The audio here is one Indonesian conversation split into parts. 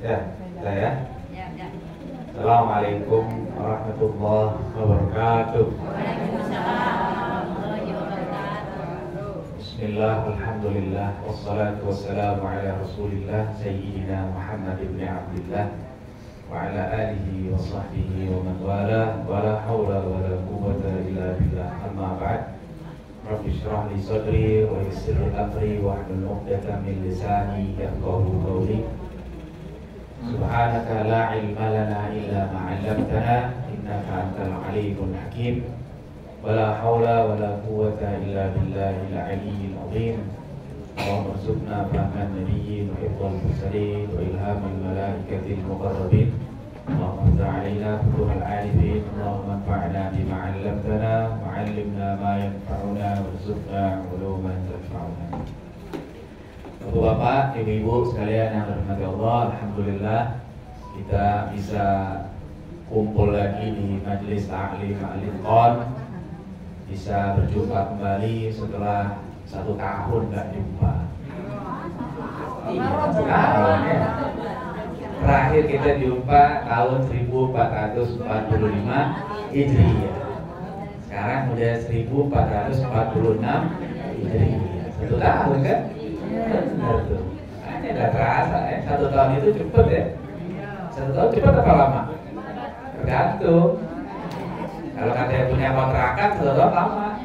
Ya, saya. Ya. Assalamualaikum warahmatullahi wabarakatuh. Waalaikumsalam warahmatullahi wabarakatuh. Bismillah, alhamdulillah, wassalatu wassalamu ala rasulillah Sayyidina Muhammad ibn Abdillah wa ala alihi wa sahbihi wa man wala wa la hawla wa la quwwata illa billah, amma ba'd. Rabbi shrah li sadri wa yassir li amri wa hlul 'uqdatam min lisani yafqahu qawli. Subhanaka la ilma lana illa ma 'allamtana innaka antal alimul hakim. Wala haula wala quwwata illa billahil aliyyil azim. Allahumma arzuqna fahman nabiyyin wa hifdzal mursalin wa ilhamal malaikatil muqarrabin. Allahumma iftah 'alaina futuhal 'arifin. Allahumma anfa'na bima 'allamtana wa 'allimna ma yanfa'una warzuqna 'uluman tanfa'una. Bapak, ibu-ibu sekalian yang dirahmati Allah, alhamdulillah kita bisa kumpul lagi di Majelis Ta'lim Al-Itqan, bisa berjumpa kembali setelah 1 tahun nggak jumpa. Iya, setahun ya. Terakhir kita jumpa tahun 1445 Hijriah. Sekarang udah 1446 Hijriah. 1 tahun kan? Benar tuh. Ini udah terasa ya. 1 tahun itu cepet ya. 1 tahun cepet apa lama? Tergantung. Kalau kata yang punya kontrakan 1 tahun lama.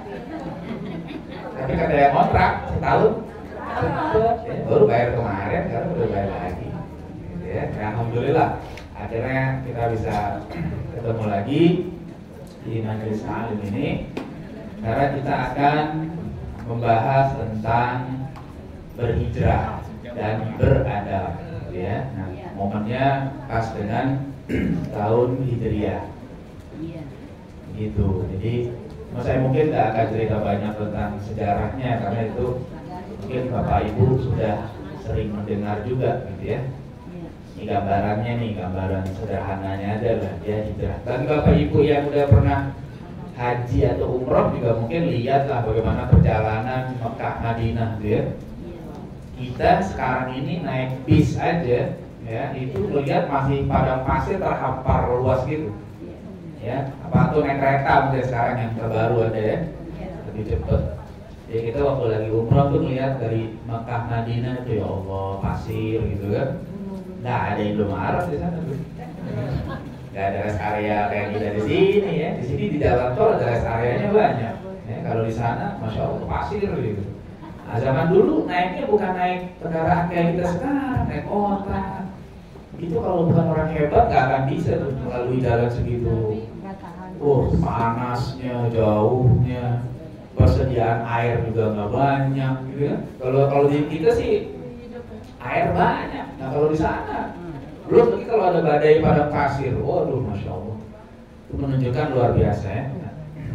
Tapi kata yang kontrak setahun cepet ya. Baru bayar kemarin, sekarang udah bayar lagi. Gitu ya. Alhamdulillah akhirnya kita bisa ketemu lagi di Majelis Ta'lim ini, karena kita akan membahas tentang berhijrah dan beradab, ya. Nah, momennya pas dengan tahun Hijriah, gitu. Jadi, saya mungkin tidak akan cerita banyak tentang sejarahnya, karena itu mungkin Bapak Ibu sudah sering mendengar juga, gitu ya. Ini gambarannya nih, gambaran sederhananya aja lah, ya, hijrah. Bagi Bapak Ibu yang udah pernah haji atau umroh juga mungkin lihatlah bagaimana perjalanan Mekah Madinah, gitu ya. Kita sekarang ini naik bis aja, ya, itu melihat masih padang pasir terhampar luas gitu, ya. Apa tuh naik kereta mungkin sekarang yang terbaru ada ya, lebih cepet. Jadi kita waktu lagi umroh tuh melihat dari Mekah Madinah itu, ya Allah, pasir gitu kan, nggak ada Indomaret di sana tuh, nggak ada rest area kayak kita di sini ya. Di sini di dalam tol ada rest areanya banyak, ya. Kalau di sana, masya Allah, pasir gitu. Nah, zaman dulu naiknya bukan naik kendaraan kayak kita sekarang, naik onta. Itu kalau bukan orang hebat nggak akan bisa tuh melalui jalan segitu. Panasnya, jauhnya, persediaan air juga nggak banyak, gitu ya. Kalau di kita sih air banyak. Nah kalau di sana, belum lagi kalau ada badai padang pasir, waduh, masya Allah, itu menunjukkan luar biasa ya.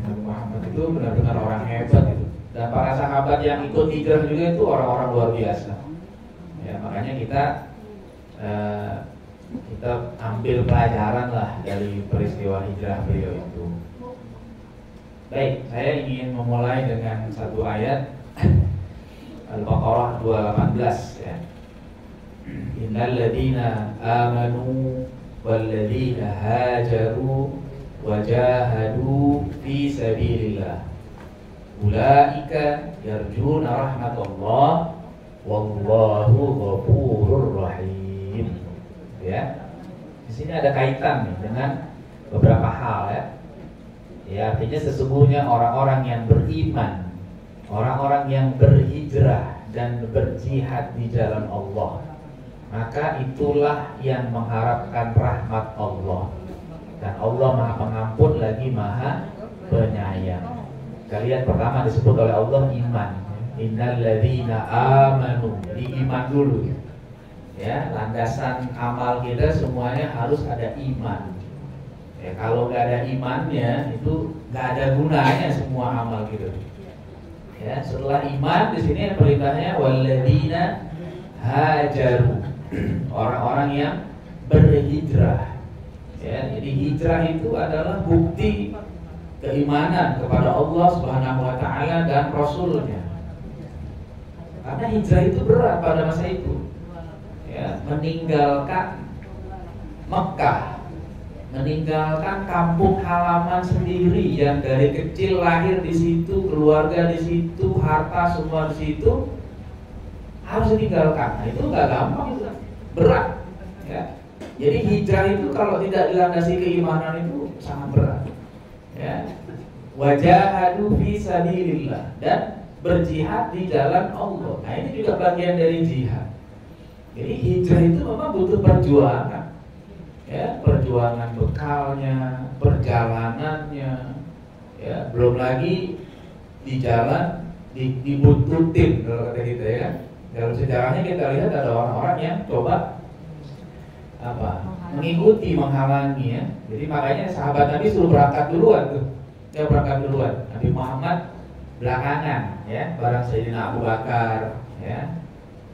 Nabi Muhammad itu benar-benar orang hebat itu. Dan para sahabat yang ikut hijrah juga itu orang-orang luar biasa. Ya, makanya kita ambil pelajaran lah dari peristiwa hijrah beliau itu. Baik, saya ingin memulai dengan satu ayat Al-Baqarah 218 ya. Innal ladzina amanu wal ladzina hajaru wajahadu fi sabilillah ulaika yarjuna rahmatullah wallahu ghafurur rahim. Ya. Di sini ada kaitan nih dengan beberapa hal ya. Ya, artinya sesungguhnya orang-orang yang beriman, orang-orang yang berhijrah dan berjihad di jalan Allah, maka itulah yang mengharapkan rahmat Allah. Dan Allah Maha Pengampun lagi Maha Penyayang. Kalian pertama disebut oleh Allah iman. Innal ladzina amanu, di iman dulu. Ya, landasan amal kita semuanya harus ada iman. Ya, kalau nggak ada imannya itu nggak ada gunanya semua amal gitu. Ya, setelah iman di sini perintahnya walladzina hajaru, orang-orang yang berhijrah. Ya, jadi hijrah itu adalah bukti keimanan kepada Allah Subhanahu wa taala dan Rasulnya. Karena hijrah itu berat pada masa itu. Ya, meninggalkan Mekah, meninggalkan kampung halaman sendiri yang dari kecil lahir di situ, keluarga di situ, harta semua di situ, harus ditinggalkan. Nah, itu nggak gampang, itu berat. Ya. Jadi hijrah itu kalau tidak dilandasi keimanan itu sangat berat. Ya. Wajahadu fi sabilillah, dan berjihad di jalan Allah. Nah, ini juga bagian dari jihad. Jadi hijrah itu memang butuh perjuangan. Ya, perjuangan bekalnya, perjalanannya, ya, belum lagi di jalan dibuntutin kalau kata kita, ya kan. Dalam sejarahnya kita lihat ada orang-orang yang coba mengikuti, menghalangi, ya. Jadi makanya sahabat Nabi suruh berangkat duluan tuh. Dia berangkat duluan. Nabi Muhammad belakangan, ya, barang Sayyidina Abu Bakar, ya,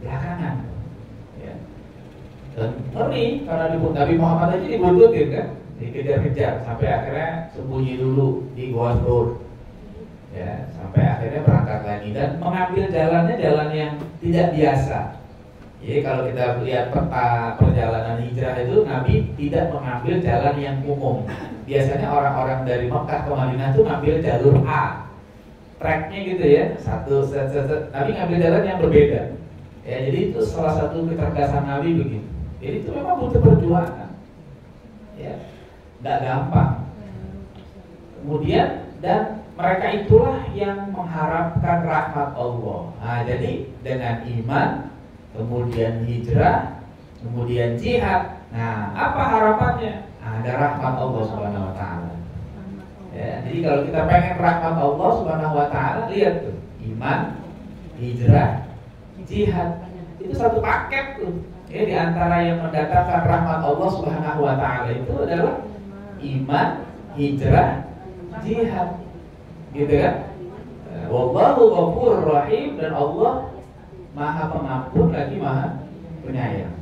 belakangan. Dan ngeri karena Nabi Muhammad aja dibuntutin kan, dikejar-kejar sampai akhirnya sembunyi dulu di Gua Thur, ya, sampai akhirnya berangkat lagi dan mengambil jalan yang tidak biasa. Jadi kalau kita lihat peta perjalanan hijrah itu, Nabi tidak mengambil jalan yang umum. Biasanya orang-orang dari Mekah ke Madinah itu ngambil jalur A, tracknya gitu ya, satu set. Nabi ngambil jalan yang berbeda. Ya, jadi itu salah satu kecerdasan Nabi begitu. Jadi itu memang butuh perjuangan, ya, tidak gampang. Kemudian dan mereka itulah yang mengharapkan rahmat Allah. Nah, jadi dengan iman, kemudian hijrah, kemudian jihad. Nah, apa harapannya? Ada rahmat Allah Subhanahu Wa Taala. Ya, jadi kalau kita pengen rahmat Allah Subhanahu Wa Taala, lihat tuh, iman, hijrah, jihad, itu satu paket tuh. Ya, di antara yang mendatangkan rahmat Allah Subhanahu Wa Taala itu adalah iman, hijrah, jihad, gitu kan? Wallahu ghafurur rahim, dan Allah Maha Pengampun lagi Maha Penyayang.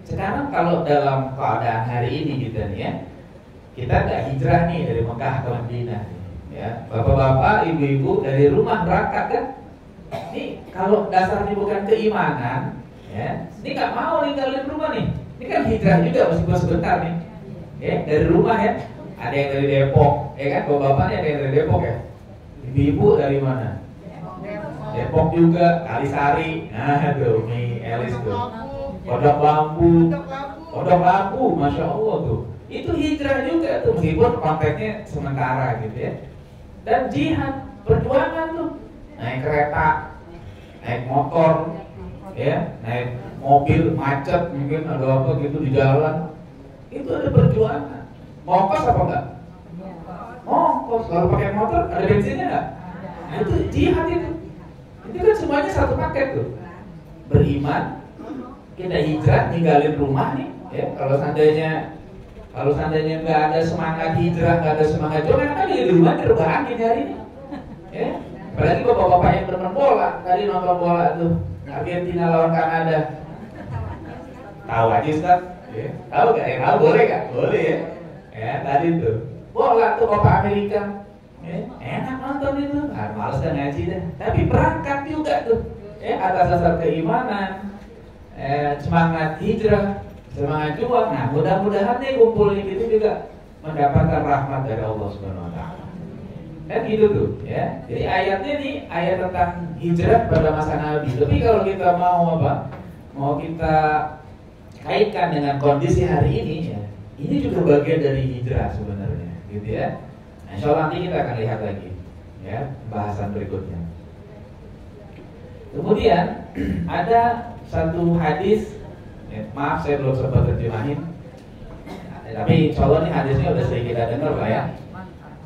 Sekarang kalau dalam keadaan hari ini kita nih, ya, kita nggak hijrah nih dari Mekah ke Madinah, ya, bapak-bapak, ibu-ibu dari rumah berangkat kan? Ini kalau dasarnya bukan keimanan, ya, ini nggak mau ninggalin rumah nih. Ini kan hijrah juga meskipun sebentar nih, ya, dari rumah, ya. Ada yang dari Depok, ya kan, bapak-bapaknya ada yang dari Depok, ya. Ibu-ibu dari mana? Depok juga, Kalisari. Nah tuh, nih Elis tuh. Pondok Bambu, masya Allah tuh. Itu hijrah juga tuh, meskipun konteksnya sementara gitu, ya. Dan jihad, perjuangan tuh, naik kereta, naik motor, ya, naik mobil macet, mungkin ada apa gitu di jalan, itu ada perjuangan. Ngokos apa enggak? Ngokos. Kalau pakai motor ada bensinnya enggak? Nah, itu jihad itu. Itu kan semuanya satu paket tuh. Beriman, kita hijrah, ninggalin rumah nih, ya. Kalau seandainya nggak ada semangat hijrah, nggak ada semangat jualan, kan di rumah terbahagia hari ini, ya. Apalagi bapak-bapak yang bermain bola, tadi nonton bola tuh, Argentina lawan Kanada. Tahu aja Ustaz? Ya. Tahu nggak? Ya, tahu, boleh nggak? Boleh, ya. Ya, tadi tuh bola tuh Copa Amerika, ya. Enak nonton itu, males dan ngaji deh. Tapi berangkat juga tuh, ya, atas dasar keimanan, semangat hijrah, semangat juang. Nah, mudah-mudahan nih kumpulnya gitu juga mendapatkan rahmat dari Allah Subhanahu Wa Taala. Kan gitu tuh, ya. Jadi ayatnya nih ayat tentang hijrah pada masa Nabi. Tapi kalau kita mau mau kita kaitkan dengan kondisi hari ini, ya, ini juga bagian dari hijrah sebenarnya, gitu ya. Nah, insya Allah nanti kita akan lihat lagi, ya, bahasan berikutnya. Kemudian ada satu hadis, ya, maaf saya belum sempat terjemahin, tapi insya Allah ini hadisnya udah sering kita dengar lah, ya.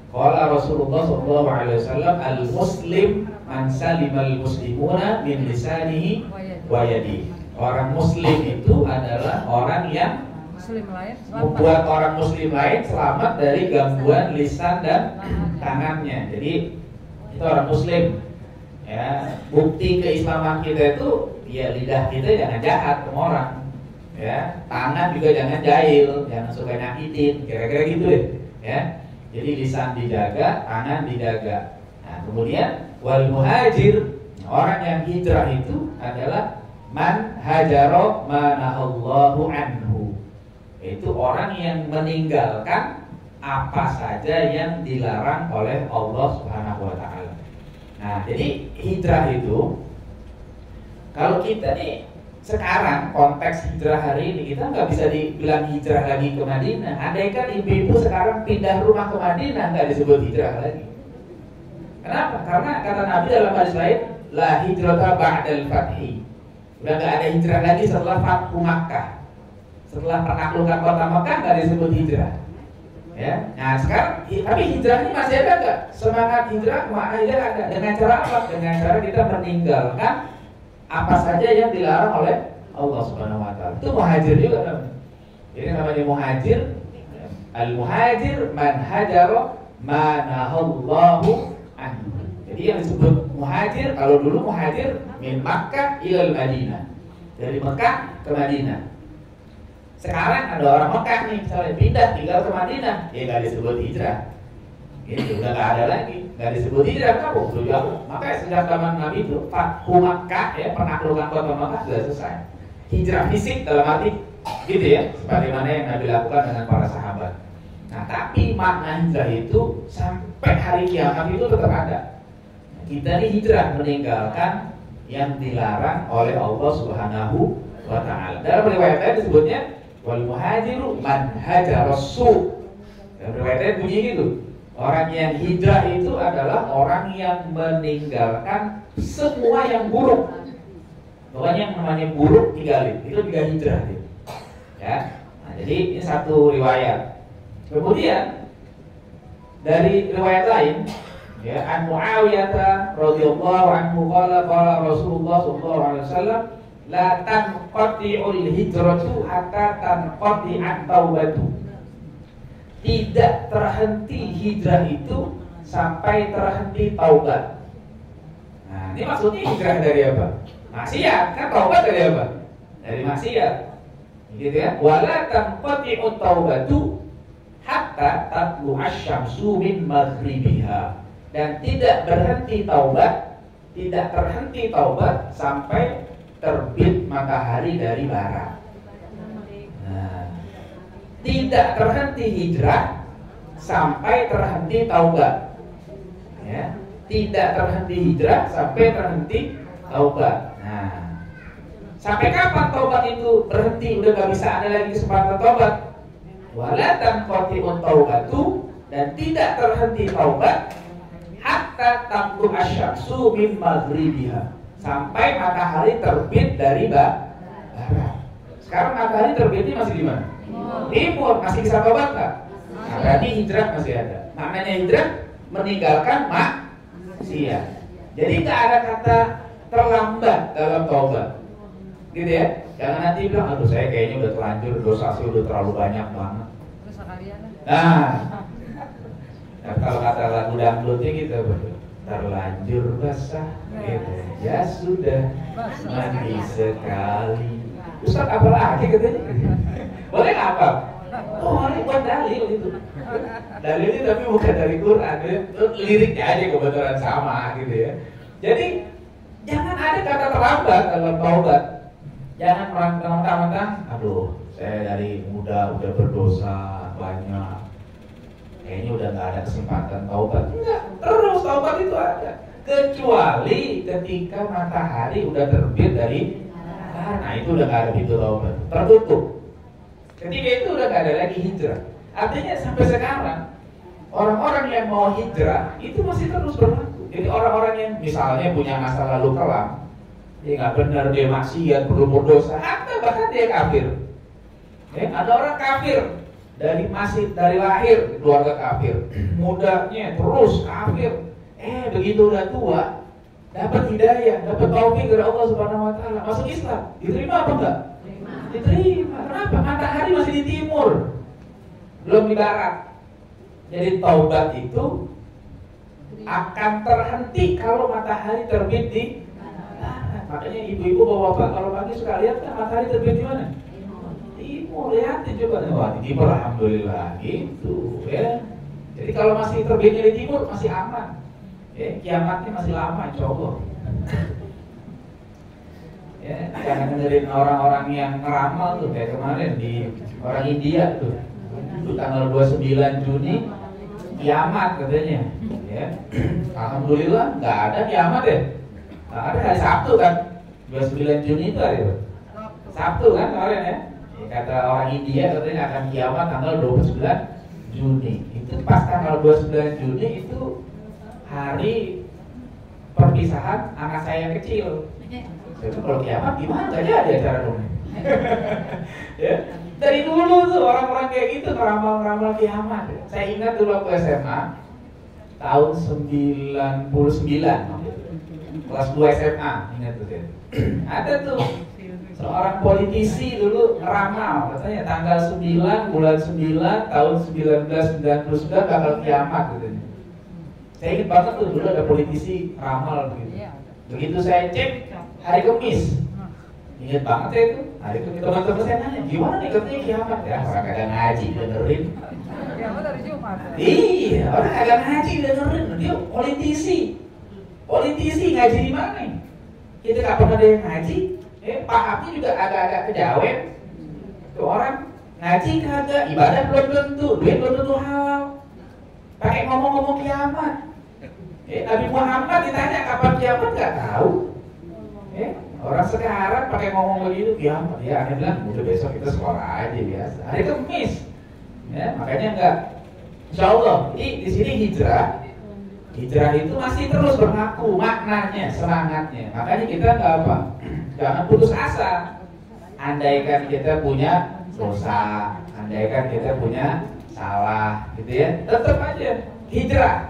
Qala Rasulullah SAW, al-muslim man salimal muslimuna min lisanihi wa yadihi. Orang muslim itu adalah orang yang membuat orang muslim lain selamat dari gangguan lisan dan tangannya. Jadi itu orang muslim, ya. Bukti keislaman kita itu, ya, lidah kita jangan jahat ke orang, ya. Tangan juga jangan jahil, jangan suka nyakitin, kira-kira gitu deh, ya. Jadi lisan dijaga, tangan dijaga. Nah, kemudian wal muhajir, orang yang hijrah itu adalah man hajaro manahallahu anhu. Itu orang yang meninggalkan apa saja yang dilarang oleh Allah Subhanahu wa taala. Nah, jadi hijrah itu kalau kita nih sekarang konteks hijrah hari ini, kita nggak bisa dibilang hijrah lagi ke Madinah. Andaikan ibu-ibu sekarang pindah rumah ke Madinah, nggak disebut hijrah lagi. Kenapa? Karena kata Nabi dalam hadis lain, la hijrata ba'dal fathi. Udah nggak ada hijrah lagi setelah Fathu Makkah. Setelah penaklukan kota Makkah nggak disebut hijrah. Ya, nah sekarang tapi hijrah ini masih ada nggak? Semangat hijrah masih ada. Dengan cara apa? Dengan cara kita meninggalkan apa saja yang dilarang oleh Allah Subhanahu wa taala. Itu muhajir juga namanya. Jadi namanya muhajir. Al-muhajir man hajara ma nahallahu anhu. Jadi yang disebut muhajir, kalau dulu muhajir min Makkah ilal Madinah. Dari Mekah ke Madinah. Sekarang ada orang Mekah nih, misalnya pindah tinggal ke Madinah, ya nggak disebut hijrah. Gitu, udah nggak ada lagi, nggak disebut hijrah, kamu udah jauh. Makanya sejak zaman Nabi itu, Fathu Makkah, ya penaklukan kota Makkah sudah selesai. Hijrah fisik dalam arti, gitu ya, sebagaimana yang Nabi lakukan dengan para sahabat. Nah, tapi makna hijrah itu sampai hari kiamat itu tetap ada. Kita ini hijrah meninggalkan yang dilarang oleh Allah Subhanahu wa taala. Dalam riwayat lain disebutnya wal muhajiru man hajara su. Dalam riwayat lain bunyi gitu. Orang yang hijrah itu adalah orang yang meninggalkan semua yang buruk. Pokoknya yang namanya buruk tinggalin. Itu juga hijrah gitu. Ya. Nah, jadi ini satu riwayat. Kemudian dari riwayat lain, ya, an Muawiyah radhiyallahu anhu qala Rasulullah sallallahu alaihi wasallam la tanqati'ul hijratu hatta tanqati'at taubatu. Tidak terhenti hijrah itu sampai terhenti taubat. Nah, ini maksudnya hijrah dari apa? Maksiat, kan taubat dari apa? Dari maksiat. Gitu ya. Wala tanqati'ut taubatu hatta tatlu asy-syamsu min maghribiha. Dan tidak berhenti taubat, tidak terhenti taubat sampai terbit matahari dari barat. Nah, tidak terhenti hijrah sampai terhenti taubat. Ya, tidak terhenti hijrah sampai terhenti taubat. Nah, sampai kapan taubat itu berhenti? Udah gak bisa ada lagi kesempatan taubat. Wala tanqati'ut taubatu, dan tidak terhenti taubat hatta tatlu asy-syamsu min maghribiha, sampai matahari terbit dari barat. Sekarang matahari terbitnya masih di mana? Timur. Masih bisa taubat nggak? Nah, berarti hijrah masih ada. Maknanya hijrah meninggalkan maksiat. Jadi nggak ada kata terlambat dalam taubat, gitu ya. Jangan nanti bilang, aduh saya kayaknya udah terlanjur, dosa saya udah terlalu banyak banget. Nah, kalau kata lagu dangdutnya gitu, terlanjur basah, gitu. Ya sudah, mandi sekali. Ustaz apa lagi katanya? Boleh nggak apa? Oh, ini buat dalil itu. Dalilnya tapi bukan dari Quran, liriknya aja kebetulan sama, gitu ya. Jadi jangan ada kata terlambat dalam taubat. Jangan mentang-mentang, aduh, saya dari muda udah berdosa banyak, kayaknya udah nggak ada kesempatan taubat. Enggak, terus taubat itu ada. Kecuali ketika matahari udah terbit dari, nah itu udah nggak ada pintu taubat, tertutup. Ketika itu udah nggak ada lagi hijrah. Artinya sampai sekarang orang-orang yang mau hijrah itu masih terus berlaku. Jadi orang-orang yang misalnya punya masa lalu kelam, dia nggak benar, dia maksiat, berumur dosa, atau bahkan dia kafir. Ada orang kafir dari lahir keluarga kafir, mudanya terus kafir. Begitu udah tua, dapat hidayah, dapat taufik dari Allah Subhanahu wa taala, masuk Islam, diterima apa enggak? Diterima. Kenapa? Matahari masih di timur, belum di barat. Jadi taubat itu akan terhenti kalau matahari terbit di barat. Makanya ibu-ibu bapak-bapak kalau pagi suka lihat kan matahari terbit di mana? Timur. Lihat coba, wah di timur alhamdulillah gitu ya. Jadi kalau masih terbitnya di timur masih aman. Kiamatnya masih lama insya Allah. Ya, jangan dengerin orang-orang yang ngeramal tuh kayak kemarin di orang India tuh. Itu tanggal 29 Juni kiamat katanya. Ya. Alhamdulillah nggak ada kiamat ya. Nggak ada, hari Sabtu kan. 29 Juni itu hari Sabtu kan kemarin ya. Kata orang India katanya akan kiamat tanggal 29 Juni. Itu pas tanggal 29 Juni itu hari perpisahan anak saya yang kecil. Itu kalau kiamat gimana? Gak jadi acara dong. Ya. Dari dulu tuh orang-orang kayak gitu ngeramal-ngeramal kiamat. Saya ingat dulu waktu SMA tahun 99, kelas 2 SMA, ingat tuh saya. Ada tuh seorang politisi dulu ngeramal, katanya tanggal 9 bulan 9 tahun 1999 bakal kiamat katanya. Saya ingat banget tuh dulu ada politisi ramal gitu. Begitu saya cek hari Kamis, ingat banget ya itu hari Kamis. Teman-teman saya nanya, gimana nih katanya kiamat ya? Orang kagak ngaji dengerin. Kiamat hari Jumat. Iya, orang kagak ngaji dengerin. Dia politisi ngaji di mana? Kita nggak pernah ada yang ngaji. Pahamnya juga agak-agak kejawen. Tuh orang ngaji kagak, ibadah belum tentu, duit belum tentu halal. Pakai ngomong-ngomong kiamat. Nabi Muhammad ditanya kapan kiamat nggak tahu. Orang sekarang pakai ngomong begitu kiamat, ya aneh bilang udah besok kita sekolah aja biasa. Hari Kamis, ya makanya enggak. Insya Allah, di sini hijrah itu masih terus berlaku maknanya, semangatnya. Makanya kita nggak apa, jangan putus asa. Andaikan kita punya dosa, andaikan kita punya salah, gitu ya, tetap aja hijrah.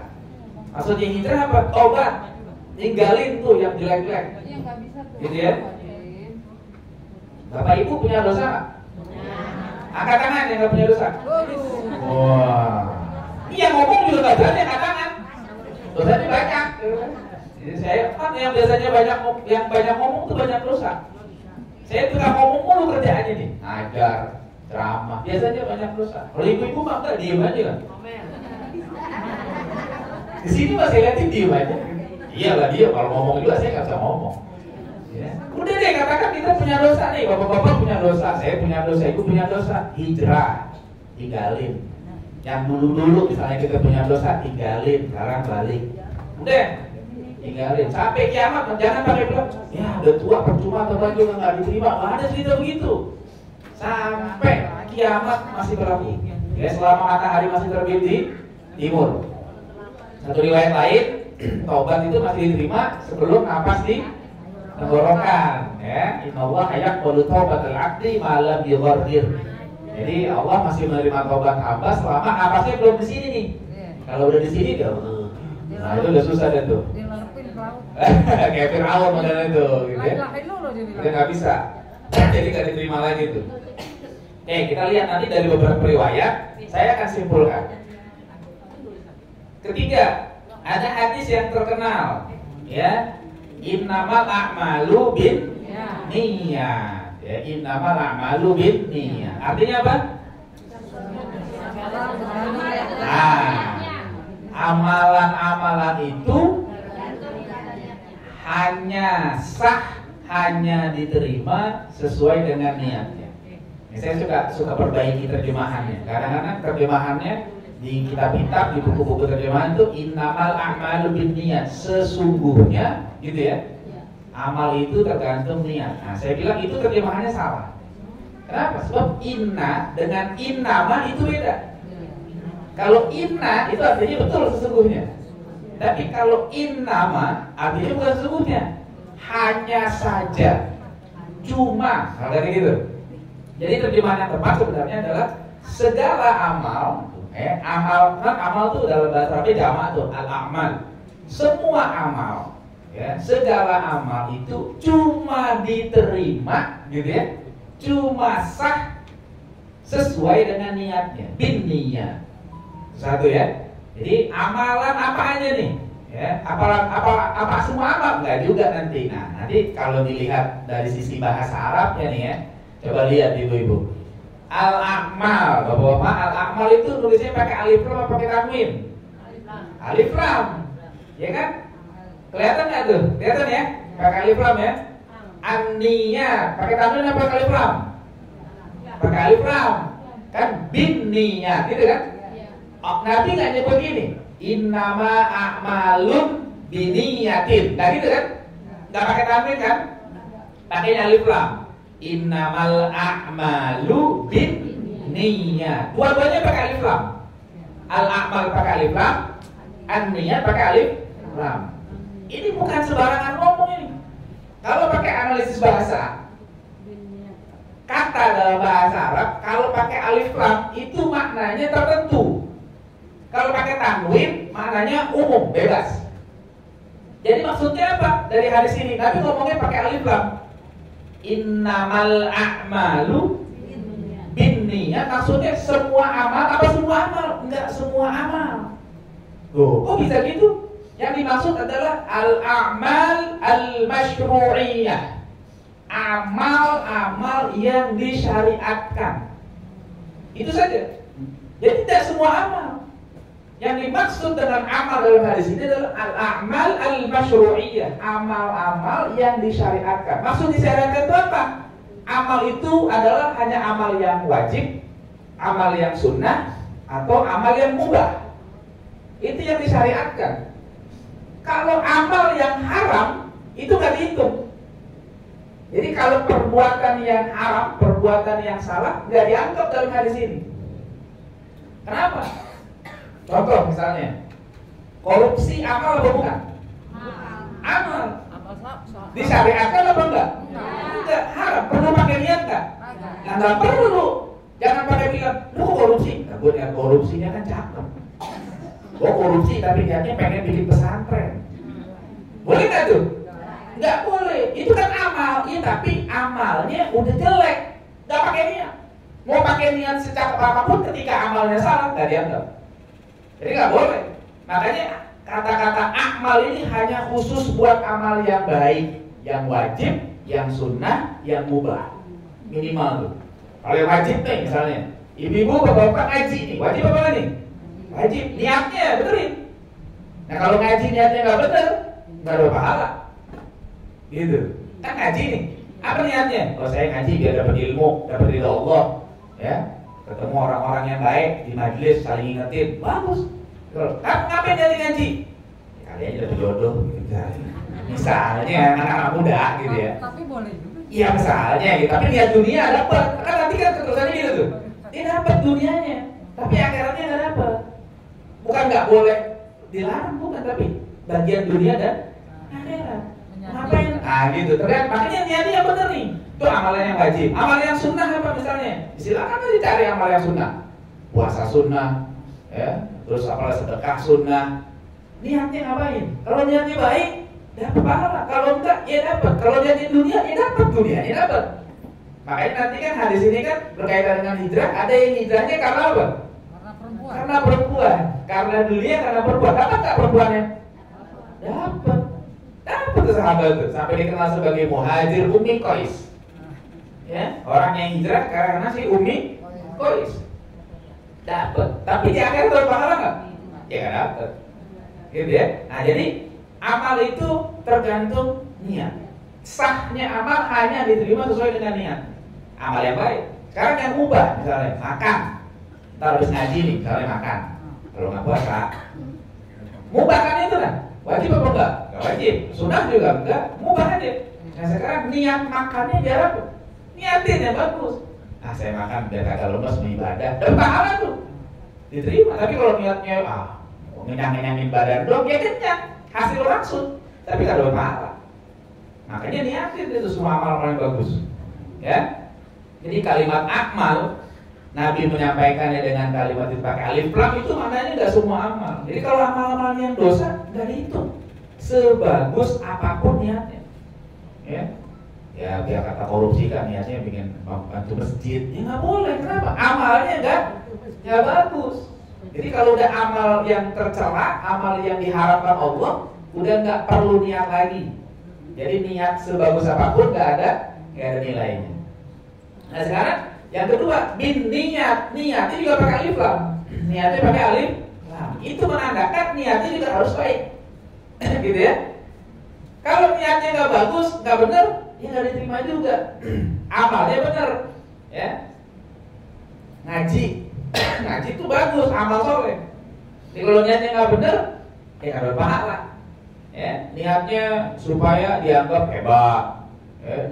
Maksudnya hijrah apa? Tobat, tinggalin tuh yang jelek-jelek. Gitu ya. Bapak Ibu punya dosa nggak? Angkat tangan yang nggak punya dosa. Wah. Iya ngomong juga nggak berani angkat tangan. Dosanya banyak. Jadi saya kan yang biasanya banyak ngomong tuh banyak dosa. Saya tukang ngomong mulu kerjaannya nih. Ngajar, ceramah. Biasanya banyak dosa. Kalau ibu-ibu mah nggak diem aja kan. Di sini masih liatin diem aja. Iyalah dia kalau ngomong juga saya nggak bisa ngomong. Ya. Udah deh katakan kita punya dosa nih, bapak-bapak punya dosa, saya punya dosa, ibu punya dosa, hijrah, tinggalin. Yang dulu-dulu misalnya kita punya dosa, tinggalin, sekarang balik. Udah, tinggalin. Sampai kiamat, jangan pakai bilang, ya udah tua percuma tobat juga nggak diterima. Nggak ada cerita begitu. Sampai kiamat masih berlaku. Ya selama matahari masih terbit di timur. Satu riwayat lain, taubat itu masih diterima sebelum napas di tenggorokan, ya. Innallaha yaqbalu taubatal 'abdi ma lam yughargir. Jadi Allah masih menerima taubat hamba selama napasnya belum di sini nih. Kalau udah di sini dia nah itu udah susah deh tuh. Kayak Fir'aun modelnya itu, gitu ya. Udah nggak bisa. Jadi nggak diterima lagi tuh. Kita lihat nanti dari beberapa riwayat, saya akan simpulkan. Ketiga, ada hadis yang terkenal, ya. Innamal a'malu bin niyyah. Ya, innamal a'malu bin niyyah. Artinya apa? Nah, amalan-amalan itu hanya sah, hanya diterima sesuai dengan niatnya. Saya suka perbaiki terjemahannya. Kadang-kadang terjemahannya di kitab-kitab, di buku-buku terjemahan itu innamal a'malu binniyat, sesungguhnya gitu ya. Amal itu tergantung niat. Nah, saya bilang itu terjemahannya salah. Kenapa? Sebab inna dengan innama itu beda. Kalau inna itu artinya betul sesungguhnya. Tapi kalau innama artinya bukan sesungguhnya. Hanya saja, cuma, kayak gitu. Jadi terjemahan yang tepat sebenarnya adalah segala amal. Amal itu dalam bahasa Arab jamak tuh al-amal. Semua amal, ya, segala amal itu cuma diterima, gitu ya, cuma sah sesuai dengan niatnya, bin niyah. Satu ya. Jadi amalan apa aja nih? Ya, apa semua amal? Enggak juga nanti. Nah, nanti kalau dilihat dari sisi bahasa Arabnya nih ya, coba lihat ibu-ibu. Al-a'mal, bapak-bapak, al-a'mal itu nulisnya pakai alif lam atau pakai tanwin? Alif lam, ya kan? Kelihatan nggak tuh? Kelihatan ya? Pakai alif lam ya? An-niyat pakai tanwin apa pakai alif lam? Pakai alif lam. Kan bin niyat, gitu kan? Oh, Nabi nggak nyebut gini. Innama a'malun biniyatin. Nah gitu kan? Nggak pakai tanwin kan? Pakai alif lam. Innamal a'malu bin niyat. Dua-duanya pakai alif lam. Al-a'mal pakai alif lam, an-niyat pakai alif lam. Ini bukan sembarangan ngomong ini. Kalau pakai analisis bahasa, kata dalam bahasa Arab kalau pakai alif lam itu maknanya tertentu. Kalau pakai tanwin maknanya umum, bebas. Jadi maksudnya apa? Dari hadis ini Nabi ngomongnya pakai alif lam. Innamal a'malu binniyat, maksudnya semua amal apa semua amal? Enggak semua amal. Loh, kok bisa gitu? Yang dimaksud adalah al-a'mal al-masyru'iyah. Amal-amal yang disyariatkan. Itu saja. Jadi tidak semua amal. Yang dimaksud dengan amal dalam hadis ini adalah al-a'mal al-masyru'iyah. Amal-amal yang disyariatkan. Maksud disyariatkan itu apa? Amal itu adalah hanya amal yang wajib, amal yang sunnah, atau amal yang mubah. Itu yang disyariatkan. Kalau amal yang haram, itu nggak dihitung. Jadi kalau perbuatan yang haram, perbuatan yang salah, nggak dianggap dalam hadis ini. Kenapa? Contoh misalnya, korupsi amal atau bukan? Amal. Disyariatkan apa enggak? Enggak, haram. Perlu pakai niat enggak? Enggak perlu. Jangan pakai bilang, lu korupsi. Nah, gue niat korupsinya kan cakep. Gue korupsi tapi niatnya pengen bikin pesantren. Boleh nggak tuh? Nggak boleh. Itu kan amal. Iya, tapi amalnya udah jelek. Nggak pakai niat. Mau pakai niat secakep apapun ketika amalnya salah, nggak dianggap. Jadi nggak boleh. Makanya kata-kata amal ini hanya khusus buat amal yang baik, yang wajib, yang sunnah, yang mubah. Minimal tuh. Kalau yang wajib nih misalnya, ibu-ibu bapak-bapak ngaji nih, wajib apa nih? Wajib. Niatnya benerin. Nah kalau ngaji niatnya nggak bener, nggak ada pahala. Gitu. Kan ngaji nih. Apa niatnya? Kalau saya ngaji biar dapat ilmu, dapat ridho Allah, ya. Ketemu orang-orang yang baik di majelis, saling ingetin, bagus. Kalau kamu ngapain dari ngaji? Kali aja dapat jodoh, gitu. Misalnya anak-anak muda, gitu ya. Tapi boleh juga. Iya misalnya, gitu. Tapi niat dunia dapat. Kan nanti kan keterusannya gitu tuh. Dia dapat dunianya, tapi akhiratnya nggak dapat. Bukan nggak boleh dilarang, bukan, tapi bagian dunia dan akhirat. Ngapain? Ah gitu. Terlihat makanya niatnya yang benar nih. Itu amalan yang wajib. Amalan yang sunnah apa misalnya? Silakan aja cari amal yang sunnah. Puasa sunnah, ya. Terus apalah sedekah sunnah. Niatnya ngapain? Kalau niatnya baik, dapat pahala. Kalau enggak, ya dapat. Kalau niatnya dunia, ya dapat dunia, ya dapat. Makanya nanti kan hadis ini kan berkaitan dengan hijrah. Ada yang hijrahnya karena apa? Karena perempuan. Karena perempuan. Karena dunia, karena perempuan. Dapat nggak perempuannya? Dapat. Dapat tuh sahabat tuh. Sampai dikenal sebagai muhajir Ummi Qais. Ya, orang yang hijrah karena si Ummi Qais. Dapat. Tapi di akhir dapat pahala nggak? Ya nggak dapat. Gitu ya. Nah jadi amal itu tergantung niat. Sahnya amal hanya diterima sesuai dengan niat. Amal yang baik. Sekarang yang mubah misalnya makan. Ntar habis ngaji nih, misalnya makan. Kalau nggak puasa, mubah kan itu kan? Wajib apa enggak? Nggak wajib. Sunnah juga enggak. Mubah aja. Nah sekarang niat makannya biar apa? Niatin yang bagus. Nah saya makan biar kagak lemes beribadah. Dan pahala tuh diterima. Tapi kalau niatnya ngenyang-ngenyangin badan doang, ya kenyang. Hasil maksud. Tapi nggak dapat pahala. Makanya niatin itu semua amal-amal yang bagus. Ya. Jadi kalimat akmal Nabi menyampaikannya dengan kalimat dipakai alif lam itu maknanya nggak semua amal. Jadi kalau amal-amal yang dosa nggak dihitung. Sebagus apapun niatnya, ya biar kata korupsi kan niatnya bikin bantu masjid, ya nggak boleh. Kenapa? Amalnya nggak bagus. Jadi kalau udah amal yang tercela, amal yang diharapkan Allah, udah nggak perlu niat lagi. Jadi niat sebagus apapun nggak ada nilainya. Nah sekarang yang kedua, bin niat. Niatnya juga pakai alif lam. Niatnya pakai alif lam. Itu menandakan niatnya juga harus baik. Gitu ya. Kalau niatnya nggak bagus, nggak benar, ya nggak diterima juga. Amalnya benar, ya. Ngaji itu bagus, amal soleh. Jadi kalau niatnya nggak benar, ya nggak ada pahala. Ya, niatnya supaya dianggap hebat.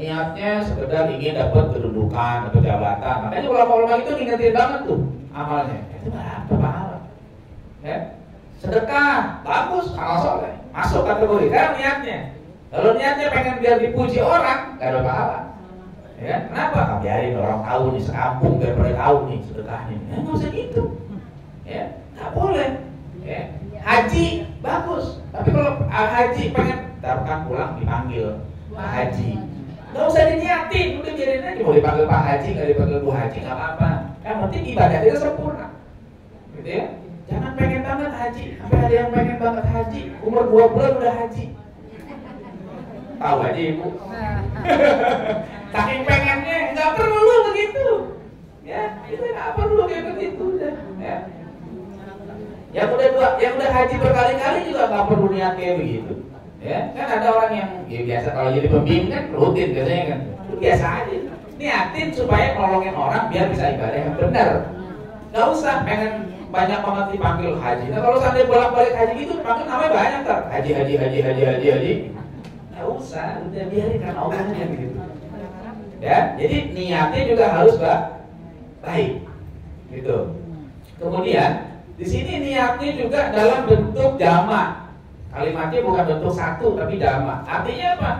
Niatnya sekedar ingin dapat kedudukan atau jabatan. Makanya ulama-ulama itu ngingetin banget tuh amalnya. Itu apa pahala? Ya. Sedekah bagus, amal soleh, masuk kategori. Karena niatnya. Kalau niatnya pengen biar dipuji orang, nggak ada pahala. Ya, kenapa? Biarin orang tahu nih, sekampung daripada tahu nih sedekahnya. Ya, nggak usah gitu. Ya, nggak boleh. Ya. Haji bagus, tapi kalau haji pengen taruhkan pulang dipanggil Pak Haji, nggak usah diniatin, udah biarin aja. Mau dipanggil Pak Haji, nggak dipanggil Bu Haji, nggak apa-apa. Yang penting ibadah kita sempurna, gitu ya. Jangan pengen banget haji, sampai ada yang pengen banget haji, umur 2 bulan udah haji. Tahu aja ibu. Saking pengennya, nggak perlu begitu. Ya, itu nggak perlu kayak begitu, ya. Yang udah haji berkali-kali juga nggak perlu niat kayak begitu. Ya, kan ada orang yang ya biasa kalau jadi pembimbing kan rutin biasanya kan. Itu biasa aja. Niatin supaya nolongin orang biar bisa ibadah yang benar. Nggak usah pengen banyak banget dipanggil haji. Nah kalau sampai bolak-balik haji gitu, panggil namanya banyak kan. Haji. Nggak usah, udah biarin karena Allahnya begitu. Ya, jadi niatnya juga harus baik. Gitu. Kemudian di sini niatnya juga dalam bentuk jamak. Kalimatnya bukan bentuk satu tapi jamak. Artinya apa?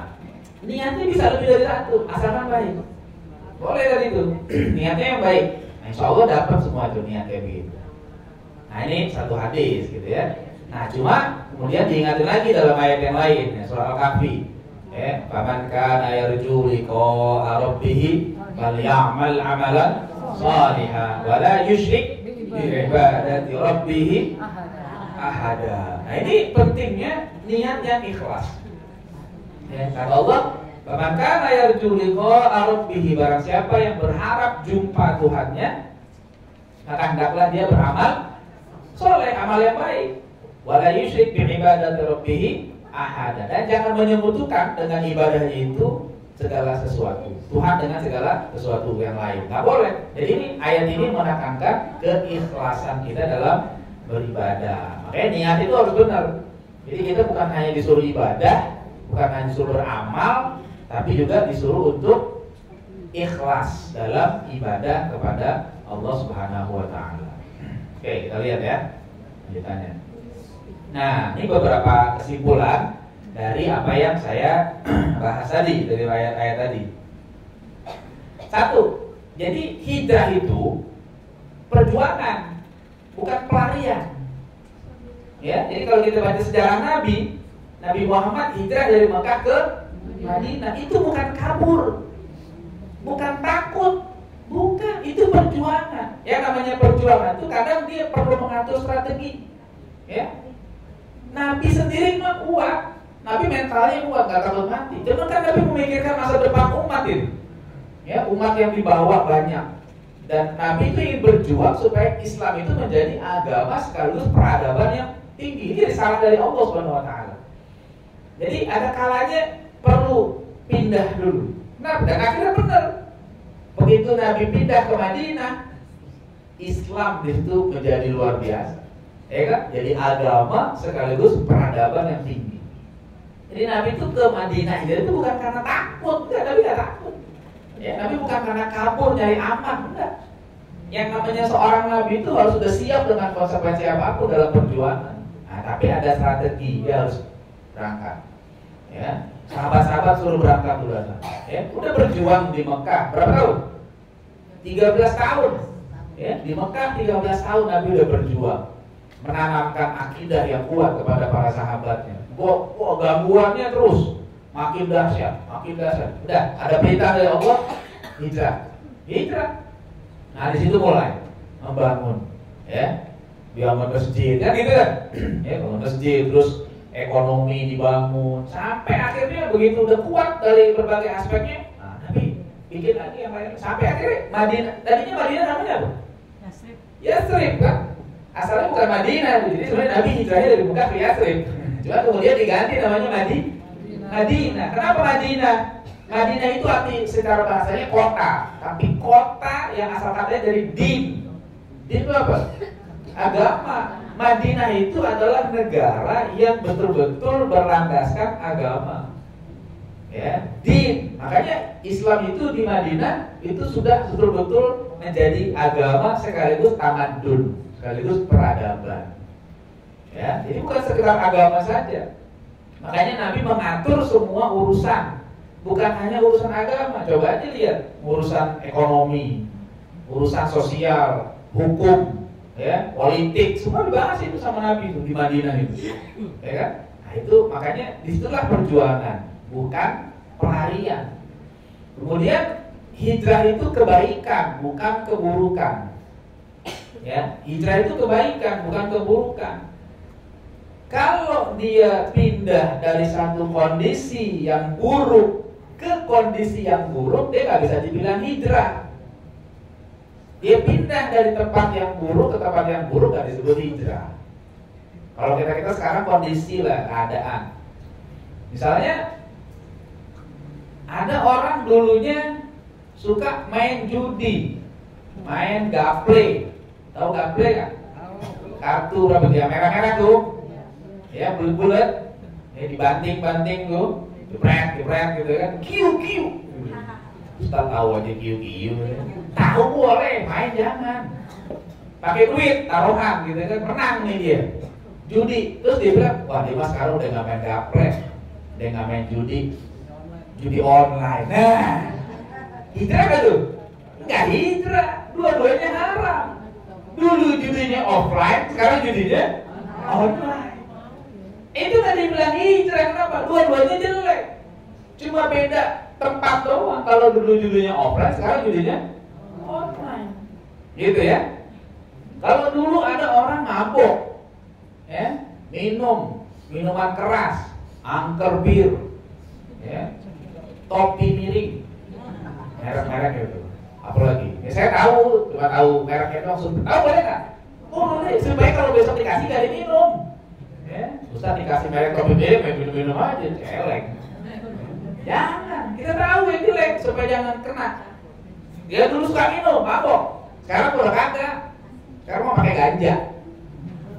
Niatnya bisa lebih dari satu, asalkan baik. Boleh dari itu. Niatnya yang baik. Nah, insya Allah dapat semua itu niatnya begitu. Nah ini satu hadis gitu ya. Nah cuma kemudian diingatin lagi dalam ayat yang lain ya, surah Al-Kahfi. Faman kana yarju liqa'a rabbih falyamal 'amalan shalihan wa la yusyrik bi ibadati rabbih ahada. Nah ini pentingnya niat yang ikhlas. Ya, kata Allah, faman kana yarju liqa'a rabbih, barang siapa yang berharap jumpa Tuhannya, maka hendaklah dia beramal soleh, amal yang baik. Wala yusyrik bi ibadati rabbih ahada. Dan jangan menyebutkan dengan ibadahnya itu segala sesuatu, Tuhan dengan segala sesuatu yang lain. Nggak boleh. Jadi ini ayat ini menekankan keikhlasan kita dalam beribadah. Makanya niat itu harus benar. Jadi kita bukan hanya disuruh ibadah, bukan hanya disuruh beramal, tapi juga disuruh untuk ikhlas dalam ibadah kepada Allah Subhanahu wa taala. Oke, kita lihat ya lanjutannya. Nah, ini beberapa kesimpulan dari apa yang saya bahas tadi, dari ayat-ayat tadi. Satu, jadi hijrah itu perjuangan, bukan pelarian. Ya, jadi kalau kita baca sejarah Nabi Muhammad hijrah dari Mekah ke Madinah, itu bukan kabur, bukan takut, bukan, itu perjuangan. Ya, namanya perjuangan itu kadang dia perlu mengatur strategi. Ya, Nabi sendiri mah kuat, Nabi mentalnya kuat, gak takut mati. Cuma kan Nabi memikirkan masa depan umat itu. Ya, umat yang dibawa banyak. Dan Nabi itu ingin berjuang supaya Islam itu menjadi agama sekaligus peradaban yang tinggi. Ini risalah dari Allah Subhanahu wa taala. Jadi ada kalanya perlu pindah dulu. Nah, dan akhirnya benar. Begitu Nabi pindah ke Madinah, Islam di situ menjadi luar biasa. Ya kan? Jadi agama sekaligus peradaban yang tinggi. Jadi Nabi itu ke Madinah itu bukan karena takut, enggak, Nabi enggak takut. Ya, Nabi bukan karena kabur nyari aman, enggak. Yang namanya seorang Nabi itu harus sudah siap dengan konsekuensi apapun dalam perjuangan. Nah, tapi ada strategi, dia harus berangkat. Ya, sahabat-sahabat suruh berangkat dulu. Ya, udah berjuang di Mekah berapa tahun? 13 tahun. Ya, di Mekah 13 tahun Nabi udah berjuang, menanamkan akidah yang kuat kepada para sahabatnya. Gangguannya terus makin dahsyat. Udah ada perintah dari Allah, hijrah. Nah di situ mulai membangun, ya, dibangun masjid, kan gitu kan? Ya, bangun masjid, terus ekonomi dibangun, sampai akhirnya begitu udah kuat dari berbagai aspeknya. Nah, Nabi bikin lagi yang lain, sampai akhirnya Madinah. Tadinya Madinah namanya apa? Yasrib kan? Asalnya bukan Madinah, jadi sebenarnya Nabi hijrahnya dari Mekah ke Yasrib. Cuma kemudian diganti namanya Madinah. Kenapa Madinah? Madinah itu arti secara bahasanya kota, tapi kota yang asal katanya dari din. Din itu apa? Agama. Madinah itu adalah negara yang betul-betul berlandaskan agama. Ya, din. Makanya Islam itu di Madinah itu sudah betul-betul menjadi agama sekaligus tamadun, sekaligus peradaban. Ya, jadi bukan sekedar agama saja. Makanya Nabi mengatur semua urusan, bukan hanya urusan agama. Coba aja lihat urusan ekonomi, urusan sosial, hukum, ya, politik, semua dibahas itu sama Nabi itu di Madinah itu, ya kan? Nah itu makanya disitulah perjuangan, bukan pelarian. Kemudian hijrah itu kebaikan, bukan keburukan. Ya, hijrah itu kebaikan, bukan keburukan. Kalau dia pindah dari satu kondisi yang buruk ke kondisi yang buruk, dia nggak bisa dibilang hijrah. Dia pindah dari tempat yang buruk ke tempat yang buruk nggak disebut hijrah. Kalau kita sekarang kondisi lah, keadaan. Misalnya ada orang dulunya suka main judi, main gaple. Tahu gaple nggak? Kartu berapa dia? Merah-merah tuh. Ya, bulat-bulat, ya dibanting-banting tuh, jepret gitu kan, kiu. Ustaz tahu aja kiu. Tahu boleh, main jangan. Pakai duit, taruhan gitu kan, menang nih dia. Judi, terus dia bilang, wah dia mas sekarang udah nggak main gaplek, udah nggak main judi online. Nah, hijrah nggak tuh? Nggak hijrah, dua-duanya haram. Dulu judinya offline, sekarang judinya online. Itu tadi bilang hijrah, kenapa? Dua-duanya jelek. Cuma beda tempat doang. Kalau dulu judinya offline, sekarang judinya online. Gitu ya. Kalau dulu ada orang mabok, ya, minuman keras, angker bir, ya, topi miring, merek-merek gitu. Apalagi? Ya, saya tahu, cuma tahu mereknya doang. Tahu boleh nggak? Boleh. Supaya kalau besok dikasih nggak diminum. Ya, Ustaz dikasih merek topi miring, minum aja, celeng. Jangan, kita tahu yang jelek supaya jangan kena. Dia dulu suka minum, mabok. Sekarang udah kagak. Sekarang mau pakai ganja.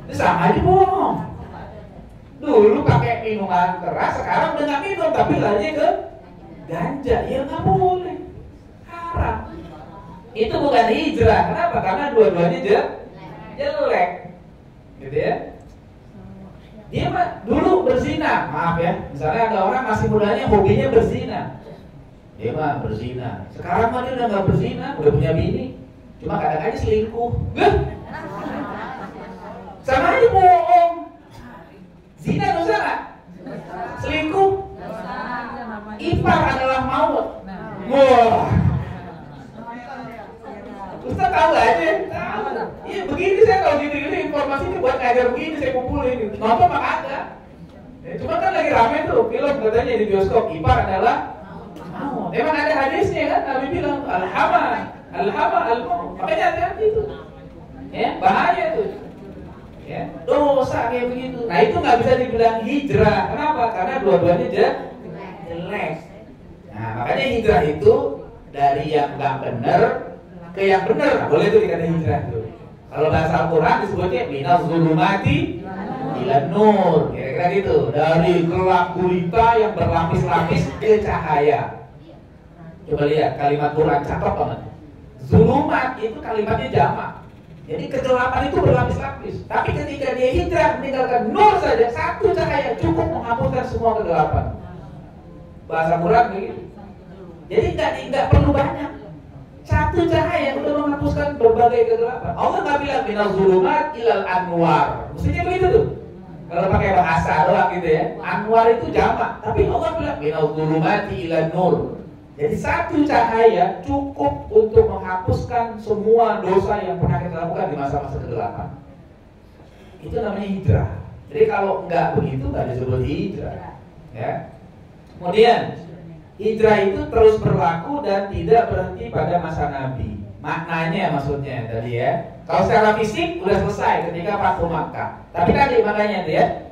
Itu sama aja bohong. Dulu pakai minuman keras, sekarang udah nggak minum, tapi larinya ke ganja. Ya nggak boleh, haram. Itu bukan hijrah. Kenapa? Karena dua-duanya jelek, gitu ya. Dia mah dulu berzina, maaf ya. Misalnya ada orang masih mudanya hobinya berzina, dia mah berzina. Sekarang mah dia udah nggak berzina, udah punya bini, cuma kadang aja selingkuh. Sama aja bohong. Zina dosa nggak? Selingkuh? Ipar adalah maut. Wah. Ustaz tahu aja? Tahu. Iya begini saya kalau gini informasi ini buat ngajar begini saya kumpulin. Nonton mah ada. Ya, cuma kan lagi rame tuh film katanya di bioskop, ipar adalah maut. Emang ada hadisnya kan? Nabi bilang al-hama al-maut. Makanya hati-hati itu. Ya, bahaya tuh. Ya, dosa kayak begitu. Nah itu nggak bisa dibilang hijrah. Kenapa? Karena dua-duanya jelek. Nah makanya hijrah itu dari yang nggak benar ke yang benar. Boleh tuh dikata hijrah tuh. Kalau bahasa Al-Quran disebutnya minaz zulumati ilan nur. Kira-kira gitu. Dari gelap gulita yang berlapis-lapis ke cahaya. Coba lihat kalimat Quran cakep banget. Zulumat itu kalimatnya jamak. Jadi kegelapan itu berlapis-lapis. Tapi ketika dia hijrah meninggalkan nur saja, satu cahaya cukup menghapuskan semua kegelapan. Bahasa Quran begitu. Jadi nggak perlu banyak. Satu cahaya udah menghapuskan berbagai kegelapan. Allah nggak bilang minal zulumat ilal anwar. Mestinya begitu tuh. Kalau pakai bahasa doang gitu ya. Anwar itu jamak. Tapi Allah bilang minal zulumati ilan nur. Jadi satu cahaya cukup untuk menghapuskan semua dosa yang pernah kita lakukan di masa-masa kegelapan. Itu namanya hijrah. Jadi kalau nggak begitu nggak disebut hijrah. Ya. Kemudian hijrah itu terus berlaku dan tidak berhenti pada masa Nabi. Maknanya maksudnya tadi ya. Kalau secara fisik udah selesai ketika Fathu Makkah. Tapi tadi makanya dia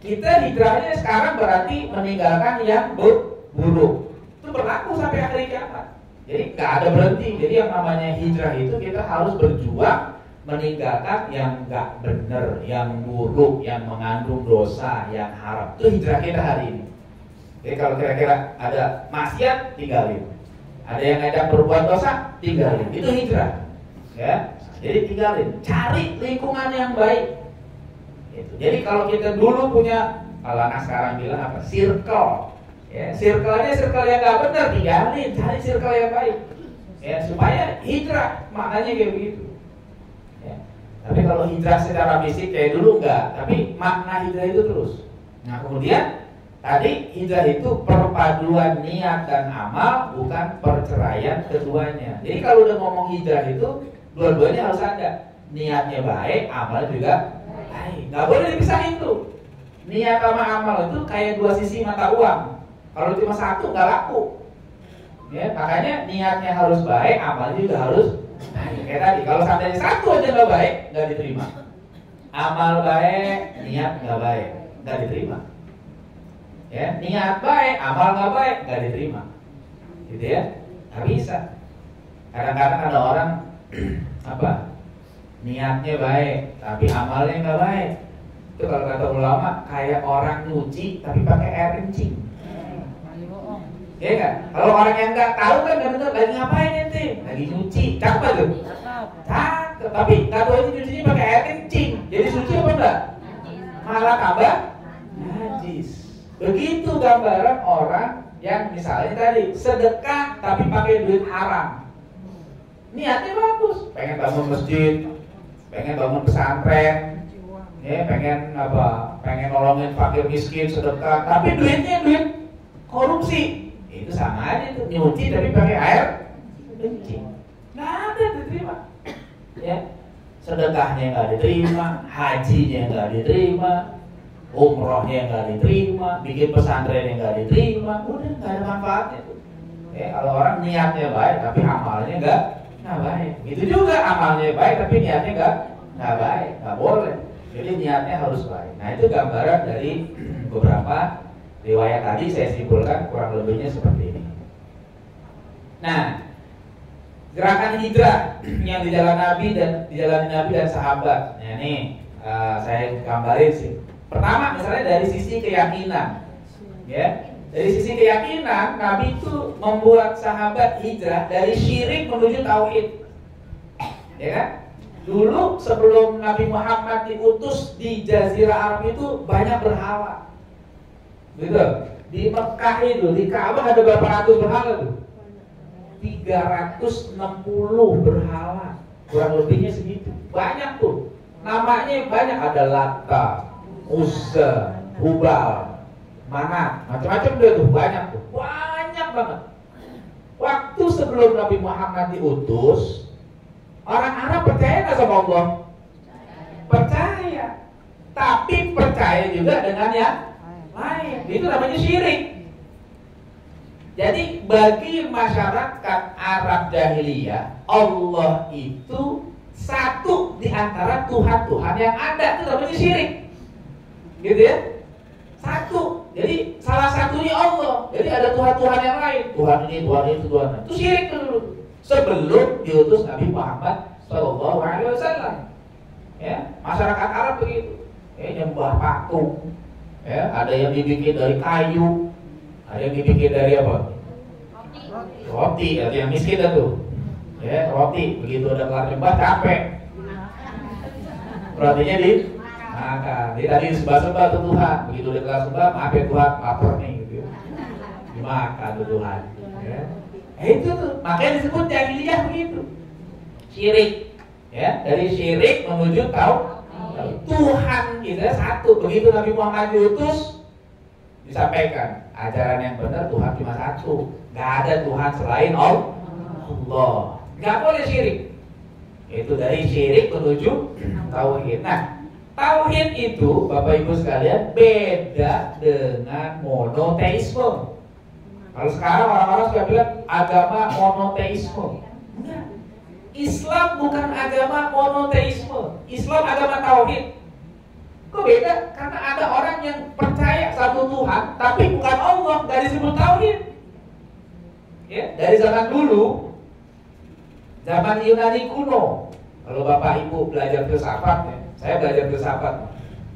kita hijrahnya sekarang berarti meninggalkan yang buruk. Itu berlaku sampai akhir kiamat. Jadi nggak ada berhenti. Jadi yang namanya hijrah itu kita harus berjuang meninggalkan yang nggak benar, yang buruk, yang mengandung dosa, yang haram. Itu hijrah kita hari ini. Jadi kalau kira-kira ada maksiat, tinggalin. Ada yang ngajak berbuat dosa, tinggalin. Itu hijrah. Ya. Jadi tinggalin. Cari lingkungan yang baik. Gitu. Jadi kalau kita dulu punya, kalau anak sekarang bilang apa? Circle. Ya, circle-nya circle yang nggak benar, tinggalin. Cari circle yang baik. Ya, supaya hijrah. Maknanya kayak begitu. Ya. Tapi kalau hijrah secara fisik kayak dulu enggak. Tapi makna hijrah itu terus. Nah kemudian tadi hijrah itu perpaduan niat dan amal, bukan perceraian keduanya. Jadi kalau udah ngomong hijrah itu dua-duanya harus ada. Niatnya baik, amal juga baik. Nggak boleh dipisahin tuh. Niat sama amal itu kayak dua sisi mata uang. Kalau cuma satu nggak laku. Ya, makanya niatnya harus baik, amal juga harus baik. Kayak tadi, kalau seandainya satu aja nggak baik, nggak diterima. Amal baik, niat nggak baik, nggak diterima. Ya, niat baik, amal nggak baik, nggak diterima. Gitu ya, nggak bisa. Kadang-kadang ada orang apa? Niatnya baik, tapi amalnya nggak baik. Itu kalau kata ulama kayak orang nyuci tapi pakai air kencing. Ya kan? Kalau orang yang nggak tahu kan nggak benar lagi ngapain ente? Lagi nyuci, cakep tuh. Cakep, tapi nggak tahu ini nyucinya pakai air kencing. Jadi suci apa enggak? Malah tambah najis. Begitu gambaran orang yang misalnya tadi sedekah tapi pakai duit haram. Niatnya bagus, pengen bangun masjid, pengen bangun pesantren, ya pengen apa? Pengen nolongin fakir miskin sedekah, tapi duitnya duit korupsi. Itu sama aja tuh, nyuci tapi pakai air kencing. Nggak ada diterima. Ya, sedekahnya nggak diterima, hajinya nggak diterima, umrohnya nggak diterima, bikin pesantrennya nggak diterima, udah nggak ada manfaatnya tuh. Ya, kalau orang niatnya baik tapi amalnya nggak baik. Itu juga amalnya baik tapi niatnya nggak baik, nggak boleh. Jadi niatnya harus baik. Nah itu gambaran dari beberapa riwayat tadi saya simpulkan kurang lebihnya seperti ini. Nah, gerakan hijrah yang dijalani Nabi dan sahabat. Nah, ini saya gambarin sih. Pertama, misalnya dari sisi keyakinan, ya. Dari sisi keyakinan, Nabi itu membuat sahabat hijrah dari syirik menuju tauhid, ya kan? Dulu sebelum Nabi Muhammad diutus di Jazirah Arab itu banyak berhala. Gitu. Di Mekah itu, di Ka'bah ada berapa ratus berhala tuh? 360 berhala. Kurang lebihnya segitu. Banyak tuh. Namanya banyak, ada Lata, Uzza, Hubal, Manat, macam-macam deh tuh, banyak tuh. Banyak banget. Waktu sebelum Nabi Muhammad diutus, orang Arab percaya nggak sama Allah? Percaya. Tapi percaya juga dengan yang lain. Itu namanya syirik. Jadi bagi masyarakat Arab jahiliyah, Allah itu satu di antara Tuhan-Tuhan yang ada. Itu namanya syirik. Gitu ya. Satu. Jadi salah satunya Allah. Jadi ada Tuhan-Tuhan yang lain. Tuhan ini, Tuhan itu, Tuhan itu. Itu syirik dulu. Sebelum diutus Nabi Muhammad SAW. Ya, masyarakat Arab begitu. Nyembah patung. Ya, ada yang dibikin dari kayu, ada yang dibikin dari apa? Roti, ada yang miskin itu. Ya, roti. Begitu udah kelar nyembah capek. Rotinya dimakan. Jadi tadi sembah-sembah tuh Tuhan. Begitu udah kelar sembah, maaf ya Tuhan, lapar nih gitu. Dimakan tuh Tuhan. Ya. Itu tuh, makanya disebut jahiliyah begitu. Syirik. Ya, dari syirik menuju Tuhan kita satu. Begitu Nabi Muhammad diutus, disampaikan ajaran yang benar, Tuhan cuma satu. Gak ada Tuhan selain Allah. Gak boleh syirik. Itu dari syirik menuju tauhid. Nah, tauhid itu Bapak Ibu sekalian beda dengan monoteisme. Kalau sekarang orang-orang suka bilang agama monoteisme. Enggak. Islam bukan agama monoteisme. Islam agama tauhid. Kok beda? Karena ada orang yang percaya satu Tuhan, tapi bukan Allah, gak disebut tauhid. Ya, dari zaman dulu, zaman Yunani kuno. Kalau Bapak Ibu belajar filsafat, ya, saya belajar filsafat,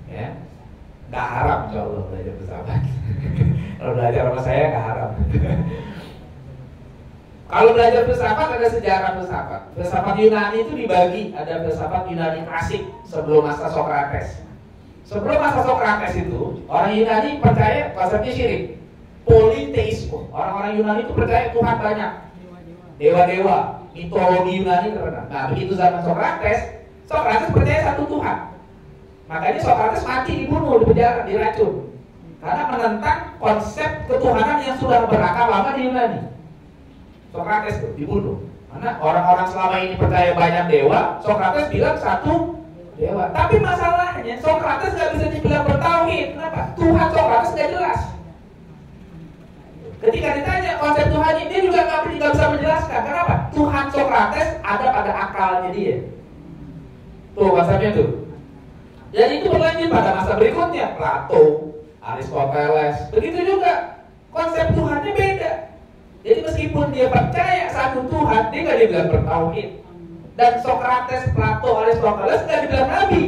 ya, nggak haram insya Allah belajar filsafat. Kalau belajar sama saya nggak haram. Kalau belajar filsafat ada sejarah filsafat. Filsafat Yunani itu dibagi, ada filsafat Yunani klasik sebelum masa Sokrates. Sebelum masa Sokrates itu, orang Yunani percaya konsepnya syirik, politeisme. Orang-orang Yunani itu percaya Tuhan banyak, dewa-dewa, mitologi Yunani terkenal. Nah, begitu zaman Sokrates percaya satu Tuhan. Makanya Sokrates mati, dibunuh, di penjara, diracun, karena menentang konsep ketuhanan yang sudah berakar lama di Yunani. Sokrates tuh dibunuh. Karena orang-orang selama ini percaya banyak dewa, Sokrates bilang satu dewa. Tapi masalahnya Sokrates nggak bisa dibilang bertauhid. Kenapa? Tuhan Sokrates nggak jelas. Ketika ditanya konsep Tuhan ini, dia juga nggak bisa menjelaskan. Kenapa? Tuhan Sokrates ada pada akalnya dia. Tuh konsepnya tuh. Dan itu berlanjut pada masa berikutnya, Plato, Aristoteles. Begitu juga konsep Tuhannya beda. Jadi meskipun dia percaya satu Tuhan, dia nggak dibilang bertauhid. Dan Sokrates, Plato, Aristoteles nggak dibilang nabi.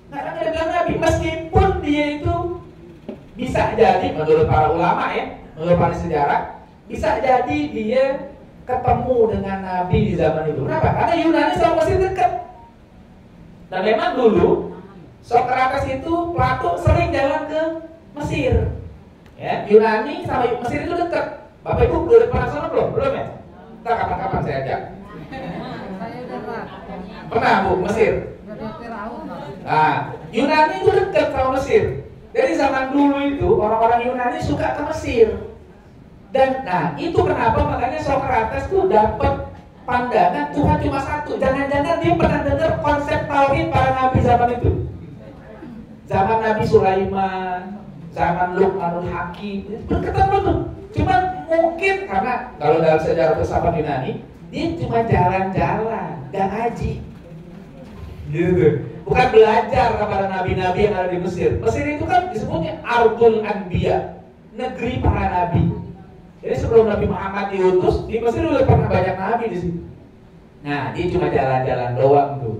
Nggak dibilang nabi, meskipun dia itu bisa jadi menurut para ulama ya, menurut para sejarah, bisa jadi dia ketemu dengan nabi di zaman itu. Kenapa? Karena Yunani sama Mesir dekat. Dan memang dulu Sokrates itu, Plato sering jalan ke Mesir. Ya, Yunani sama Mesir itu dekat. Bapak Ibu udah pernah sana belum? Belum ya? Ntar kapan-kapan saya ajak. Saya udah Pernah Bu, Mesir? Nah, Yunani itu dekat sama Mesir. Dari zaman dulu itu orang-orang Yunani suka ke Mesir. Dan nah itu kenapa makanya Sokrates tuh dapat pandangan Tuhan cuma satu. Jangan-jangan dia pernah dengar konsep tauhid para nabi zaman itu. Zaman Nabi Sulaiman, zaman Luqmanul Hakim, ketemu tuh. Cuman mungkin karena kalau dalam sejarah filsafat Yunani, dia cuma jalan-jalan, gak ngaji. Gitu. Bukan belajar kepada nabi-nabi yang ada di Mesir. Mesir itu kan disebutnya Ardul Anbiya, negeri para nabi. Jadi sebelum Nabi Muhammad diutus, di Mesir udah pernah banyak nabi di situ. Nah, dia cuma jalan-jalan doang tuh.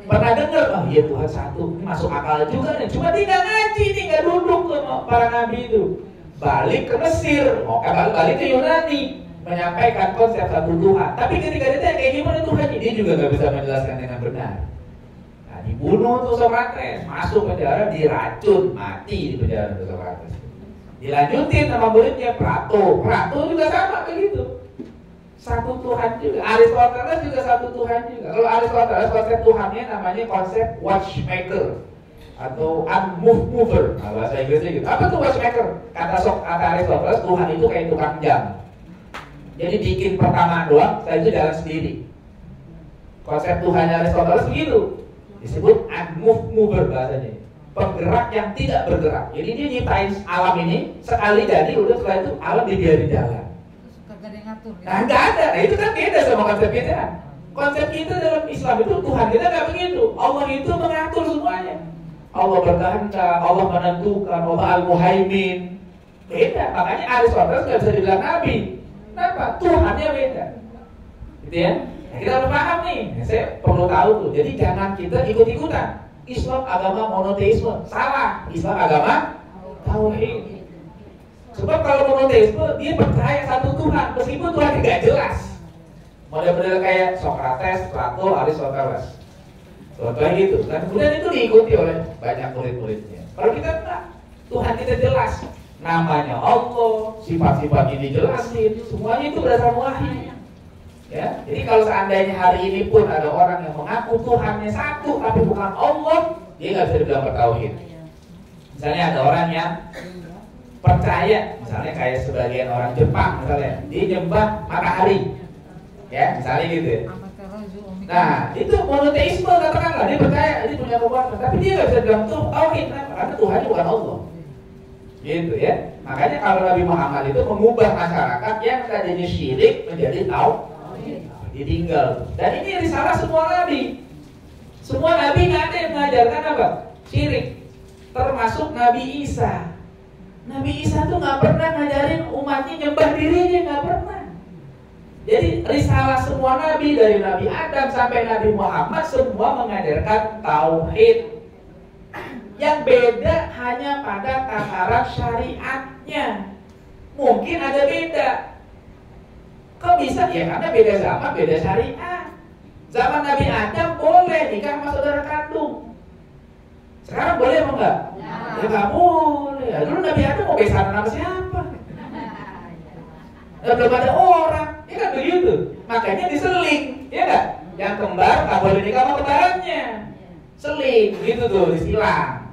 Pernah dengar, oh iya Tuhan satu, ini masuk akal juga nih. Cuma dia nggak ngaji nih, nggak duduk sama para nabi itu. Balik ke Mesir, balik ke Yunani, menyampaikan konsep satu Tuhan. Tapi ketika dia tanya kayak gimana Tuhan, dia juga nggak bisa menjelaskan dengan benar. Nah, dibunuh tuh Sokrates, masuk penjara, diracun, mati di penjara tuh Sokrates. Dilanjutin sama muridnya Plato juga sama kayak gitu. Satu Tuhan juga. Aristoteles juga satu Tuhan juga. Kalau Aristoteles konsep Tuhannya namanya konsep watchmaker atau unmover. Nah, bahasa Inggrisnya gitu. Apa tuh watchmaker? Kata Aristoteles, Tuhan itu kayak tukang jam. Jadi bikin pertama doang, setelah itu jalan sendiri. Konsep Tuhannya Aristoteles begitu. Disebut unmover bahasanya. Penggerak yang tidak bergerak. Jadi dia nyiptain alam ini sekali jadi, udah setelah itu alam dibiarin jalan. Nah nggak ada, nah itu kan beda sama konsep kita. Konsep kita dalam Islam itu Tuhan kita nggak begitu. Allah itu mengatur semuanya. Allah berkehendak, Allah menentukan, Allah Al-Muhaimin. Beda, makanya Aristoteles nggak bisa dibilang nabi. Kenapa? Tuhannya beda. Gitu ya. Nah, kita harus paham nih. Saya perlu tahu tuh. Jadi jangan kita ikut-ikutan. Islam agama monoteisme, salah. Islam agama tauhid. Sebab kalau monoteisme dia percaya satu Tuhan, meskipun Tuhan tidak jelas. Model-model kayak Sokrates, Plato, Aristoteles. Contohnya gitu. Dan kemudian itu diikuti oleh banyak murid-muridnya. Kalau kita enggak, Tuhan kita jelas. Namanya Allah, sifat-sifatnya dijelasin, semuanya itu berdasarkan wahyu. Ya, jadi kalau seandainya hari ini pun ada orang yang mengaku Tuhannya satu tapi bukan Allah, dia nggak bisa dibilang bertauhid. Misalnya ada orang yang percaya, misalnya kayak sebagian orang Jepang misalnya, dia nyembah matahari, ya misalnya gitu ya. Nah itu monoteisme katakanlah, dia percaya dia punya kekuatan, tapi dia nggak bisa dibilang tauhid karena Tuhannya bukan Allah. Gitu ya. Makanya kalau Nabi Muhammad itu mengubah masyarakat yang tadinya syirik menjadi tauhid. Ditinggal. Dan ini risalah semua nabi. Semua nabi nggak ada yang mengajarkan apa? Syirik. Termasuk Nabi Isa. Nabi Isa tuh nggak pernah ngajarin umatnya nyembah dirinya, nggak pernah. Jadi risalah semua nabi dari Nabi Adam sampai Nabi Muhammad semua mengajarkan tauhid. Yang beda hanya pada tataran syariatnya. Mungkin ada beda. Kok bisa? Ya karena beda zaman, beda syariat. Zaman Nabi Adam boleh nikah sama saudara kandung. Sekarang boleh apa enggak? Ya nggak boleh. Ya, dulu Nabi Adam mau besaran sama siapa? Belum ada orang. Ya kan begitu. Makanya diseling, ya nggak? Yang kembar nggak boleh nikah sama kembarannya. Seling, gitu tuh, disilang.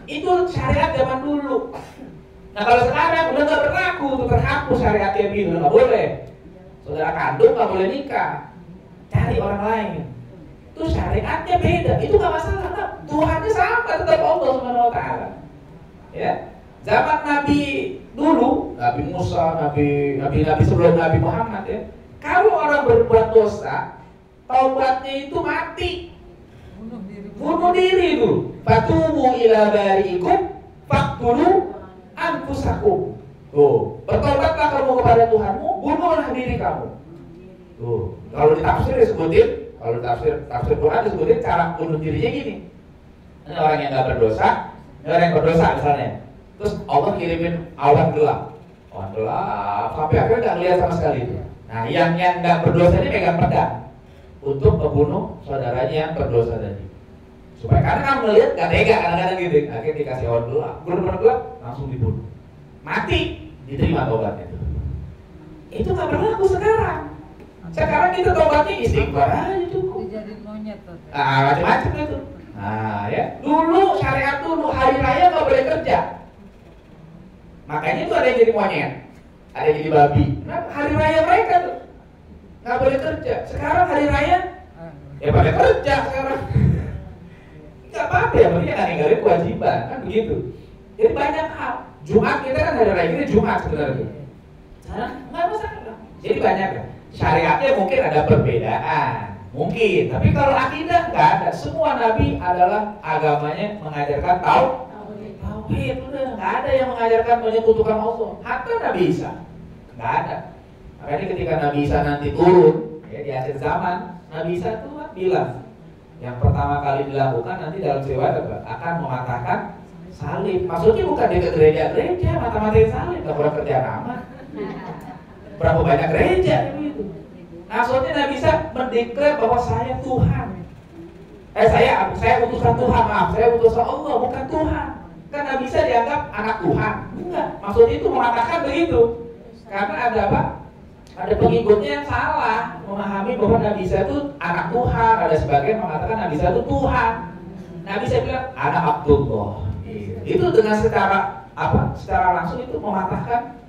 Itu syariat zaman dulu. Nah kalau sekarang udah nggak berlaku, tuh terhapus syariatnya gitu, nggak boleh. Saudara kandung nggak boleh nikah, cari orang lain. Itu syariatnya beda, itu nggak masalah. Nah, Tuhannya sama, tetap Allah Subhanahu Wa Taala. Ya, zaman Nabi dulu, Nabi Musa, Nabi sebelum Nabi Muhammad ya. Kalau orang berbuat dosa, taubatnya itu mati, bunuh diri itu. Fatubu ila bariikum faqtulu anfusakum. Tuh, bertobatlah kamu kepada Tuhanmu, bunuhlah diri kamu. Tuh, kalau ditafsir disebutin, kalau tafsir Quran disebutin cara bunuh dirinya gini. Ini orang yang nggak berdosa, ini orang yang berdosa misalnya. Terus Allah kirimin awan gelap sampai akhirnya nggak lihat sama sekali itu. Nah, yang nggak berdosa ini megang pedang untuk membunuh saudaranya yang berdosa tadi. Supaya karena kan melihat gak tega kadang-kadang gitu, akhirnya dikasih awan gelap, benar-benar gelap, langsung dibunuh, mati, diterima tobatnya. Itu nggak berlaku sekarang. Sekarang kita tobatnya istighfar aja cukup. Dijadiin monyet tuh. Macam-macam itu. Nah ya, dulu syariat dulu hari raya nggak boleh kerja, makanya itu ada yang jadi monyet, ada yang jadi babi. Nah hari raya mereka tuh nggak boleh kerja. Sekarang hari raya ya pada kerja sekarang. Nggak apa-apa ya, berarti kan ninggalin kewajiban kan begitu. Jadi banyak hal. Jumat kita kan hari raya kita Jumat sebenarnya. Sekarang nggak masalah. Jadi banyak ya. Syariatnya mungkin ada perbedaan, mungkin. Tapi kalau akidah nggak ada. Semua nabi adalah agamanya mengajarkan tauhid. Udah nggak ada yang mengajarkan menyekutukan Allah. Hatta Nabi Isa nggak ada. Makanya ketika Nabi Isa nanti turun ya, di akhir zaman, Nabi Isa tuh bilang yang pertama kali dilakukan nanti dalam riwayat akan mematahkan salib. Maksudnya bukan dia ke gereja-gereja mata-matain salib, nggak pernah kerjaan amat. Berapa banyak gereja gitu. Maksudnya Nabi bisa mendeklar bahwa saya Tuhan. Saya utusan Tuhan, maaf, saya utusan Allah, bukan Tuhan. Kan Nabi bisa dianggap anak Tuhan. Enggak, maksudnya itu mematahkan begitu. Karena ada apa? Ada pengikutnya yang salah memahami bahwa Nabi Isa itu anak Tuhan. Ada sebagian mengatakan Nabi Isa itu Tuhan. Nabi Isa bilang anak Abdullah. Itu dengan secara langsung itu mematahkan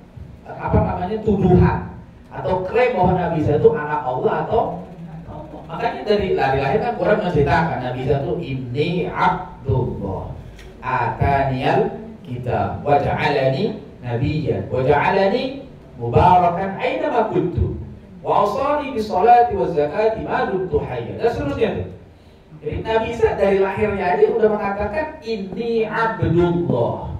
tuduhan atau klaim bahwa Nabi Isa itu anak Allah atau makanya dari lahir kan Quran menceritakan Nabi Isa itu inni Abdullah ataniyal kitab wa ja'alani nabiyyan wa ja'alani mubarakan aina ma kuntu wa awsani bis salati waz zakati ma dumtu hayya. Dan seterusnya tuh. Jadi Nabi Isa dari lahirnya aja udah mengatakan inni Abdullah.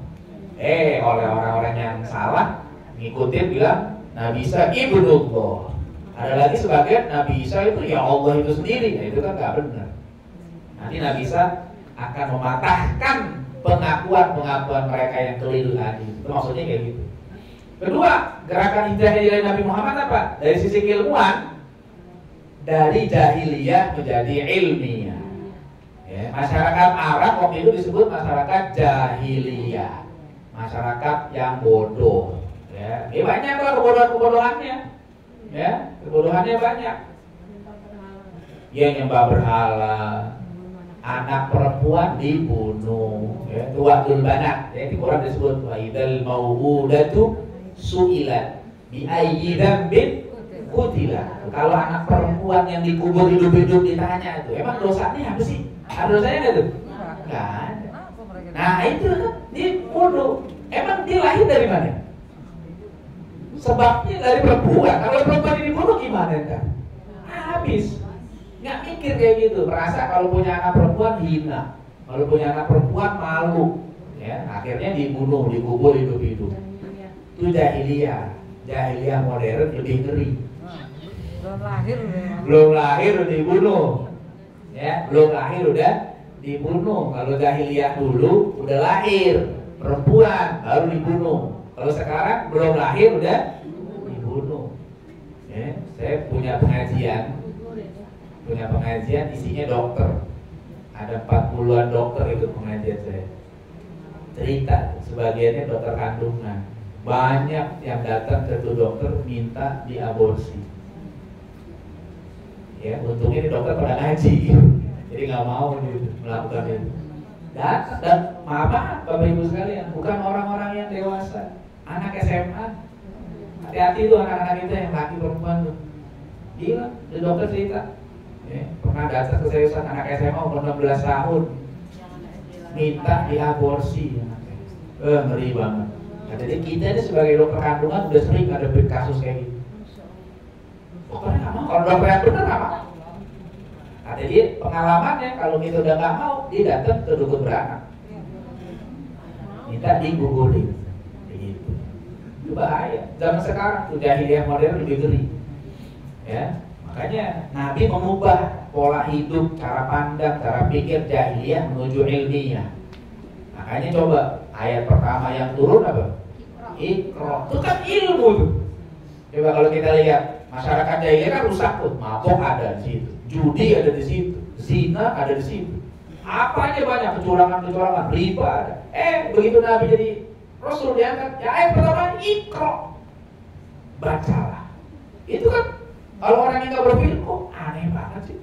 Oleh orang-orang yang salah ngikutin bilang Nabi Isa ibnullah. Ada lagi sebagian Nabi Isa itu ya Allah itu sendiri. Nah, itu kan nggak benar. Nanti Nabi Isa akan mematahkan pengakuan mereka yang keliru tadi. Itu maksudnya kayak gitu. Kedua, gerakan hijrah dari Nabi Muhammad apa? Dari sisi keilmuan, dari jahiliyah menjadi ilmiah. Ya, masyarakat Arab waktu itu disebut masyarakat jahiliyah, masyarakat yang bodoh. Ya, banyak lah kebodohannya. Ya, kebodohannya banyak. Yang nyembah berhala, anak perempuan dibunuh, ya, tuatul banat. Ya, di Quran disebut wa idzal mau'udatu su'ilat bi ayyi dzambin qutilat. Kalau anak perempuan yang dikubur hidup-hidup ditanya itu, emang dosanya apa sih? Ada dosanya enggak tuh? Enggak ada. Nah, itu kan dia bodoh. Emang dia lahir dari mana? Sebabnya dari perempuan. Kalau perempuan ini dibunuh gimana kan? Habis. Nggak mikir kayak gitu. Merasa kalau punya anak perempuan hina, kalau punya anak perempuan malu. Ya, akhirnya dibunuh, dikubur hidup-hidup. Itu jahiliyah modern lebih ngeri. Belum lahir udah dibunuh. Ya, belum lahir udah dibunuh. Kalau jahiliyah dulu udah lahir, perempuan baru dibunuh. Kalau sekarang belum lahir udah dibunuh. Ya, saya punya pengajian isinya dokter. Ada 40-an dokter itu pengajian saya. Cerita sebagiannya dokter kandungan. Banyak yang datang ke dokter minta diaborsi. Ya, untungnya ini dokter pada ngaji, jadi nggak mau melakukan itu. Dan maaf Bapak Ibu sekalian, bukan orang-orang yang dewasa, anak SMA. Hati-hati tuh anak-anak itu yang laki perempuan tuh. Gila, the dokter cerita, ya, pernah datang ke seriusan anak SMA umur 16 tahun, minta diaborsi. Ngeri banget. Nah, jadi kita ini sebagai dokter kandungan udah sering ada kasus kayak gitu. Dokternya nggak mau, kalau dokter yang benar nggak mau. Nah, jadi pengalamannya kalau kita udah nggak mau, dia datang ke dukun beranak, minta digugurin, begitu. Itu bahaya. Zaman sekarang tuh jahiliyah modern lebih ngeri. Ya, makanya Nabi mengubah pola hidup, cara pandang, cara pikir jahiliyah menuju ilmiah. Makanya coba ayat pertama yang turun apa? Iqra. Itu kan ilmu tuh. Coba kalau kita lihat masyarakat jahiliyah kan rusak tuh, mabok ada di situ, judi ada di situ, zina ada di situ, apa aja banyak, kecurangan, riba ada. Begitu Nabi jadi Rasul diangkat, ya ayat pertama Iqra, bacalah. Itu kan kalau orang yang nggak berpikir, kok aneh banget sih.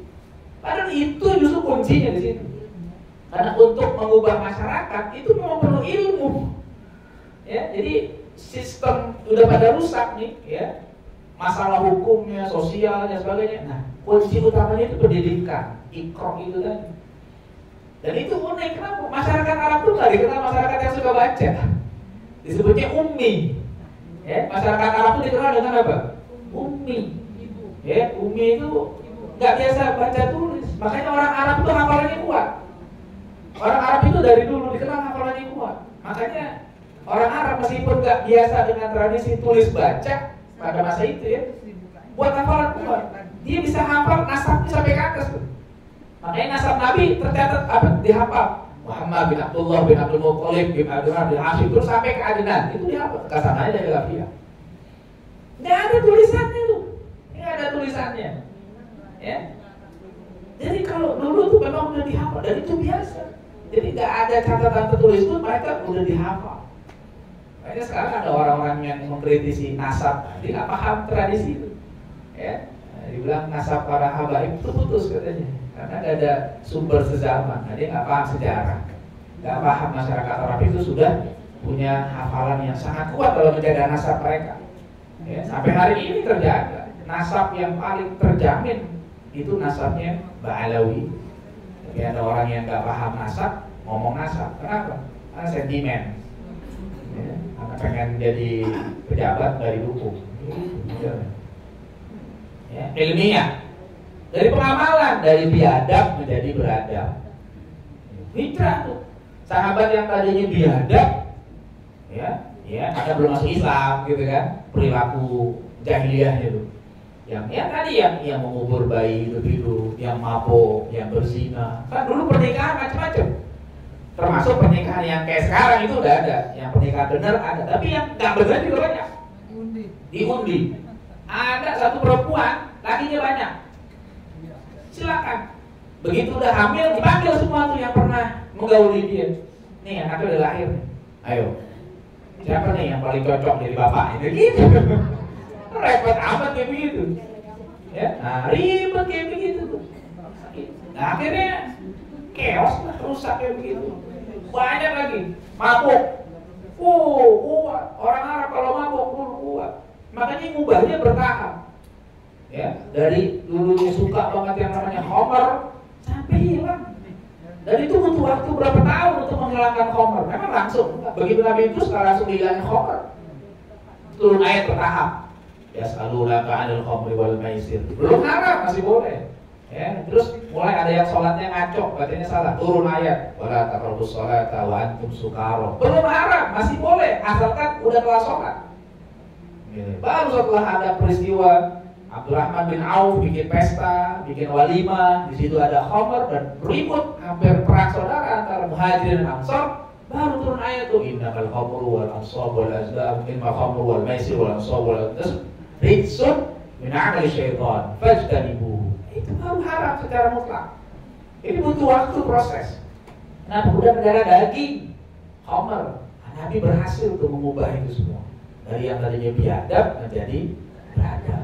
Padahal itu justru kuncinya di situ. Karena untuk mengubah masyarakat itu memang perlu ilmu. Ya, jadi sistem udah pada rusak nih, ya. Masalah hukumnya, sosialnya, sebagainya. Nah, kunci utamanya itu pendidikan, Iqra itu tadi. Dan itu unik, kenapa? Masyarakat Arab tuh nggak dikenal masyarakat yang suka baca. Disebutnya ummi. Ya, masyarakat Arab itu dikenal dengan apa? Ummi. Ya, ummi itu nggak biasa baca tulis. Makanya orang Arab itu hafalannya kuat. Orang Arab itu dari dulu dikenal hafalannya kuat. Makanya orang Arab meskipun nggak biasa dengan tradisi tulis baca pada masa itu ya, buat hafalan kuat. Dia bisa hafal nasabnya sampai ke atas tuh. Makanya nasab Nabi tercatat apa? Dihafal. Muhammad bin Abdullah bin Abdul Muttalib bin Abdullah bin Hashim terus sampai ke Adnan itu dihafal. Kasananya dari Lafiyah. Nggak ada tulisannya tuh. Nggak ada tulisannya. Ya. Jadi kalau dulu tuh memang udah dihafal dan itu biasa. Jadi nggak ada catatan tertulis itu mereka udah dihafal. Makanya sekarang ada orang-orang yang mengkritisi nasab, dia nggak paham tradisi itu. Ya, dibilang nasab para habaib itu putus katanya, karena nggak ada sumber sezaman. Nah, dia nggak paham sejarah, nggak paham masyarakat Arab itu sudah punya hafalan yang sangat kuat dalam menjaga nasab mereka. Ya, sampai hari ini terjaga. Nasab yang paling terjamin itu nasabnya Ba'alawi. Tapi ada orang yang nggak paham nasab, ngomong nasab. Kenapa? Karena sentimen. Ya, karena pengen jadi pejabat dari dukung. Ya, ilmiah. Dari pengamalan, dari biadab menjadi beradab. Hijrah tuh. Sahabat yang tadinya biadab, ya, karena belum masuk Islam gitu kan, perilaku jahiliyahnya tuh. Yang tadi yang mengubur bayi hidup, yang mabuk, yang berzina. Kan dulu pernikahan macam-macam. Termasuk pernikahan yang kayak sekarang itu udah ada. Yang pernikahan benar ada, tapi yang nggak benar juga banyak. Diundi. Ada satu perempuan, lakinya banyak. Silakan. Begitu udah hamil, dipanggil semua tuh yang pernah menggauli dia. Nih anaknya udah lahir. Ayo. Siapa nih yang paling cocok jadi bapak? Ini gitu. Repot amat kayak begitu. Ya, nah, ribet kayak begitu tuh. Nah, akhirnya chaos lah, rusak kayak begitu. Banyak lagi mabuk. Orang Arab kalau mabuk dulu kuat. Makanya ngubahnya bertahap. Ya, dari dulunya suka banget yang namanya khamr sampai hilang. Dan itu butuh waktu berapa tahun untuk menghilangkan khamr. Memang langsung. Begitu Nabi itu sekarang langsung dihilangin khamr. Turun ayat bertahap. Yas'alunaka 'anil khamri wal maisir. Belum haram, masih boleh. Ya, terus mulai ada yang sholatnya ngaco, bacanya salah, turun ayat, wala taqrabus sholata wa antum sukara. Belum haram, masih boleh, asalkan udah kelar sholat. Baru setelah ada peristiwa Abdurrahman bin Auf bikin pesta, bikin walimah, di situ ada khamar dan ribut, hampir perang saudara antara Muhajirin dan Ansar, baru turun ayat tuh innamal khamru wal ansab wal azlam innamal khamru wal maisir wal ansab wal azlam rijsun min amali syaitan fajtanibuhu. Itu baru haram secara mutlak. Ini butuh waktu proses. Nah, udah darah daging, khamar, Nabi berhasil untuk mengubah itu semua. Dari yang tadinya biadab menjadi beradab.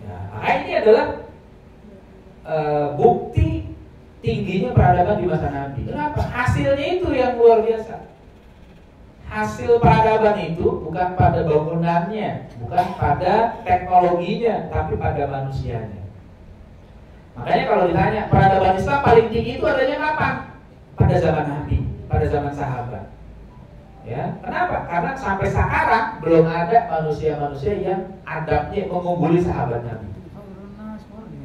Ya, makanya ini adalah bukti tingginya peradaban di masa Nabi. Kenapa? Hasilnya itu yang luar biasa. Hasil peradaban itu bukan pada bangunannya, bukan pada teknologinya, tapi pada manusianya. Makanya kalau ditanya peradaban Islam paling tinggi itu adanya kapan? Pada zaman Nabi, pada zaman sahabat. Ya, kenapa? Karena sampai sekarang belum ada manusia-manusia yang adabnya mengungguli sahabat Nabi.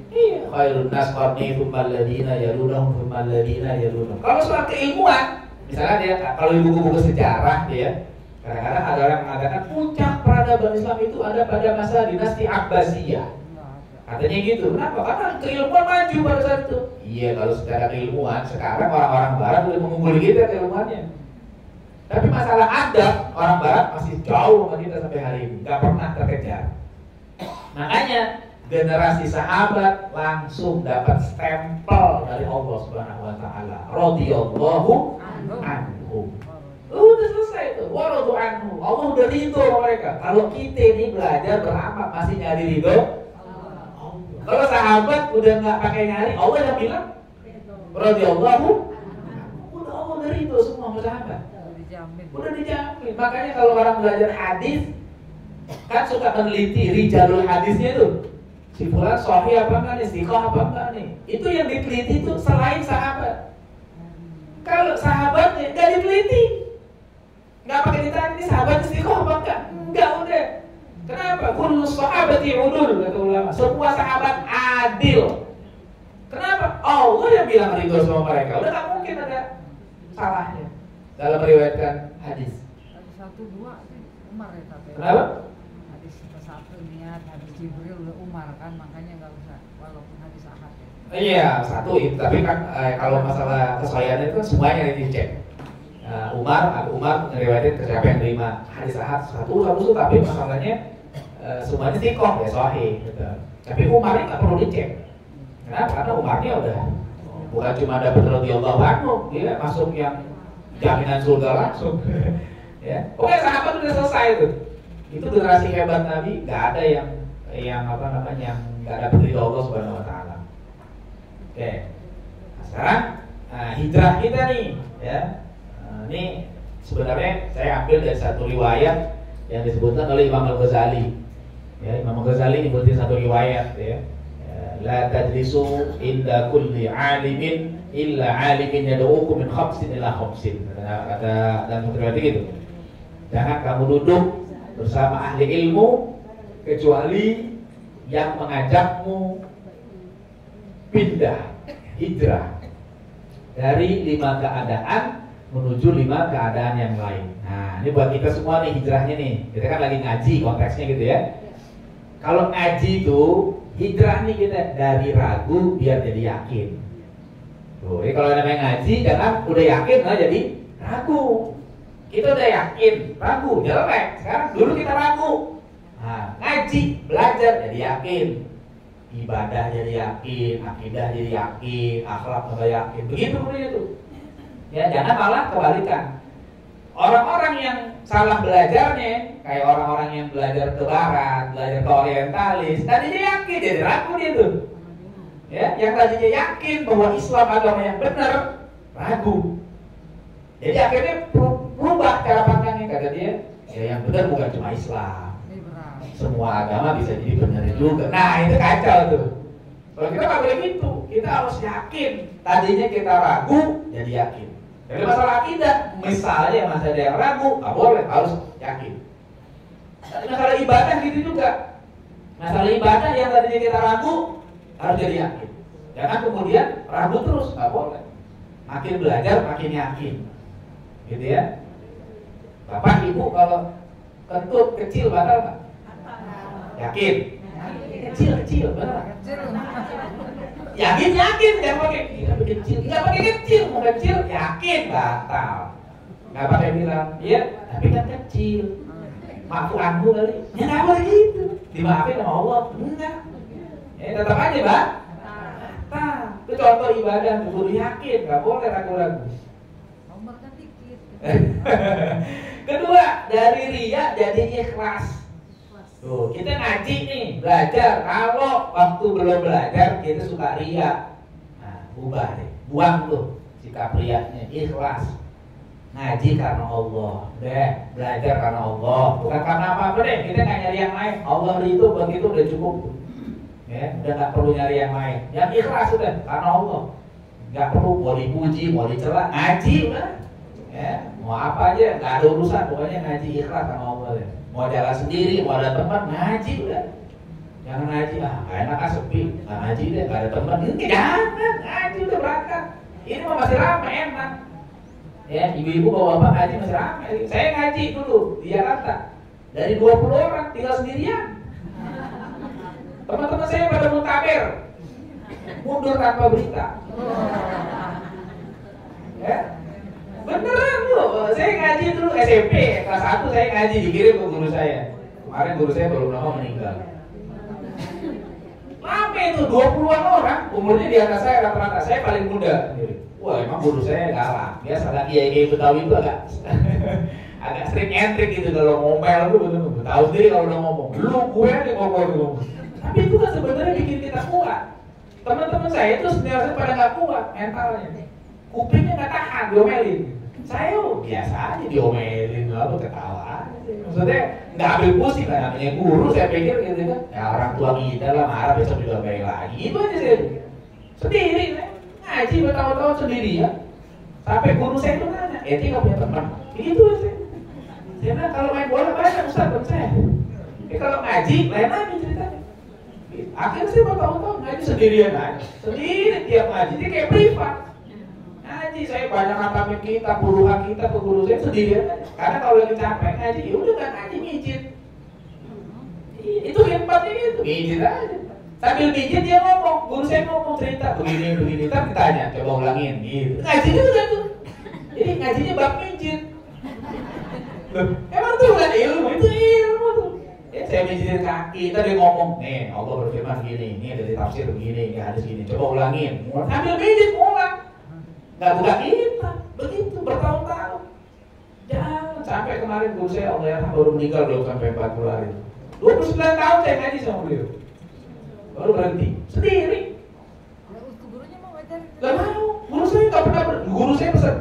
Iya, khairun nas qarni tsummal ladina yalunhum tsummal ladina yalunhum. Kalau soal keilmuan, misalnya dia kalau di buku-buku sejarah dia kadang-kadang ada orang mengatakan puncak peradaban Islam itu ada pada masa dinasti Abbasiyah. Katanya gitu. Kenapa? Karena keilmuan maju pada saat itu. Iya, kalau secara keilmuan sekarang orang-orang barat udah mengungguli kita keilmuannya. Tapi masalah adab, orang barat masih jauh sama kita sampai hari ini, gak pernah terkejar. Makanya generasi sahabat langsung dapat stempel dari Allah Subhanahu wa taala. Radhiyallahu anhum. Udah selesai itu. Waradu anhu. Allah udah ridho sama mereka. Kalau kita ini belajar beramal masih nyari ridho. Kalau sahabat udah nggak pakai nyari, Allah yang bilang radhiyallahu anhu. Udah Allah udah ridho semua sama sahabat. Udah dijamin. Makanya kalau orang belajar hadis kan suka meneliti rijalul hadisnya tuh. Si fulan sahih apa enggak nih, istiqah apa enggak nih. Itu yang diteliti itu selain sahabat. Kalau sahabatnya enggak diteliti. Enggak pakai ditanya ini sahabat istiqah apa enggak. Enggak udah. Kenapa? Kullu sahabati udul kata ulama. Semua sahabat adil. Kenapa? Allah yang bilang ridho sama mereka. Udah enggak mungkin ada salahnya dalam meriwayatkan hadis. Hadis 1, 2 Umar ya tapi. Kenapa? Hadis 1 niat hadis Jibril udah Umar kan, makanya nggak usah walaupun hadis ahad ya. Iya, satu itu. Tapi kan kalau masalah kesohihannya itu semuanya dicek. Abu Umar ngeriwayatin ke siapa yang terima hadis ahad satu, tapi masalahnya semuanya sikoh ya sahih gitu. Tapi Umarnya nggak perlu dicek. Kenapa? Karena Umarnya udah bukan cuma dapat radhiyallahu anhu, dia masuk yang jaminan surga langsung. Ya, oke, sahabat udah selesai itu. Itu generasi hebat Nabi, nggak ada yang apa namanya yang nggak dapat ridho Allah Subhanahu Wa Taala. Oke, nah, sekarang hijrah kita nih, ya. Ini sebenarnya saya ambil dari satu riwayat yang disebutkan oleh Imam Al-Ghazali. Ya, Imam Al-Ghazali nyebutin satu riwayat, ya. La tajlisu inda kulli alimin illa alimin yad'ukum min khamsin ila khamsin. Kata dalam riwayat gitu. Jangan kamu duduk bersama ahli ilmu kecuali yang mengajakmu pindah, hijrah dari 5 keadaan menuju 5 keadaan yang lain. Nah, ini buat kita semua nih hijrahnya nih. Kita kan lagi ngaji konteksnya gitu ya. Kalau ngaji itu hijrah nih kita dari ragu biar jadi yakin. Tuh, ini kalau namanya ngaji jangan udah yakin malah jadi ragu. Kita udah yakin, ragu, jelek. Sekarang dulu kita ragu. Nah, ngaji, belajar jadi yakin. Ibadah jadi yakin, akidah jadi yakin, akhlak juga yakin. Begitu itu. Ya, jangan malah kebalikan. Orang-orang yang salah belajarnya, kayak orang-orang yang belajar ke barat, belajar ke orientalis, tadinya yakin, jadi ragu dia tuh. Ya, yang tadinya yakin bahwa Islam agama yang benar, ragu. Jadi akhirnya berubah cara pandangnya, kata dia, ya yang benar bukan cuma Islam, semua agama bisa jadi benar juga. Nah, itu kacau tuh. Kalau kita nggak boleh gitu, kita harus yakin. Tadinya kita ragu, jadi yakin. Dari masalah akidah, misalnya masih ada yang ragu, nggak boleh, harus yakin. Tapi masalah ibadah gitu juga. Masalah ibadah yang tadinya kita ragu, harus jadi yakin. Jangan kemudian ragu terus, nggak boleh. Makin belajar makin yakin, gitu ya. Bapak ibu kalau kentut kecil batal nggak? Yakin? Kecil benar. Yakin, jangan pakai kecil, nggak pakai kecil, mau kecil yakin batal. Nggak pakai bilang, iya, tapi kan kecil. Maafkan aku kali, ya nggak boleh gitu. Dimaafin sama Allah, enggak. Tetap aja, Pak. Batal. Itu contoh ibadah, kudu yakin, nggak boleh ragu-ragu. Nomor kan dikit. Kedua, dari riya jadi ikhlas. Tuh, kita ngaji nih, belajar. Kalau waktu belum belajar kita suka riya, nah, ubah deh, buang tuh sikap riyanya, ikhlas. Ngaji karena Allah, deh, belajar karena Allah, bukan karena apa-apa deh. Kita nggak nyari yang lain. Allah itu begitu udah cukup, ya, udah nggak perlu nyari yang lain. Yang ikhlas udah karena Allah, nggak perlu mau dipuji, mau dicela, ngaji udah, ya, mau apa aja, nggak ada urusan, pokoknya ngaji ikhlas karena Allah deh. Mau jalan sendiri, mau ada teman, ngaji udah. Jangan ngaji, enak sepi, nggak ngaji deh, nggak ada teman. Jangan, ngaji udah berangkat. Ini mah masih ramai, enak. Ya, ibu-ibu bawa bapak ngaji masih ramai. Saya ngaji dulu di Jakarta. Dari 20 orang tinggal sendirian. Teman-teman saya pada mutakhir, mundur tanpa berita. Ya, beneran loh, saya ngaji dulu SMP, kelas 1 saya ngaji, dikirim ke guru saya. Kemarin guru saya belum lama meninggal. Lama itu, 20-an orang, umurnya di atas saya rata-rata, saya paling muda. Wah, emang guru saya galak. Biasa lah kiai-kiai Betawi itu agak sering nyentrik gitu kalau ngomel tuh betul. Tahu sendiri kalau udah ngomong, lu gue nih ngomong. Tapi itu kan sebenarnya bikin kita kuat. Teman-teman saya itu sebenarnya pada nggak kuat mentalnya. Kupingnya nggak tahan diomelin. Saya biasa aja diomelin, apa ketawa. Maksudnya nggak ambil pusing lah, namanya guru. Saya pikir gitu kan, ya orang tua kita lah marah besok juga baik lagi. Itu aja saya sendiri, ngaji bertahun-tahun sendiri ya. Sampai guru saya itu nanya, nggak punya teman? Itu aja. Saya bilang kalau main bola banyak Ustaz teman saya. Kalau ngaji lain lagi ceritanya. Akhirnya saya bertahun-tahun ngaji sendirian aja, sendiri tiap ngaji, dia kayak privat. Ngaji saya banyak ngatamin kita, puluhan kita ke guru saya sendirian aja. Karena kalau lagi capek ngaji, ya udah kan ngaji mijit. Itu hebatnya itu, mijit aja. Sambil mijit dia ngomong, guru saya ngomong cerita begini, ntar ditanya, coba ulangin, gitu. Ngajinya udah tuh. Jadi ngajinya bab mijit. Loh, emang tuh bukan ilmu, itu ilmu tuh. Saya mijitin kaki, tadi ngomong, nih Allah berfirman gini, ini dari tafsir begini, ini hadis gini, coba ulangin. Sambil mijit ulang. Gak buka kita, begitu bertahun-tahun. Jangan sampai kemarin guru saya Allah ya baru meninggal belum sampai 40 hari. 29 tahun saya ngaji sama beliau. Baru berhenti sendiri. Gurunya mau ngajar? Gak mau. Guru saya gak pernah guru saya pesan.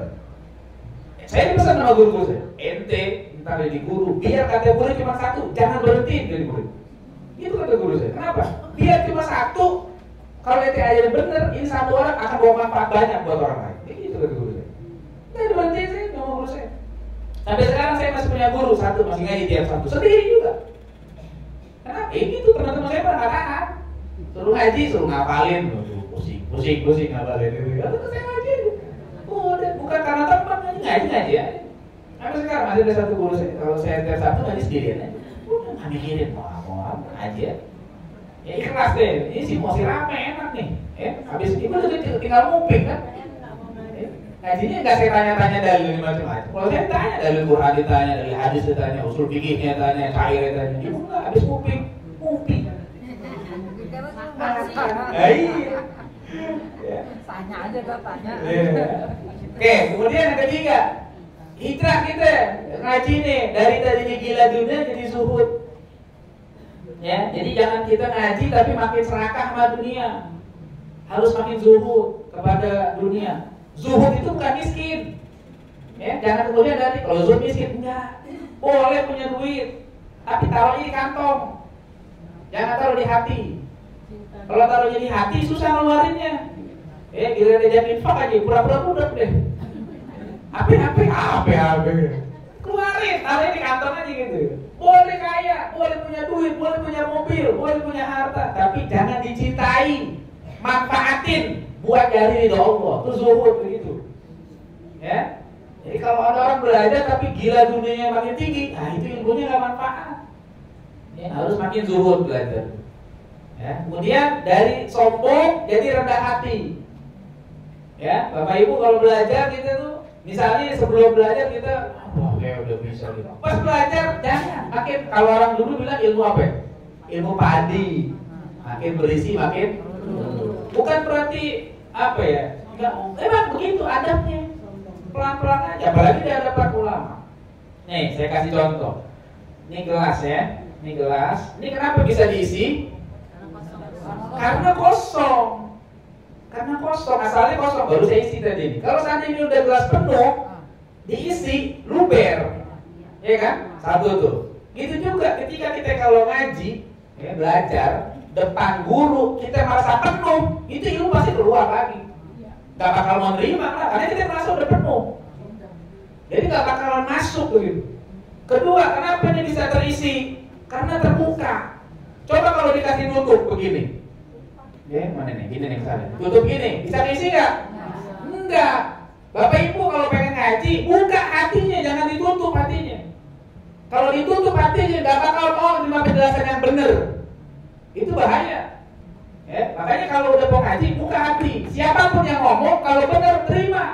Saya dipesan sama guru saya. Ente ntar jadi guru. Biar kata guru cuma satu, jangan berhenti jadi guru. Itu kata guru saya. Kenapa? Biar cuma satu. Kalau ente ajarin bener, ini satu orang akan bawa manfaat banyak buat orang lain. Itu kata guru saya. Saya berhenti saya sama guru saya. Sampai sekarang saya masih punya guru satu, masih ngaji tiap Sabtu sendiri juga. Kenapa? Itu teman-teman saya pada tahan. Suruh ngaji, suruh ngapalin, pusing ngapalin itu. Lalu saya ngaji. Udah, bukan karena teman ngaji ya. Sampai sekarang masih ada satu guru saya. Kalau saya tiap Sabtu ngaji sendirian aja. Udah nggak mikirin mau apa ngaji ya. Ya ikhlas deh. Ini sih masih rame enak nih. Habis itu tinggal nguping kan. Ngajinya nggak saya tanya-tanya dalil macam-macam. Kalau saya tanya dalil Quran ditanya, dalil hadis ditanya, usul fikihnya tanya, syair ditanya. Ibu nggak habis nguping. Iya. Tanya aja kan tanya. Oke, kemudian yang ketiga, hijrah kita ngaji nih dari tadinya gila dunia jadi zuhud. Ya, jadi jangan kita ngaji tapi makin serakah sama dunia. Harus makin zuhud kepada dunia. Zuhud itu bukan miskin. Ya, jangan kemudian dari kalau zuhud miskin enggak. Boleh punya duit, tapi taruhnya di kantong. Jangan taruh di hati. Kalau taruhnya di hati susah ngeluarinnya. Gila diajak infak aja, pura-pura budak deh. HP. Keluarin, taruhnya di kantong aja gitu. Boleh kaya, boleh punya duit, boleh punya mobil, boleh punya harta, tapi jangan dicintai. Manfaat niatin buat cari ridho Allah, itu zuhud begitu. Ya. Jadi kalau ada orang belajar tapi gila dunianya makin tinggi, nah itu ilmunya nggak manfaat. Ya, harus makin zuhud belajar. Ya. Kemudian dari sombong jadi rendah hati. Ya, Bapak Ibu kalau belajar kita tuh, misalnya sebelum belajar kita, kayak udah bisa gitu. Pas belajar jangan. Makin kalau orang dulu bilang ilmu apa? Ya? Ilmu padi. Makin berisi makin. Bukan berarti apa ya? Enggak, emang begitu adabnya. Pelan-pelan aja, apalagi di hadapan ulama. Nih, saya kasih contoh. Ini gelas ya. Ini gelas. Ini kenapa bisa diisi? Karena kosong. Karena kosong, asalnya kosong. Baru saya isi tadi ini. Kalau seandainya ini udah gelas penuh, diisi, luber. Ya kan? Satu tuh. Gitu juga ketika kita kalau ngaji, ya, belajar depan guru, kita merasa penuh, itu ilmu pasti keluar lagi. Gak bakal menerima lah, karena kita merasa udah penuh. Jadi gak bakalan masuk begitu. Kedua, kenapa ini bisa terisi? Karena terbuka. Coba kalau dikasih tutup begini. Ya, mana nih? Gini nih misalnya. Tutup gini, bisa diisi nggak? Enggak. Bapak Ibu kalau pengen ngaji, buka hatinya, jangan ditutup hatinya. Kalau ditutup hatinya, gak bakal mau terima penjelasan yang benar. Itu bahaya. Ya, makanya kalau udah mau ngaji, buka hati. Siapapun yang ngomong, kalau benar terima.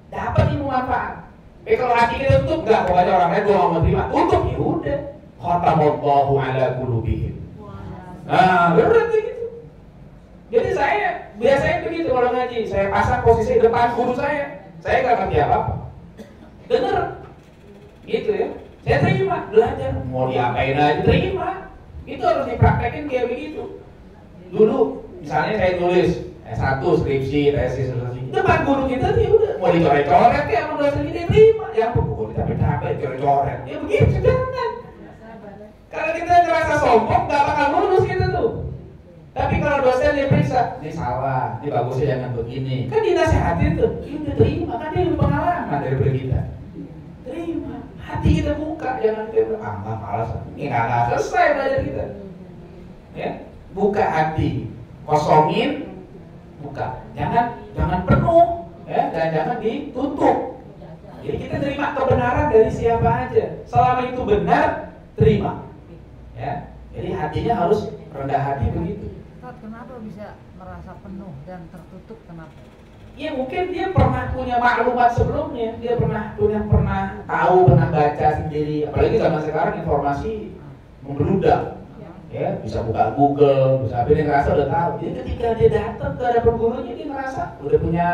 Dapat ilmu manfaat. Kalau hati kita tutup, enggak, pokoknya orang lain gua nggak mau terima. Tutup, ya udah. Khatamallahu ala qulubihim. Nah, berarti gitu. Jadi saya biasanya begitu kalau ngaji. Saya pasang posisi depan guru saya. Saya nggak ngerti apa-apa. Dengar, gitu ya. Saya terima, belajar. Mau diapain aja, terima. Itu harus dipraktekin kayak begitu. Dulu, misalnya saya tulis S1, skripsi, tesis, depan guru kita sih udah mau dicoret-coret ya, mau dosen kita terima. Ya buku capek-capek, coret-coret. Ya begitu, jangan. Kalau kita ngerasa sombong, gak bakal lulus kita tuh. Tapi kalau dosen dia periksa, ini salah, ini bagusnya jangan begini. Kan dinasihatin tuh, ini terima, kan dia pengalaman daripada kita. Terima, hati kita buka, jangan kita bilang, malas, ini nggak selesai belajar kita. Ya, buka hati, kosongin, buka, jangan penuh, ya, dan jangan ditutup. Jadi kita terima kebenaran dari siapa aja, selama itu benar, terima. Ya, jadi hatinya harus rendah hati begitu. Kenapa bisa merasa penuh dan tertutup? Kenapa? Ya mungkin dia pernah punya maklumat sebelumnya, dia pernah tahu, pernah baca sendiri. Apalagi zaman sekarang informasi membludak, ya bisa buka Google, bisa apa, dia ngerasa udah tahu. Jadi ketika dia datang ke hadapan gurunya, dia ngerasa udah punya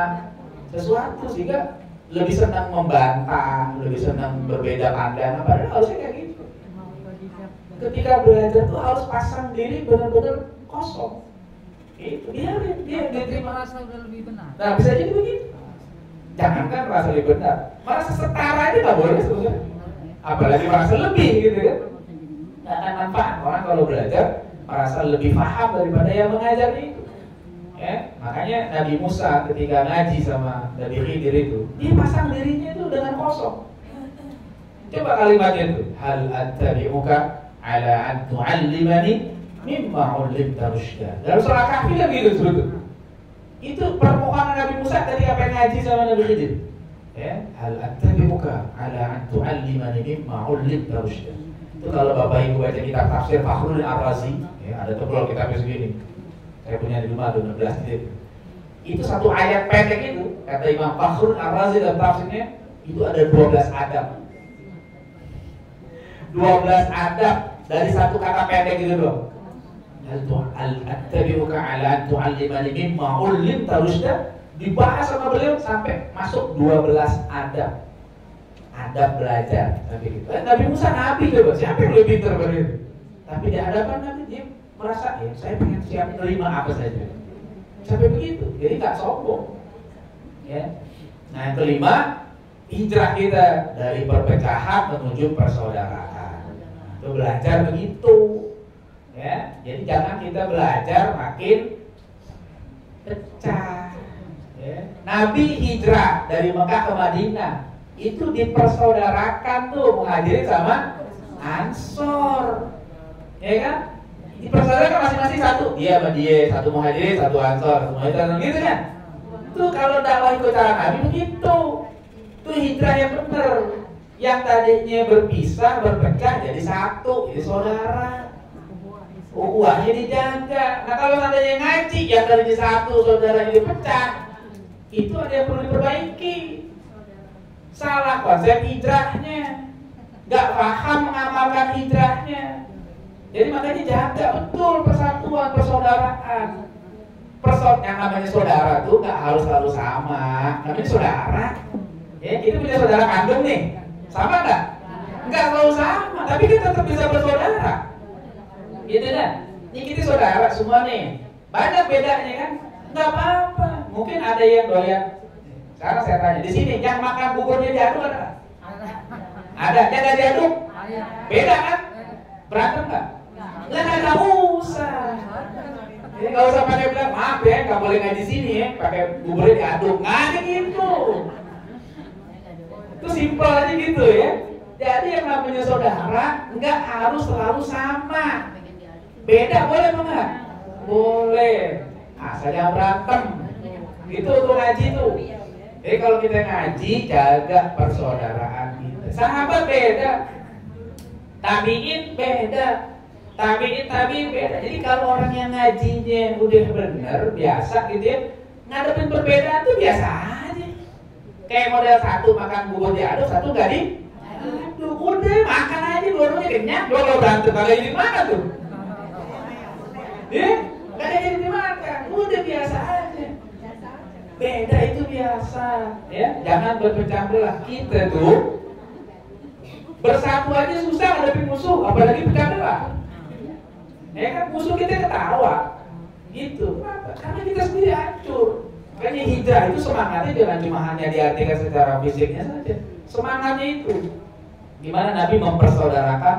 sesuatu, sehingga lebih senang membantah, lebih senang berbeda pandangan. Padahal harusnya kayak gitu. Ketika belajar tuh harus pasang diri benar-benar kosong. Itu dia merasa udah lebih benar. Nah bisa jadi begitu. Jangankan merasa lebih benar, merasa setara aja nggak boleh sebetulnya. Apalagi merasa lebih gitu kan. Nggak akan manfaat. Orang kalau belajar merasa lebih paham daripada yang mengajar itu. Ya, makanya Nabi Musa ketika ngaji sama Nabi Khidir itu, dia pasang dirinya itu dengan kosong. Coba kalimatnya itu, hal attabi'uka ala an tu'allimani mimma 'ullimta rusyda. Dalam surah Kahfi kan gitu sebetulnya. Itu permohonan Nabi Musa dari apa yang ngaji sama Nabi Khidir. Ya, hal attabi'uka ala an tu'allimani mimma 'ullimta rusyda. Itu kalau Bapak Ibu baca kitab tafsir Fakhrul Ar-Razi, ya, ada tebal kitabnya segini. Saya punya di rumah 12 jilid. Itu satu ayat pendek itu, kata Imam Fakhrul Ar-Razi dalam tafsirnya, itu ada 12 adab. 12 adab dari satu kata pendek itu doang. Al-attabi'uka ala an tu'allimani mimma 'ullimta rusyda, dibahas sama beliau sampai masuk 12 adab. Adab belajar, tapi gitu. Nabi Musa nabi coba, siapa yang lebih pintar dari itu? Tapi di hadapan Nabi dia merasa, ya saya pengen siap menerima apa saja. Sampai begitu, jadi nggak sombong. Ya. Nah yang kelima, hijrah kita dari perpecahan menuju persaudaraan. Itu belajar begitu. Ya, jadi jangan kita belajar makin pecah. Ya. Nabi hijrah dari Mekah ke Madinah itu dipersaudarakan tuh, muhajirin sama Ansor, ya kan? Di persaudaraan kan masing-masing satu. Dia sama dia, satu muhajirin, satu ansor, satu muhajirin, gitu kan? Tuh kalau dakwah ikut cara Nabi begitu. Tuh hijrah yang benar. Yang tadinya berpisah, berpecah jadi satu, jadi saudara. Ukhuwahnya dijaga. Nah kalau seandainya ngaji yang tadinya satu, saudara jadi pecah, itu ada yang perlu diperbaiki. Salah konsep hijrahnya, nggak paham mengamalkan hijrahnya. Jadi makanya jaga betul persatuan, persaudaraan. Yang namanya saudara tuh nggak harus selalu sama. Namanya saudara. Ya, kita punya saudara kandung nih, sama nggak? Nggak selalu sama, tapi kita tetap bisa bersaudara. Gitu kan? Ini kita saudara semua nih. Banyak bedanya kan? Nggak apa-apa. Mungkin ada yang doyan. Sekarang saya tanya, di sini yang makan buburnya diaduk ada? Ada, yang nggak diaduk? Beda kan? Berantem nggak? Nggak usah. Jadi nggak usah pakai bilang, maaf ya, nggak boleh ngaji di sini ya, pakai buburnya diaduk. Nggak ada gitu. Itu simpel aja gitu ya. Jadi yang namanya saudara nggak harus selalu sama. Beda boleh nggak? Boleh. Asal jangan berantem. Itu tuh ngaji tuh. Jadi kalau kita ngaji jaga persaudaraan kita. Sahabat beda, tabiin beda, tabiin beda. Jadi kalau orang yang ngajinya udah benar biasa gitu ya, ngadepin perbedaan tuh biasa aja. Kayak model satu makan bubur diaduk, satu nggak diaduk. Udah makan aja, dua-duanya kenyang. Dua berantem kagak jadi makan tuh. Ya, nggak ada jadi dimakan. Udah biasa aja. Beda itu biasa, ya. Jangan berpecah belah. Kita tuh bersatu aja susah ngadepin musuh, apalagi pecah belah. Ya kan musuh kita ketawa, gitu. Karena kita sendiri hancur. Makanya hijrah itu semangatnya jangan cuma hanya diartikan secara fisiknya saja. Semangatnya itu, gimana Nabi mempersaudarakan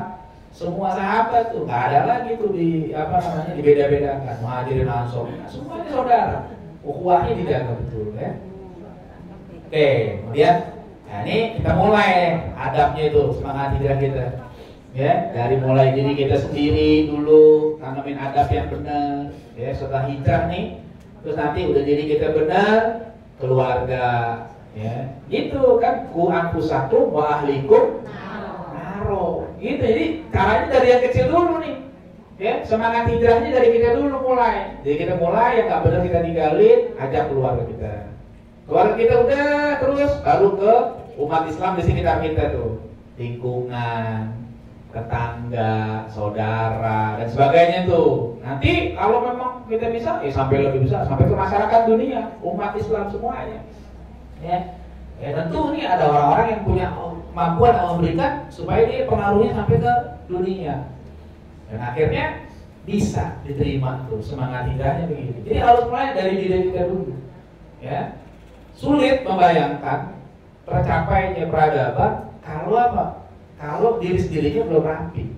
semua sahabat tuh, nggak ada lagi tuh dibeda-bedakan. Muhajirin Ansor, semuanya saudara. Ukhuwahnya dijaga betul ya. Oke, kemudian nah ini kita mulai adabnya itu, semangat hijrah kita. Ya, dari mulai diri kita sendiri dulu, tanamin adab yang benar. Ya, setelah hijrah nih, terus nanti udah diri kita benar, keluarga. Ya, itu kan ku anfusakum wa ahlikum naro. Gitu, jadi caranya dari yang kecil dulu nih. Ya, semangat hijrahnya dari kita dulu mulai. Jadi kita mulai yang nggak benar kita tinggalin, ajak keluarga kita. Keluarga kita udah terus baru ke umat Islam di sekitar kita tuh, lingkungan, tetangga, saudara dan sebagainya tuh. Nanti kalau memang kita bisa, sampai lebih besar, sampai ke masyarakat dunia, umat Islam semuanya. Ya, tentu ini ada orang-orang yang punya kemampuan memberikan supaya dia pengaruhnya sampai ke dunia. Dan akhirnya bisa diterima tuh semangat hijrahnya begitu. Jadi harus mulai dari diri kita dulu. Ya, sulit membayangkan tercapainya peradaban kalau apa? Kalau diri sendirinya belum rapi.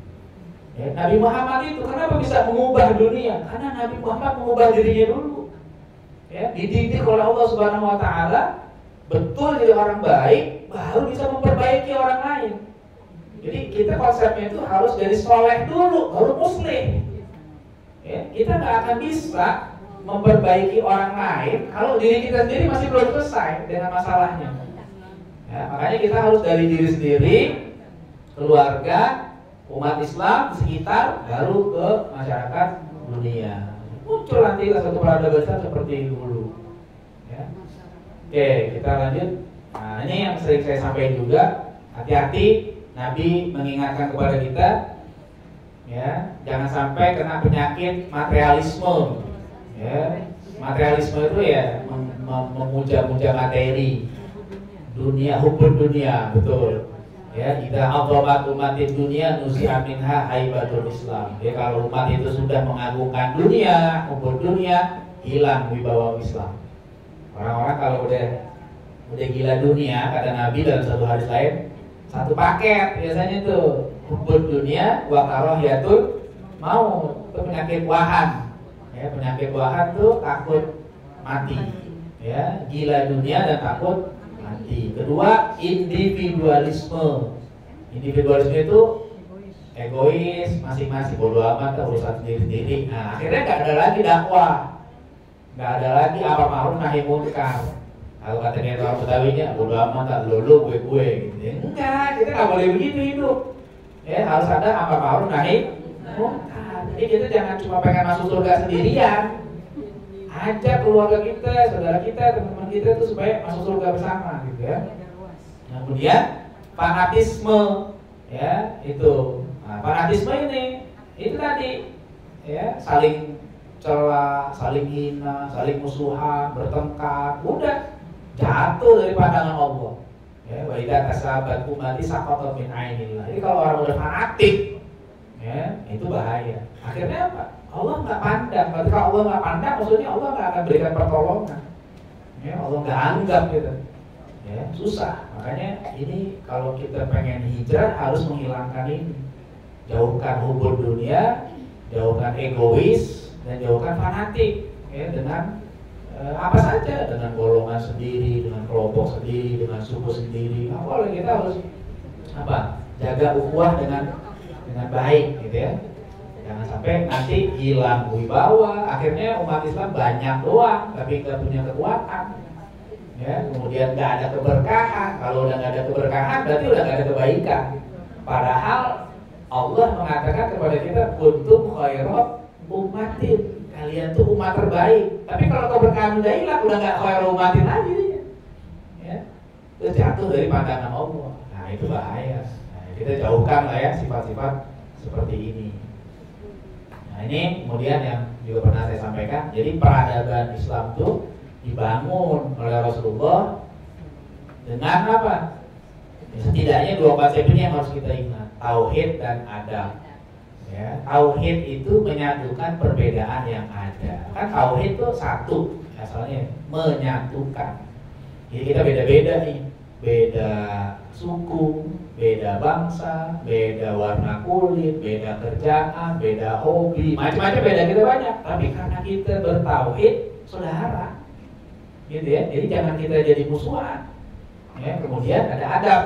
Ya, Nabi Muhammad itu kenapa bisa mengubah dunia? Karena Nabi Muhammad mengubah dirinya dulu. Ya, dididik oleh Allah Subhanahu Wa Taala betul jadi orang baik, baru bisa memperbaiki orang lain. Jadi kita konsepnya itu harus dari soleh dulu, baru muslim. Ya, kita nggak akan bisa memperbaiki orang lain kalau diri kita sendiri masih belum selesai dengan masalahnya. Ya, makanya kita harus dari diri sendiri, keluarga, umat Islam sekitar, baru ke masyarakat dunia. Muncul nanti satu peradaban besar seperti dulu. Ya. Oke, kita lanjut. Nah, ini yang sering saya sampaikan juga, hati-hati. Nabi mengingatkan kepada kita, ya, jangan sampai kena penyakit materialisme. Ya, materialisme itu ya memuja-muja materi, dunia, hukum dunia, betul. Ya, idza aqabat umatin dunia nuzi'a minha haibatul Islam. Ya, kalau umat itu sudah mengagungkan dunia, hukum dunia, hilang wibawa Islam. Orang-orang kalau udah gila dunia, kata Nabi dalam satu hadis lain, satu paket biasanya tuh hubud dunia wa karahiyatul maut, itu penyakit wahan. Ya, penyakit wahan tuh takut mati. Ya, gila dunia dan takut mati. Kedua, individualisme. Individualisme itu egois, masing-masing bodo amat urusan sendiri-sendiri. Nah, akhirnya nggak ada lagi dakwah, nggak ada lagi amar ma'ruf nahi munkar. Kalau katanya orang Betawinya bodo amat tak lulu gue gitu. Ya, enggak, kita nggak boleh begitu hidup. Ya harus ada amar ma'ruf nahi munkar. Jadi kita jangan cuma pengen masuk surga sendirian. Ajak keluarga kita, saudara kita, teman-teman kita itu supaya masuk surga bersama gitu ya. Nah, kemudian fanatisme ya itu. Nah, fanatisme ini itu tadi ya saling cela, saling hina, saling musuhan, bertengkar, udah jatuh dari pandangan Allah. Ya, wa idza tasabat ummati saqata min ainillah. Jadi kalau orang udah fanatik ya, itu bahaya. Akhirnya apa? Allah nggak pandang. Berarti kalau Allah nggak pandang, maksudnya Allah nggak akan berikan pertolongan. Ya, Allah nggak anggap gitu. Ya, susah. Makanya ini kalau kita pengen hijrah harus menghilangkan ini. Jauhkan hubur dunia, jauhkan egois, dan jauhkan fanatik. Ya, dengan apa saja, dengan golongan sendiri, dengan kelompok sendiri, dengan suku sendiri. Awalnya kita harus apa? Jaga ukhuwah dengan baik, gitu ya. Jangan sampai nanti hilang wibawa, akhirnya umat Islam banyak doang, tapi nggak punya kekuatan. Ya, kemudian nggak ada keberkahan. Kalau udah nggak ada keberkahan, berarti udah nggak ada kebaikan. Padahal Allah mengatakan kepada kita, kuntum khairat ummatin, kalian tuh umat terbaik. Tapi kalau keberkahan udah hilang, udah nggak khairat ummatin lagi, ya, itu jatuh dari pandangan Allah. Nah itu bahaya. Nah, kita jauhkan lah ya sifat-sifat seperti ini. Nah ini kemudian yang juga pernah saya sampaikan. Jadi peradaban Islam itu dibangun oleh Rasulullah dengan apa? Setidaknya dua konsep ini yang harus kita ingat, tauhid dan adab. Ya, tauhid itu menyatukan perbedaan yang ada. Kan tauhid itu satu, asalnya menyatukan. Jadi kita beda-beda nih, beda suku, beda bangsa, beda warna kulit, beda kerjaan, beda hobi, macam-macam beda kita banyak. Tapi karena kita bertauhid, saudara, gitu ya. Jadi jangan kita jadi musuhan. Ya, kemudian ada adab.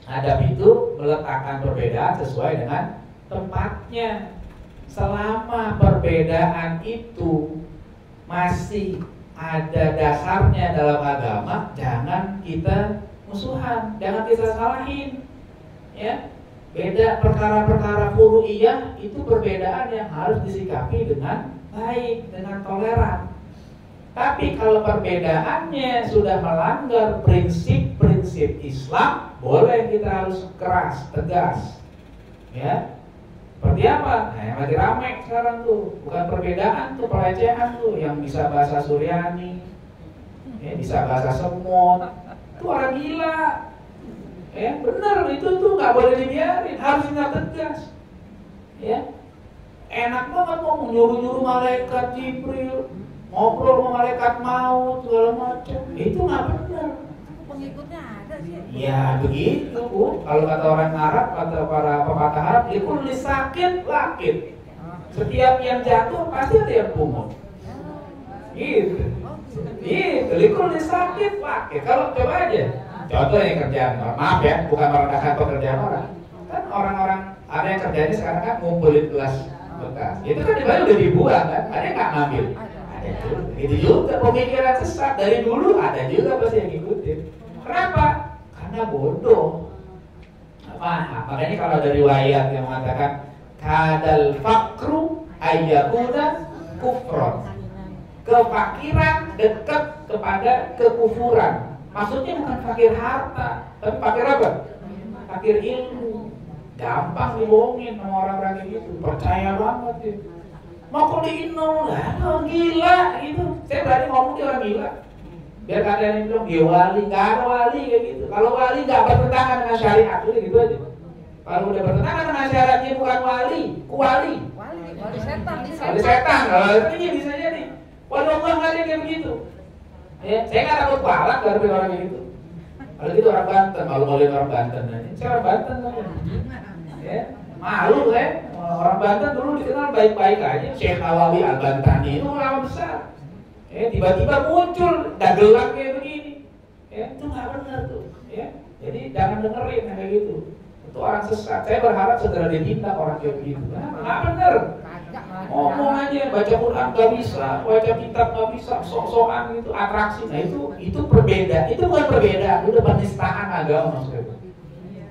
Adab itu meletakkan perbedaan sesuai dengan tempatnya. Selama perbedaan itu masih ada dasarnya dalam agama, jangan kita musuhan, jangan kita salahin. Ya, beda perkara-perkara furu'iyah itu perbedaan yang harus disikapi dengan baik, dengan toleran. Tapi kalau perbedaannya sudah melanggar prinsip-prinsip Islam, boleh kita harus keras, tegas. Ya, seperti apa? Nah, yang lagi ramai sekarang tuh, bukan perbedaan tuh, pelecehan tuh, yang bisa bahasa Suryani, ya, bisa bahasa Semon, itu orang gila. Ya, benar itu tuh nggak boleh dibiarin, harus kita tegas. Ya, enak banget mau nyuruh-nyuruh malaikat Jibril, ngobrol sama malaikat maut segala macam, itu nggak benar. Pengikutnya ada sih. Ya begitu Bu. Kalau kata orang Arab, kata para pepatah Arab, likul sakit lakit. Setiap yang jatuh pasti ada yang pungut. Gitu. Gitu. Likul sakit lakit. Kalau coba aja, contoh yang kerjaan, maaf ya, bukan merendahkan pekerjaan orang. Kan orang-orang ada yang kerjanya sekarang kan ngumpulin gelas bekas. Itu kan dibalik udah dibuang kan, ada yang nggak ngambil. Itu juga pemikiran sesat dari dulu, ada juga pasti yang ngikutin. Kenapa? Karena bodoh. Makanya kalau ada riwayat yang mengatakan kadal fakru ayyakuna kufron, kefakiran dekat kepada kekufuran. Maksudnya bukan fakir harta, tapi fakir apa? Fakir ilmu. Gampang dibohongin sama orang-orang kayak gitu, percaya banget ya. Mau kuliin lah, gila gitu. Saya berani ngomong dia orang gila. Biar kalian yang bilang dia wali, nggak ada wali kayak gitu. Kalau wali nggak bertentangan dengan syariat, udah gitu aja. Kalau udah bertentangan dengan syariatnya bukan wali, kuwali. Wali setan. Wali setan, kalau ini bisa jadi. Wali Allah nggak ada kayak begitu. Ya, saya nggak takut balak dari orang kayak gitu. Kalau gitu orang Banten, malu-maluin orang Banten aja. Saya orang Banten kan. Ya, malu kan. Orang Banten dulu dikenal baik-baik aja. Syekh Nawawi Al-Bantani itu ulama besar. Tiba-tiba muncul dagelan kayak begini. Itu nggak benar tuh. Ya, jadi jangan dengerin kayak gitu. itu orang sesat. Saya berharap segera ditindak orang kayak begitu. Nggak bener. Ngomong aja, baca Quran nggak bisa, baca kitab nggak bisa, sok-sokan itu atraksi. Nah itu berbeda. Itu bukan perbedaan, itu penistaan agama maksudnya.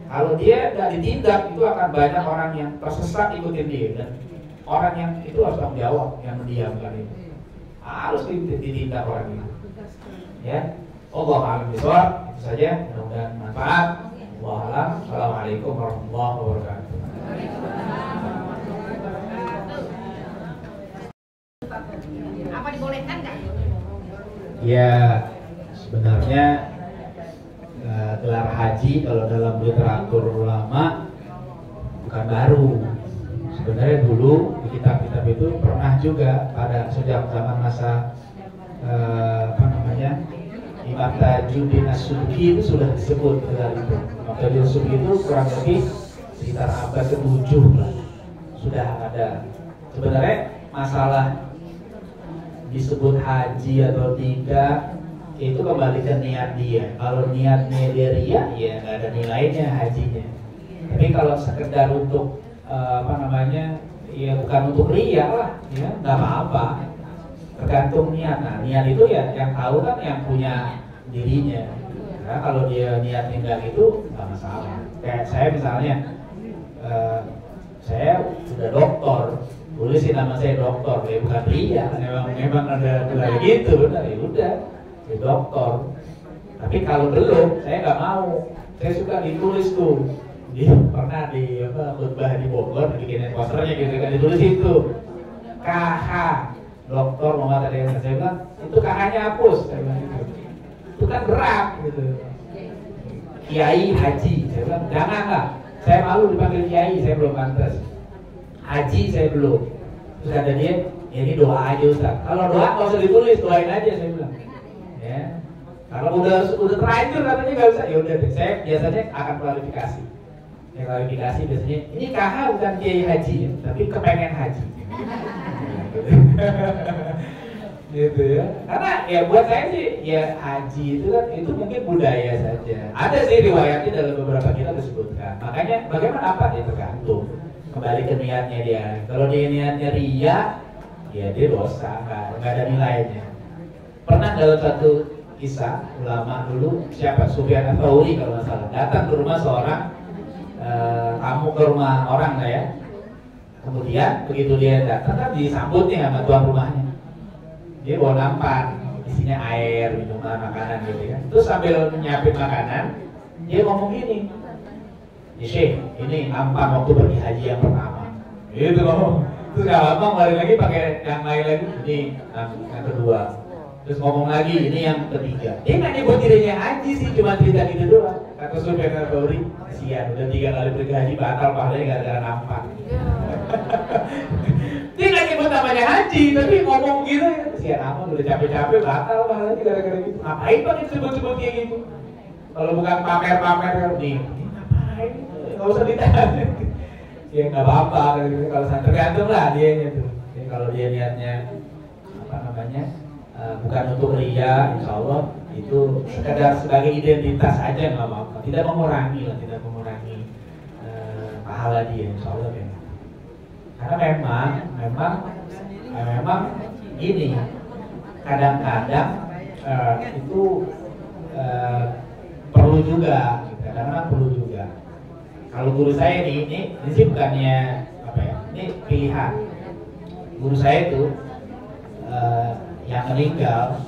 Kalau dia nggak ditindak, itu akan banyak orang yang tersesat ikutin dia. Dan orang yang itu harus tanggung jawab, yang mendiamkan itu harus ditindak orang itu. Ya, Allah a'lam bishawab. Itu saja, mudah-mudahan manfaat. Wallahu a'lam. Assalamualaikum warahmatullahi wabarakatuh. Apa dibolehkan nggak? Ya, sebenarnya gelar haji kalau dalam literatur ulama bukan baru. Sebenarnya dulu di kitab-kitab itu pernah juga pada sejak zaman masa Imam Tajuddin As-Subki itu sudah disebut gelar itu. Imam Tajuddin As-Subki itu kurang lebih sekitar abad ke-7 lah. Sudah ada. Sebenarnya masalah disebut haji atau tidak itu kembali ke niat dia. Kalau niatnya dia ria, ya nggak ada nilainya hajinya. Tapi kalau sekedar untuk ya bukan untuk ria lah, ya nggak apa-apa. Tergantung niat. Nah, niat itu ya yang tahu kan yang punya dirinya. Nah, kalau dia niatnya nggak gitu, nggak masalah. Kayak saya misalnya, saya sudah doktor, tulisin nama saya doktor, ya bukan ria. Memang ada gitu, benar ya udah, ya doktor. Tapi kalau belum, saya nggak mau. Saya suka ditulis tuh. Pernah di khutbah di Bogor, bikin posternya gitu kan, ditulis itu KH. Dokter Muhammad Adrian, saya bilang itu KH-nya hapus, saya bilang gitu. Itu kan berat gitu. Kiai haji, saya bilang janganlah, saya malu dipanggil kiai, saya belum pantas. Haji saya belum. Terus kata dia, ya ini doa aja Ustaz. Kalau doa nggak usah ditulis, doain aja, saya bilang. Ya, kalau udah terlanjur katanya nggak usah, ya udah deh. Saya biasanya akan klarifikasi. Saya klarifikasi biasanya, ini KH bukan kiai haji, tapi kepengen haji. Gitu ya. Karena ya buat saya sih ya haji itu kan itu mungkin budaya saja. Ada sih riwayatnya dalam beberapa kitab disebutkan. Makanya bagaimana apa dia tergantung. Kembali ke niatnya dia. Kalau dia niatnya ria, ya dia dosa, nggak ada nilainya. Pernah dalam satu kisah ulama dulu siapa Sufyan Ats-Tsauri kalau nggak salah datang ke rumah seorang tamu ke rumah orang lah ya. Kemudian begitu dia datang kan disambut nih sama tuan rumahnya. Dia bawa nampan, isinya air, minuman, makanan gitu kan. Terus sambil nyiapin makanan, dia ngomong gini, ya Syekh, ini nampan waktu pergi haji yang pertama. Gitu ngomong. Terus gak lama kembali lagi pakai yang lain lagi, ini yang kedua. Terus ngomong lagi, ini yang ketiga. Dia nggak nyebut dirinya haji sih, cuma cerita gitu doang. Kata Sufyan Ats-Tsauri, kasihan udah 3 kali pergi haji batal pahalanya gara-gara nampan. Dia nggak nyebut namanya haji, tapi ngomong gitu ya. Kasihan amat udah capek-capek batal pahalanya gara-gara gitu. Ngapain Pak disebut-sebut kayak gitu? Kalau bukan pamer-pamer nih, ngapain? Nggak usah ditanya. Ya nggak apa-apa kalau tergantung lah dia tuh. Jadi kalau dia niatnya bukan untuk ria, insya Allah itu sekedar sebagai identitas aja nggak apa-apa. Tidak mengurangi pahala dia, insya Allah ya. Karena memang ini kadang-kadang itu perlu juga, kadang-kadang perlu juga. Kalau guru saya ini sih bukannya ini pilihan. Guru saya itu yang meninggal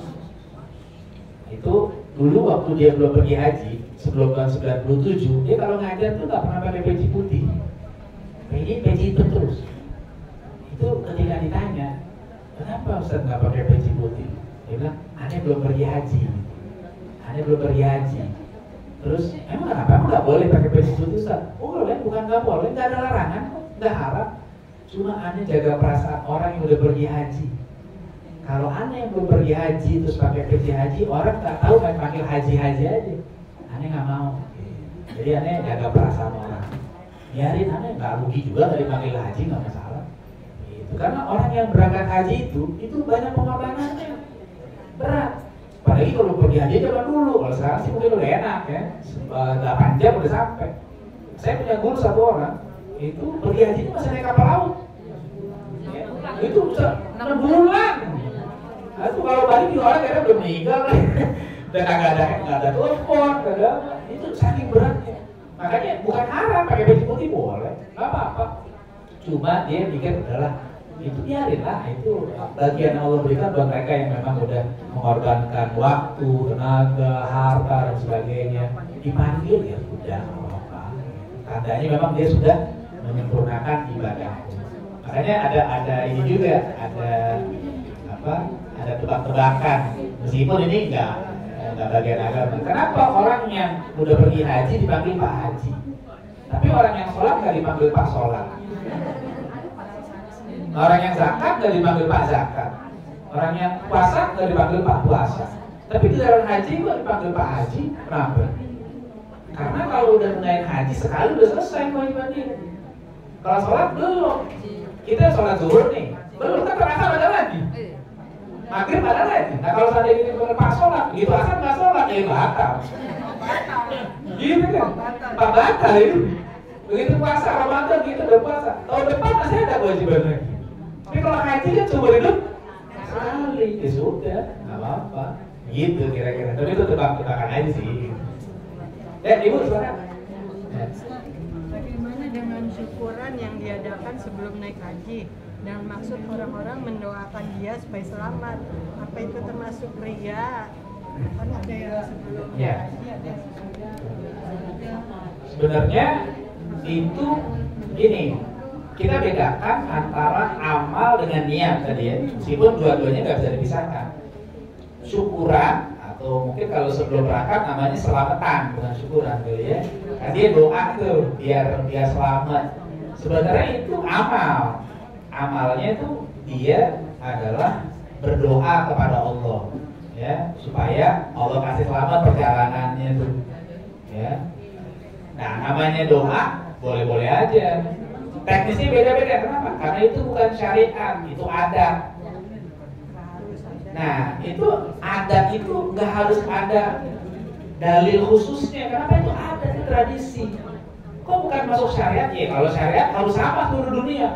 itu dulu waktu dia belum pergi haji sebelum tahun 97, dia kalau ngajar tuh nggak pernah pakai peci putih, peci hitam terus. Itu ketika ditanya, kenapa Ustaz nggak pakai peci putih? Dia bilang, aneh belum pergi haji. Terus, emang kenapa? Emang nggak boleh pakai peci putih Ustaz? Oh boleh, bukan nggak boleh, nggak ada larangan, nggak haram. Cuma aneh jaga perasaan orang yang udah pergi haji. Kalau aneh yang belum pergi haji terus pakai peci haji, orang nggak tahu kan panggil haji aja. Aneh nggak mau. Jadi aneh jaga perasaan orang. Biarin aneh nggak rugi juga dari panggil haji, nggak masalah. Gitu. Karena orang yang berangkat haji itu banyak pengorbanannya, berat. Apalagi kalau pergi haji zaman dulu. Kalau sekarang sih mungkin udah enak ya, 8 jam udah sampai. Saya punya guru satu orang, itu pergi haji itu masih naik kapal laut. Ya, itu bisa 6 bulan. Nah, itu kalau balik juga orang kayaknya udah meninggal. Dan nggak ada telepon, nggak ada apa. Itu saking beratnya. Makanya bukan haram pakai baju putih boleh, nggak apa-apa. Cuma dia mikir adalah itu biarin lah, itu bagian Allah berikan buat mereka yang memang udah mengorbankan waktu, tenaga, harta dan sebagainya. Dipanggil ya sudah, nggak apa-apa. Tandanya memang dia sudah menyempurnakan ibadah. Makanya ada ini juga, ada tebak-tebakan. Meskipun ini enggak bagian agama. Kenapa orang yang udah pergi haji dipanggil Pak Haji, tapi orang yang sholat nggak dipanggil Pak Sholat? Orang yang zakat nggak dipanggil Pak Zakat, orang yang puasa nggak dipanggil Pak Puasa, tapi di dalam haji kok dipanggil Pak Haji? Kenapa? Karena kalau udah menaik haji sekali udah selesai kewajiban dia. Kalau sholat belum, kita sholat zuhur nih, belum kan terasa ada lagi. Maghrib ada lagi. Nah kalau saya ini Pak sholat, gitu asal nggak sholat ya batal. Gitu kan? Pak batal itu. Begitu puasa Ramadan gitu udah puasa. Tahun depan masih ada kewajiban lagi. Tapi kalau haji kan cuma hidup sekali, ya sudah, nggak apa-apa. Gitu kira-kira. Tapi itu tebak-tebakan aja sih. Ibu sekarang. Bagaimana dengan syukuran yang diadakan sebelum naik haji? Dan maksud orang-orang mendoakan dia supaya selamat. Apa itu termasuk ria? Kan ada yang sebelum Ya. haji ada yang sudah. Sebenarnya itu gini, kita bedakan antara amal dengan niat tadi ya. Meskipun dua-duanya nggak bisa dipisahkan. Syukuran atau mungkin kalau sebelum berangkat namanya selamatan, bukan syukuran gitu ya. Nah, dia doa tuh biar selamat. Sebenarnya itu amal. Amalnya itu dia adalah berdoa kepada Allah ya, supaya Allah kasih selamat perjalanannya tuh ya. Nah namanya doa boleh-boleh aja, teknisnya beda-beda. Kenapa? Karena itu bukan syariat, itu adat. Nah itu adat itu nggak harus ada dalil khususnya. Kenapa? Itu adat, itu tradisi. Kok bukan masuk syariat? Ya kalau syariat harus sama seluruh dunia.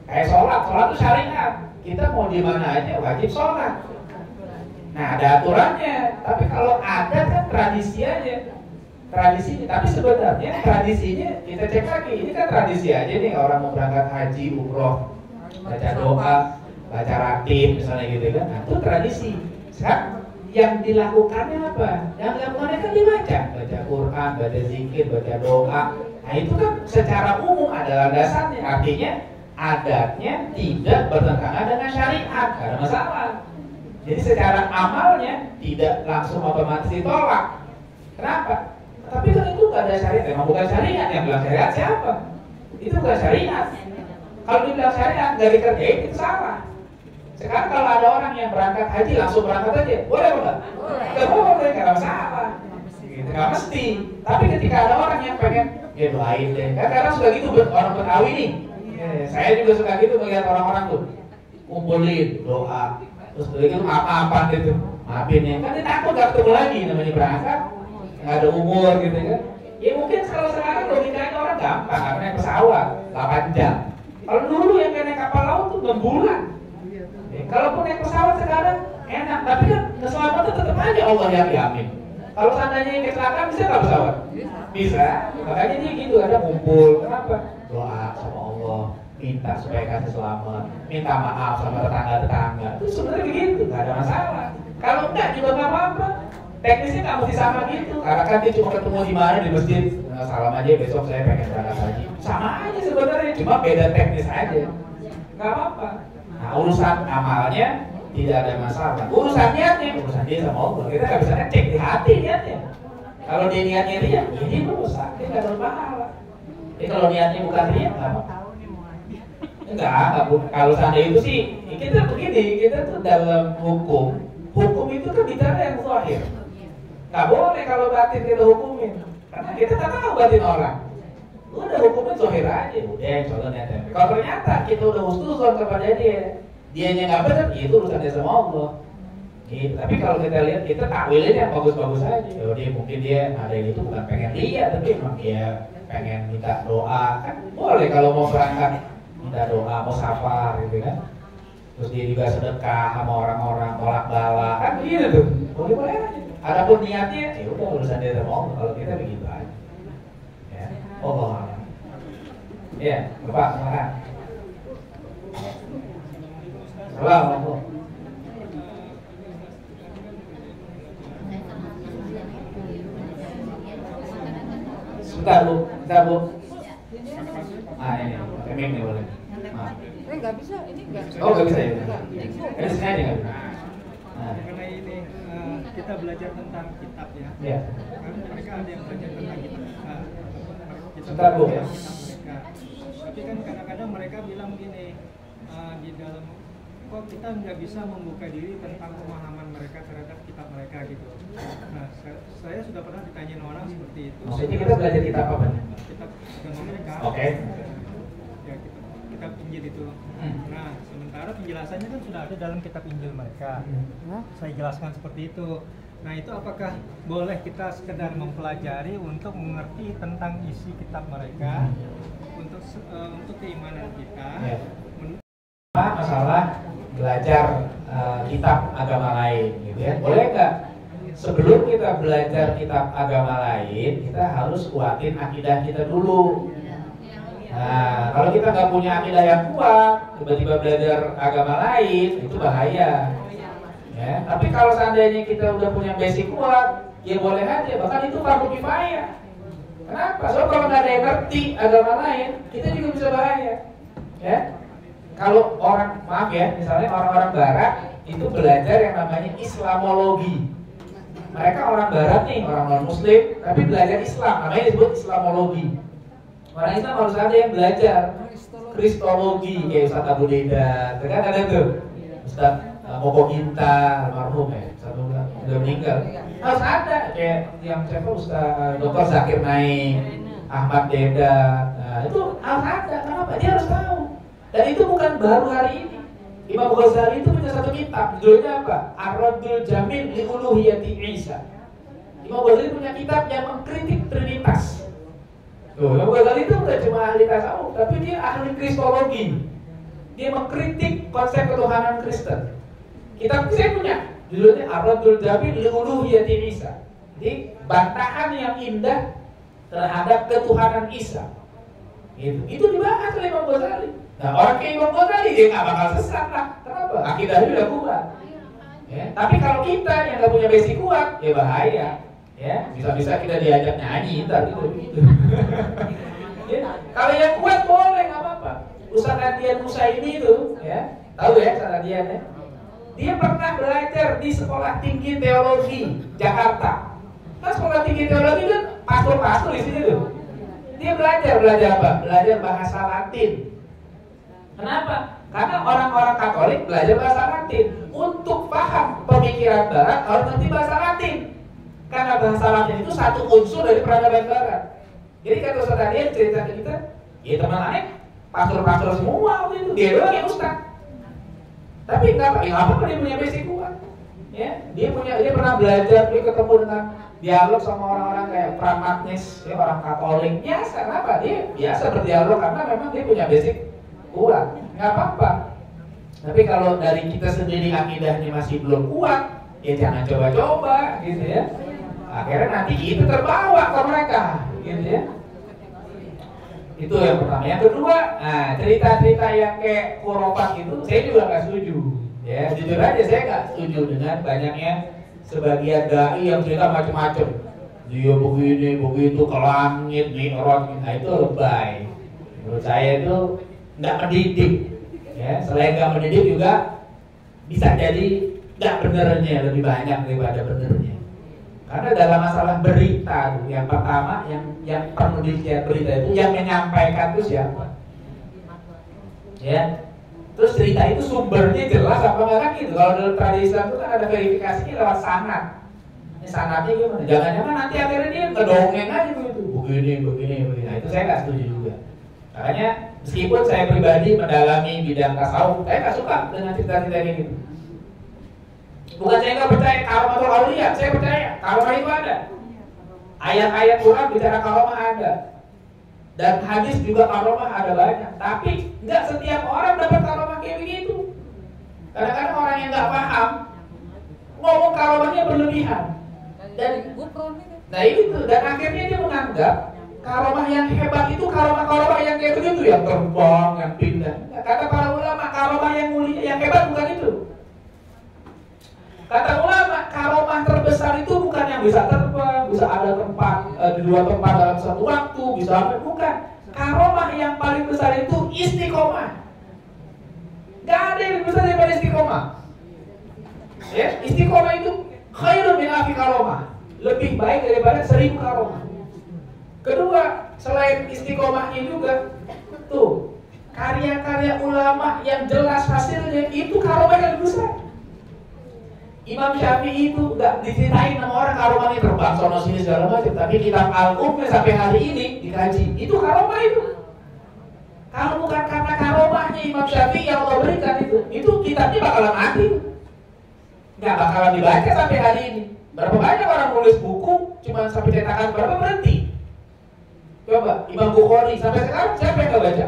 Kayak sholat itu syariat. Kita mau di mana aja wajib sholat. Nah ada aturannya. Tapi kalau ada kan tradisi aja. Tradisi. Tapi sebenarnya tradisinya kita cek lagi. Ini kan tradisi aja nih, orang mau berangkat haji, umroh, baca doa, baca ratib misalnya gitu kan. Nah itu tradisi. Sekarang yang dilakukannya apa? Yang dilakukannya kan dibaca, baca Quran, baca zikir, baca doa. Nah itu kan secara umum ada landasannya. Artinya adatnya tidak bertentangan dengan syariat, gak ada masalah. Jadi secara amalnya tidak langsung otomatis ditolak. Kenapa? Tapi kan itu gak ada syariat, memang bukan syariat. Yang bilang syariat siapa? Itu bukan syariat. Kalau dibilang syariat, gak dikerjain, itu salah. Sekarang kalau ada orang yang berangkat haji langsung berangkat aja, boleh enggak? Gak boleh, gak ada masalah. Gitu, gak mesti. Tapi ketika ada orang yang pengen, ya doain deh. Kan kadang sudah gitu orang Betawi nih. Saya juga suka gitu melihat orang-orang tuh kumpulin doa, terus begitu apa-apa gitu, maafin ya. Kan dia takut gak ketemu lagi, namanya berangkat, nggak ada umur gitu kan. Ya mungkin kalau sekarang logikanya orang gampang, karena naik pesawat 8 jam. Kalau dulu yang naik kapal laut tuh 6 bulan. Kalaupun naik pesawat sekarang enak, tapi kan keselamatan tetap aja Allah yang jamin. Kalau seandainya yang kecelakaan bisa nggak pesawat? Bisa. Makanya dia gitu, ada ngumpul. Kenapa? Doa sama Allah, minta supaya kasih selamat, minta maaf sama tetangga-tetangga. Itu sebenarnya begitu, nggak ada masalah. Kalau enggak juga nggak apa-apa. Teknisnya nggak mesti sama gitu. Karena kan dia cuma ketemu di mana di masjid, salam aja besok saya pengen berangkat haji. Sama aja sebenarnya, cuma beda teknis aja. Nggak apa-apa. Nah urusan amalnya tidak ada masalah. Urusan niatnya, urusan dia sama Allah. Kita nggak bisa ngecek di hati niatnya. Kalau dia niatnya ria, ini dosa, dia nggak berpahala. Jadi kalau niatnya bukan ria, nggak apa. Enggak. Kalau seandainya itu sih, kita begini, kita tuh dalam hukum itu kan bicara yang zahir. Nggak boleh kalau batin kita hukumin, karena kita tak tahu batin orang. Udah hukumin zahir aja, udah contoh niatnya. Kalau ternyata kita udah husnuzon kepada dianya nggak benar, itu urusannya sama Allah. Gitu. Tapi kalau kita lihat, kita takwilin yang bagus-bagus aja. Dia mungkin dia ada yang itu bukan pengen lihat, tapi emang dia pengen minta doa, kan boleh kalau mau berangkat minta doa, mau safar gitu kan. Terus dia juga sedekah sama orang-orang, tolak bala, kan begitu tuh. Boleh-boleh aja. Adapun niatnya, ya udah urusan dia sama Allah. Kalau kita begitu aja. Ya, Allah. Ya, Bapak, silakan. Salam. Bentar Bu. Ini, keming nih boleh. Nggak bisa, ini nggak. Oh nggak bisa ya? Ini sengaja nggak bisa. Mengenai ini kita belajar tentang kitab ya. Iya. Kan mereka ada yang belajar tentang kitab. Bentar Bu ya. Kitab mereka. Tapi kan kadang-kadang mereka bilang gini di dalam kok kita nggak bisa membuka diri tentang pemahaman mereka terhadap kitab mereka gitu. Nah, saya sudah pernah ditanyain orang seperti itu. Maksudnya kita belajar kitab apa nih? Kitab agama mereka. Oke. Ya, kitab Injil itu. Nah, sementara penjelasannya kan sudah ada dalam kitab Injil mereka. Saya jelaskan seperti itu. Nah, itu apakah boleh kita sekedar mempelajari untuk mengerti tentang isi kitab mereka untuk keimanan kita? Ya. Masalah belajar kitab agama lain gitu ya. Boleh nggak sebelum kita belajar kitab agama lain, kita harus kuatin akidah kita dulu. Nah, kalau kita nggak punya akidah yang kuat, tiba-tiba belajar agama lain, itu bahaya. Ya, tapi kalau seandainya kita udah punya basic kuat, ya boleh aja. Bahkan itu fardu kifayah. Kenapa? Soalnya kalau nggak ada yang ngerti agama lain, kita juga bisa bahaya. Ya, kalau orang, maaf ya, misalnya orang-orang Barat itu belajar yang namanya Islamologi. Mereka orang Barat nih, orang non-Muslim, tapi belajar Islam, namanya disebut Islamologi. Orang Islam harus ada yang belajar Kristologi, kayak Ustaz Abu Dedan, kan ada tuh Ustaz Moko Ginta, almarhum ya, satu udah meninggal. Harus ada, kayak yang siapa Ustaz Dr. Zakir Naik, Ahmad Dedan. Nah, itu harus ada, kenapa? Dia harus tahu. Dan itu bukan baru hari ini. Imam Ghazali itu punya satu kitab, judulnya apa? Ar-Raddul Jamil li Uluhiyati Isa. Imam Ghazali punya kitab yang mengkritik Trinitas. Tuh, Imam Ghazali itu bukan cuma ahli tasawuf, tapi dia ahli kristologi. Dia mengkritik konsep ketuhanan Kristen. Kitab saya punya, judulnya Ar-Raddul Jamil li Uluhiyati Isa. Jadi bantahan yang indah terhadap ketuhanan Isa. Itu dibahas oleh Imam Ghazali. Nah, orang kayak Imam Ghazali dia nggak bakal sesat lah. Kenapa? Akidahnya udah kuat. Ya, tapi kalau kita yang nggak punya basic kuat, ya bahaya. Ya, bisa-bisa kita diajak nyanyi, ntar gitu. Ya, kalau yang kuat boleh, nggak apa-apa. Ustaz Adian Musa ini tuh, ya, tahu ya Ustaz Adian ya? Dia pernah belajar di Sekolah Tinggi Teologi Jakarta. Nah, Sekolah Tinggi Teologi kan pastor-pastor di sini tuh. Dia belajar apa? Belajar bahasa Latin. Kenapa? Karena orang-orang Katolik belajar bahasa Latin. Untuk paham pemikiran Barat harus ngerti bahasa Latin. Karena bahasa Latin itu satu unsur dari peradaban Barat. Jadi kata Ustaz Adian cerita ke kita, ya teman lain pastor-pastor semua waktu itu, dia doang yang ustaz. Tapi nggak apa-apa, dia punya basic kuat. Ya, dia pernah belajar, dia ketemu dengan dialog sama orang-orang kayak pragmatis, ya, orang Katolik. Biasa, kenapa? Dia biasa berdialog karena memang dia punya basic kuat. Nggak apa-apa. Tapi kalau dari kita sendiri akidahnya masih belum kuat, ya jangan coba-coba, gitu ya. Akhirnya nanti kita terbawa ke mereka, gitu ya. Itu yang pertama. Yang kedua, nah cerita-cerita yang kayak khurafat itu, saya juga nggak setuju. Ya, jujur aja saya nggak setuju dengan banyaknya sebagian dai yang cerita macam-macam. Dia begini, begitu ke langit, mi'raj, nah itu lebay. Menurut saya itu nggak mendidik. Ya, selain nggak mendidik juga bisa jadi nggak benernya lebih banyak daripada benernya. Karena dalam masalah berita tuh, yang pertama yang perlu dilihat berita itu yang menyampaikan itu siapa? Ya. Terus cerita itu sumbernya jelas apa enggak kan gitu. Kalau dalam tradisi Islam itu kan ada verifikasinya lewat sanad. Ini sanadnya gimana? Jangan-jangan nanti akhirnya dia ngedongeng aja begitu. Begini. Nah, itu saya nggak setuju juga. Makanya meskipun saya pribadi mendalami bidang tasawuf, saya nggak suka dengan cerita-cerita kayak gitu. Bukan saya nggak percaya karamatul auliya, saya percaya karomah itu ada. Ayat-ayat Quran bicara karomah ada. Dan hadis juga karomah ada banyak. Tapi nggak setiap orang dapat karomah kayak begitu. Kadang-kadang orang yang nggak paham ngomong karomahnya berlebihan. Dan nah itu, dan akhirnya dia menganggap karomah yang hebat itu karomah-karomah yang kayak begitu, yang terbang, yang pindah. Kata para ulama, karomah yang mulia, yang hebat bukan itu. Kata ulama, karomah terbesar itu bukan yang bisa terbang, bisa ada tempat di dua tempat dalam satu waktu, bisa apa? Bukan. Karomah yang paling besar itu istiqomah. Gak ada yang lebih besar daripada istiqomah. Ya, istiqomah itu khairun min alfi karomah. Lebih baik daripada 1000 karomah. Kedua, selain istiqomahnya juga, tuh karya-karya ulama yang jelas hasilnya itu karomah yang lebih besar. Imam Syafi'i itu nggak diceritain sama orang karomahnya terbang sono sini segala macam, tapi kitab Al-Umm sampai hari ini dikaji, itu karomah itu. Kalau bukan karena karomahnya Imam Syafi'i yang Allah berikan itu kitabnya bakalan mati, nggak bakalan dibaca sampai hari ini. Berapa banyak orang nulis buku cuma sampai cetakan berapa berhenti. Coba Imam Bukhari sampai sekarang siapa yang nggak baca?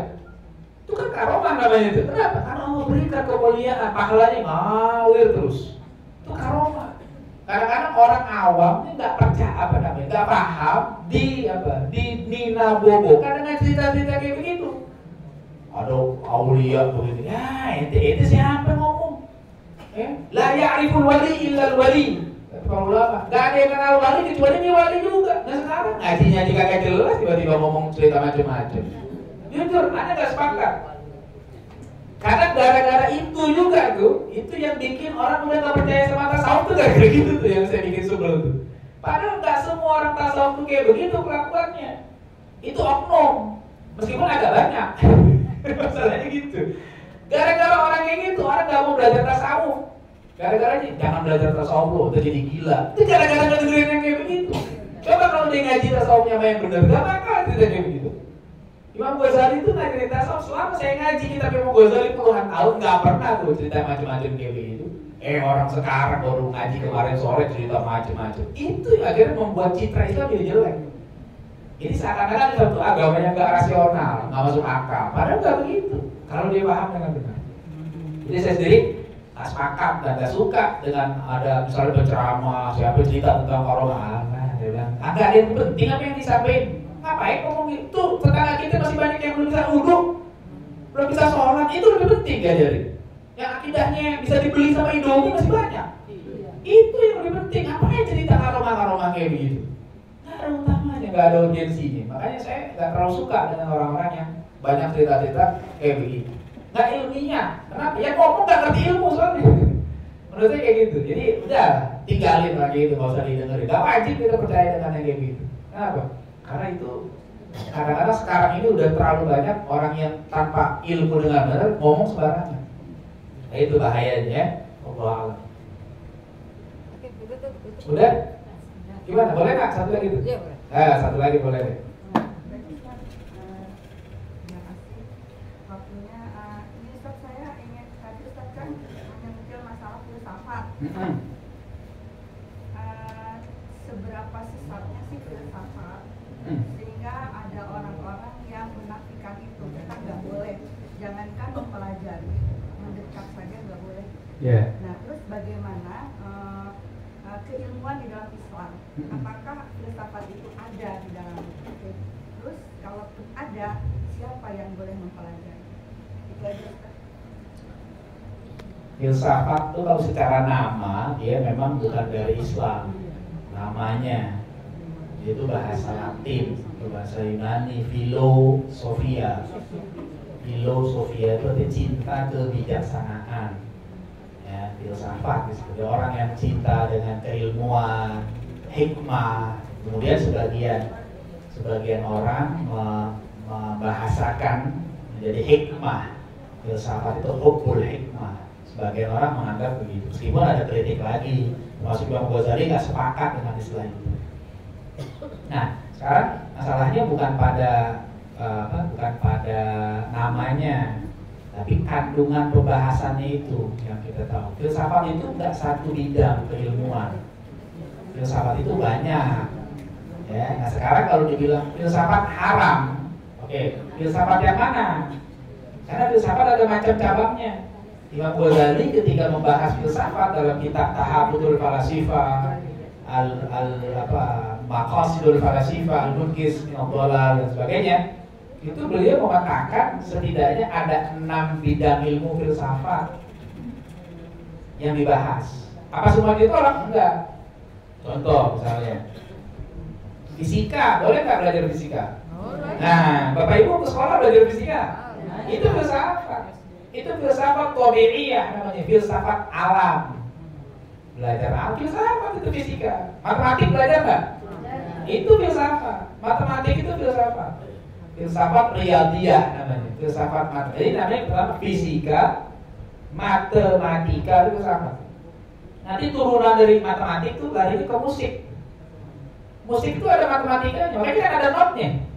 Itu kan karomah namanya itu. Kenapa? Karena Allah berikan kemuliaan, pahalanya ngalir terus. Itu karomah. Kadang-kadang orang awam ini nggak percaya nggak paham di Nina Bobo. Kadang-kadang cerita-cerita kayak begitu. Ada aulia begitu. Ya, ente siapa ngomong? La ya'riful wali illa al-wali. Kata ulama, nggak ada yang kenal wali kecuali dia wali juga. Nah sekarang ngajinya juga kagak jelas, tiba-tiba ngomong cerita macam-macam. Jujur, Anda nggak sepakat. Karena gara-gara itu juga tuh, itu yang bikin orang udah nggak percaya sama tasawuf tuh gara-gara gitu tuh yang saya bikin sebel tuh. Padahal nggak semua orang tasawuf tuh kayak begitu kelakuannya. Itu oknum, meskipun agak banyak. Masalahnya gitu. Gara-gara orang kayak gitu, orang nggak mau belajar tasawuf. Gara-gara jangan belajar tasawuf lo, udah jadi gila. Itu gara-gara nggak dengerin yang kayak begitu. Coba kalau dia ngaji tasawufnya sama yang benar, gak bakal tidak kayak begitu. Imam Ghazali itu ngajarin tasawuf selama saya ngaji kitab Imam Ghazali puluhan tahun nggak pernah tuh cerita macam-macam kayak begitu. Orang sekarang baru ngaji kemarin sore cerita macam-macam. Itu yang akhirnya membuat citra Islam jadi jelek. Ini seakan-akan satu agama yang nggak rasional, nggak masuk akal. Padahal nggak begitu. Kalau dia paham dengan benar. Jadi saya sendiri nggak sepakat dan nggak suka dengan ada misalnya berceramah siapa cerita tentang karomah. Dia bilang agak ada yang penting apa yang disampaikan. Ngapain ngomong itu? Tetangga kita masih banyak yang belum bisa uduk, belum bisa sholat. Itu lebih penting diajarin. Yang akidahnya bisa dibeli sama Indomie masih banyak. Itu yang lebih penting. Ngapain cerita karomah kayak begitu? Nggak ada utamanya, nggak ada urgensinya. Makanya saya nggak terlalu suka dengan orang-orang yang banyak cerita-cerita kayak begitu. Nggak ilmiah. Kenapa? Ya ngomong nggak ngerti ilmu soalnya. Menurut saya kayak gitu. Jadi udah tinggalin lagi itu, nggak usah didengerin. Gak wajib kita percaya dengan yang kayak gitu. Kenapa? Karena itu kadang-kadang sekarang ini udah terlalu banyak orang yang tanpa ilmu dengan benar ngomong sembarangan. Nah itu bahayanya ya. Allah Allah. Udah? Gimana? Boleh nggak? Satu lagi tuh? Satu lagi boleh deh. Seberapa sesatnya sih filsafat sehingga ada orang-orang yang menafikan itu. Kita nggak boleh, jangankan mempelajari, mendekat saja nggak boleh. Nah terus bagaimana keilmuan di dalam Islam? Apakah filsafat itu ada di dalam? Terus kalau ada, siapa yang boleh mempelajari? Itu aja. Filsafat itu kalau secara nama dia memang bukan dari Islam. Namanya itu bahasa Latin, bahasa Yunani, filosofia. Filosofia itu artinya cinta kebijaksanaan. Ya, filsafat disebut orang yang cinta dengan keilmuan, hikmah. Kemudian sebagian orang membahasakan menjadi hikmah. Filsafat itu hubbul hikmah. Sebagian orang menganggap begitu. Meskipun ada kritik lagi. Termasuk Imam Ghazali nggak sepakat dengan istilah itu. Nah, sekarang masalahnya bukan pada namanya, tapi kandungan pembahasannya itu yang kita tahu. Filsafat itu nggak satu bidang keilmuan. Filsafat itu banyak. Ya, nah sekarang kalau dibilang filsafat haram, oke, Oke, filsafat yang mana? Karena filsafat ada macam cabangnya. Imam Ghazali ketika membahas filsafat dalam kitab Tahabudul Falasifah, Maqasidul Falasifah, Al-Munkis, Al-Dhalal dan sebagainya, itu beliau mengatakan setidaknya ada 6 bidang ilmu filsafat yang dibahas. Apa semua ditolak? Enggak. Contoh misalnya fisika, boleh nggak belajar fisika? Nah, Bapak Ibu ke sekolah belajar fisika? Itu filsafat. Itu filsafat tabi'iyah namanya, filsafat alam. Belajar alam, filsafat itu fisika. Matematik belajar nggak? Itu filsafat. Matematik itu filsafat. Filsafat riyadhiyah namanya, filsafat matematik. Jadi namanya pertama fisika, matematika itu filsafat. Nanti turunan dari matematik itu lari ke musik. Musik itu ada matematikanya, makanya kan ada notnya.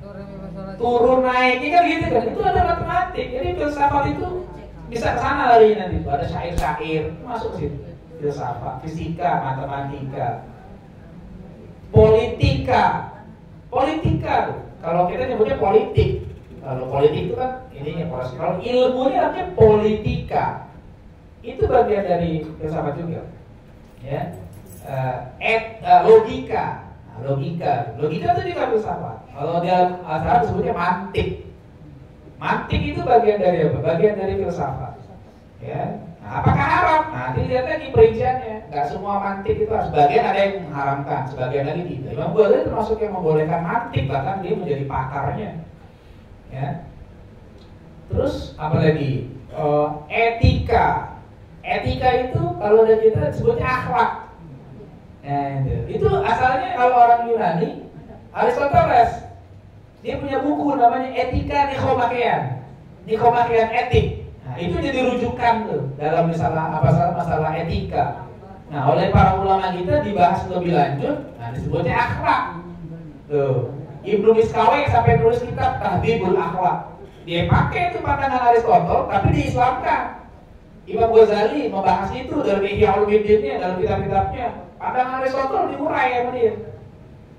Turun naiknya kan gitu kan, itu ada matematik. Jadi filsafat itu bisa ke sana lari nanti. Ada syair-syair masuk situ. Filsafat, fisika, matematika, politika. Kalau kita nyebutnya politik. Kalau politik itu kan ininya proses. Kalau ilmunya namanya politika. Itu bagian dari filsafat juga. Ya. Logika. Logika itu juga filsafat. Kalau dia asal disebutnya mantik. Mantik itu bagian dari apa? Bagian dari filsafat. Ya. Nah, apakah haram? Nanti lihat lagi perinciannya. Gak semua mantik itu harus. Sebagian ada yang mengharamkan, sebagian lagi tidak. Imam Ghazali termasuk yang membolehkan mantik, bahkan dia menjadi pakarnya. Ya. Terus apa lagi? Etika. Etika itu kalau dari kita disebutnya akhlak. Nah, itu asalnya kalau orang Yunani, Aristoteles, dia punya buku namanya Etika Nikomachean Etik. Nah, itu jadi rujukan tuh dalam masalah etika. Nah, oleh para ulama kita dibahas lebih lanjut, nah disebutnya akhlak. Tuh, Ibnu Miskawai sampai nulis kitab Tahdhibul Akhlak. Dia pakai itu pandangan Aristoteles, tapi diislamkan. Imam Ghazali membahas itu dalam Ihya Ulumuddinnya, dalam kitab-kitabnya. Pandangan Aristoteles diurai sama dia.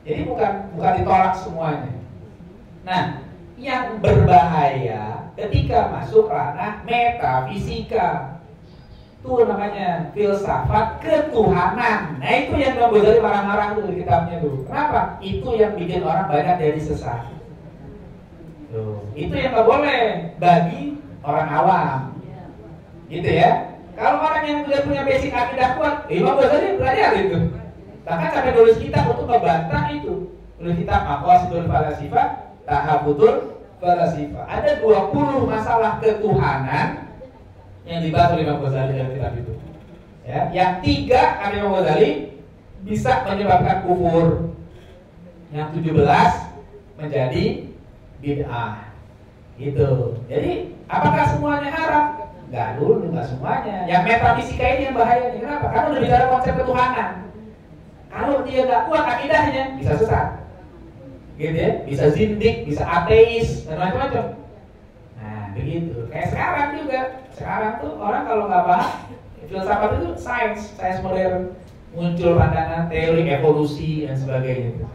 Jadi bukan ditolak semuanya. Nah, yang berbahaya ketika masuk ranah metafisika, itu namanya filsafat ketuhanan. Nah, itu yang Imam Ghazali marah-marah tuh di kitabnya tuh. Kenapa? Itu yang bikin orang banyak dari sesat. Tuh, itu yang nggak boleh bagi orang awam. Gitu ya. Kalau orang yang sudah punya basic akidah kuat, Imam Ghazali belajar itu. Bahkan sampai nulis kitab untuk membantah itu. Nulis kitab Maqasidul Falasifah, Tahabudul Falasifah. Ada 20 masalah ketuhanan yang dibahas oleh Imam Ghazali dalam kitab itu. Ya, yang 3 kata Imam Ghazali bisa menyebabkan kufur. Yang 17 menjadi bid'ah. Gitu. Jadi, apakah semuanya haram? Enggak dulu, enggak semuanya. Yang metafisika ini yang bahaya nih. Kenapa? Karena udah bicara konsep ketuhanan. Kalau dia nggak kuat akidahnya, bisa sesat. Gitu ya? Bisa zindik, bisa ateis, dan macam-macam. Nah, begitu. Kayak sekarang juga. Sekarang tuh orang kalau nggak paham, filsafat itu sains modern. Muncul pandangan teori evolusi dan sebagainya.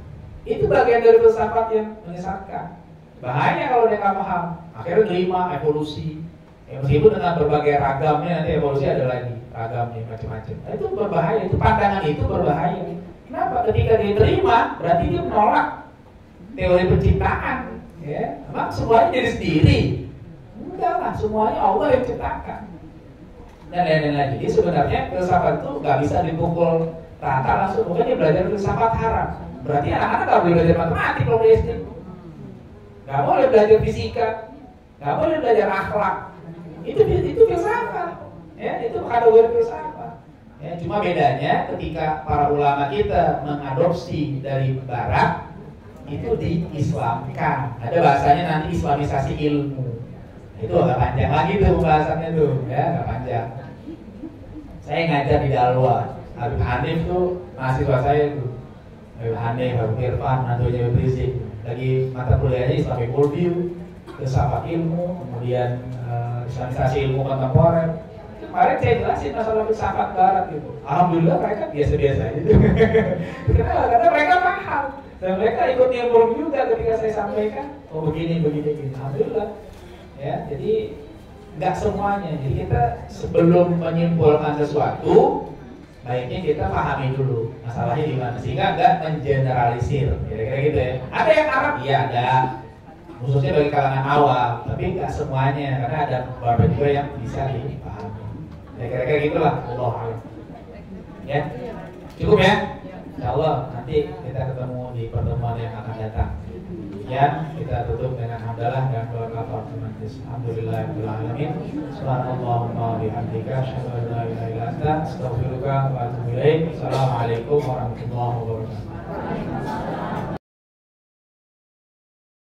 Itu bagian dari filsafat yang menyesatkan. Bahaya kalau dia nggak paham. Akhirnya terima evolusi. Ya, meskipun dengan berbagai ragamnya, nanti evolusi ada lagi ragamnya macam-macam. Nah, itu berbahaya, itu pandangan itu berbahaya. Kenapa? Ketika dia terima, berarti dia menolak teori penciptaan. Ya, emang semuanya jadi sendiri? Enggak lah, semuanya Allah yang ciptakan. Dan lain-lain lagi. Jadi sebenarnya filsafat itu nggak bisa dipukul rata langsung. Pokoknya belajar filsafat haram. Berarti anak-anak nggak boleh belajar matematik kalau di SD. Nggak boleh belajar fisika, nggak boleh belajar akhlak. Itu filsafat, ya, itu kategori filsafat. Ya, cuma bedanya ketika para ulama kita mengadopsi dari barat itu diislamkan. Ada bahasanya nanti islamisasi ilmu. Itu agak panjang lagi tuh pembahasannya tuh, ya, agak panjang. Saya ngajar di Dalwa, Habib Hanif tuh mahasiswa saya tuh. Habib Hanif, Habib Irfan, nantunya Habib Rizik. Lagi mata kuliahnya Islamic Worldview, filsafat ilmu, kemudian islamisasi ilmu kontemporer. Kemarin saya jelasin masalah filsafat barat gitu. Alhamdulillah mereka biasa-biasa aja. Kenapa? Karena mereka paham Dan mereka ikut nimbrung juga ketika saya sampaikan, oh begini. Alhamdulillah. Ya, jadi nggak semuanya. Jadi kita sebelum menyimpulkan sesuatu, baiknya kita pahami dulu masalahnya di mana, sehingga nggak mengeneralisir. Kira-kira gitu ya. Ada yang Arab, iya ada. Khususnya bagi kalangan awam, tapi nggak semuanya, karena ada beberapa juga yang bisa dipahami. Ya kira-kira gitulah. Allah alam. Ya, cukup ya. Insya Allah nanti kita ketemu di pertemuan yang akan datang. Ya, kita tutup dengan hamdalah dan doa kafaratul majlis. Alhamdulillahirabbil alamin. Subhanallahumma bihamdika asyhadu an la ilaha illa anta astaghfiruka wa atubu ilaik. Assalamualaikum warahmatullahi wabarakatuh.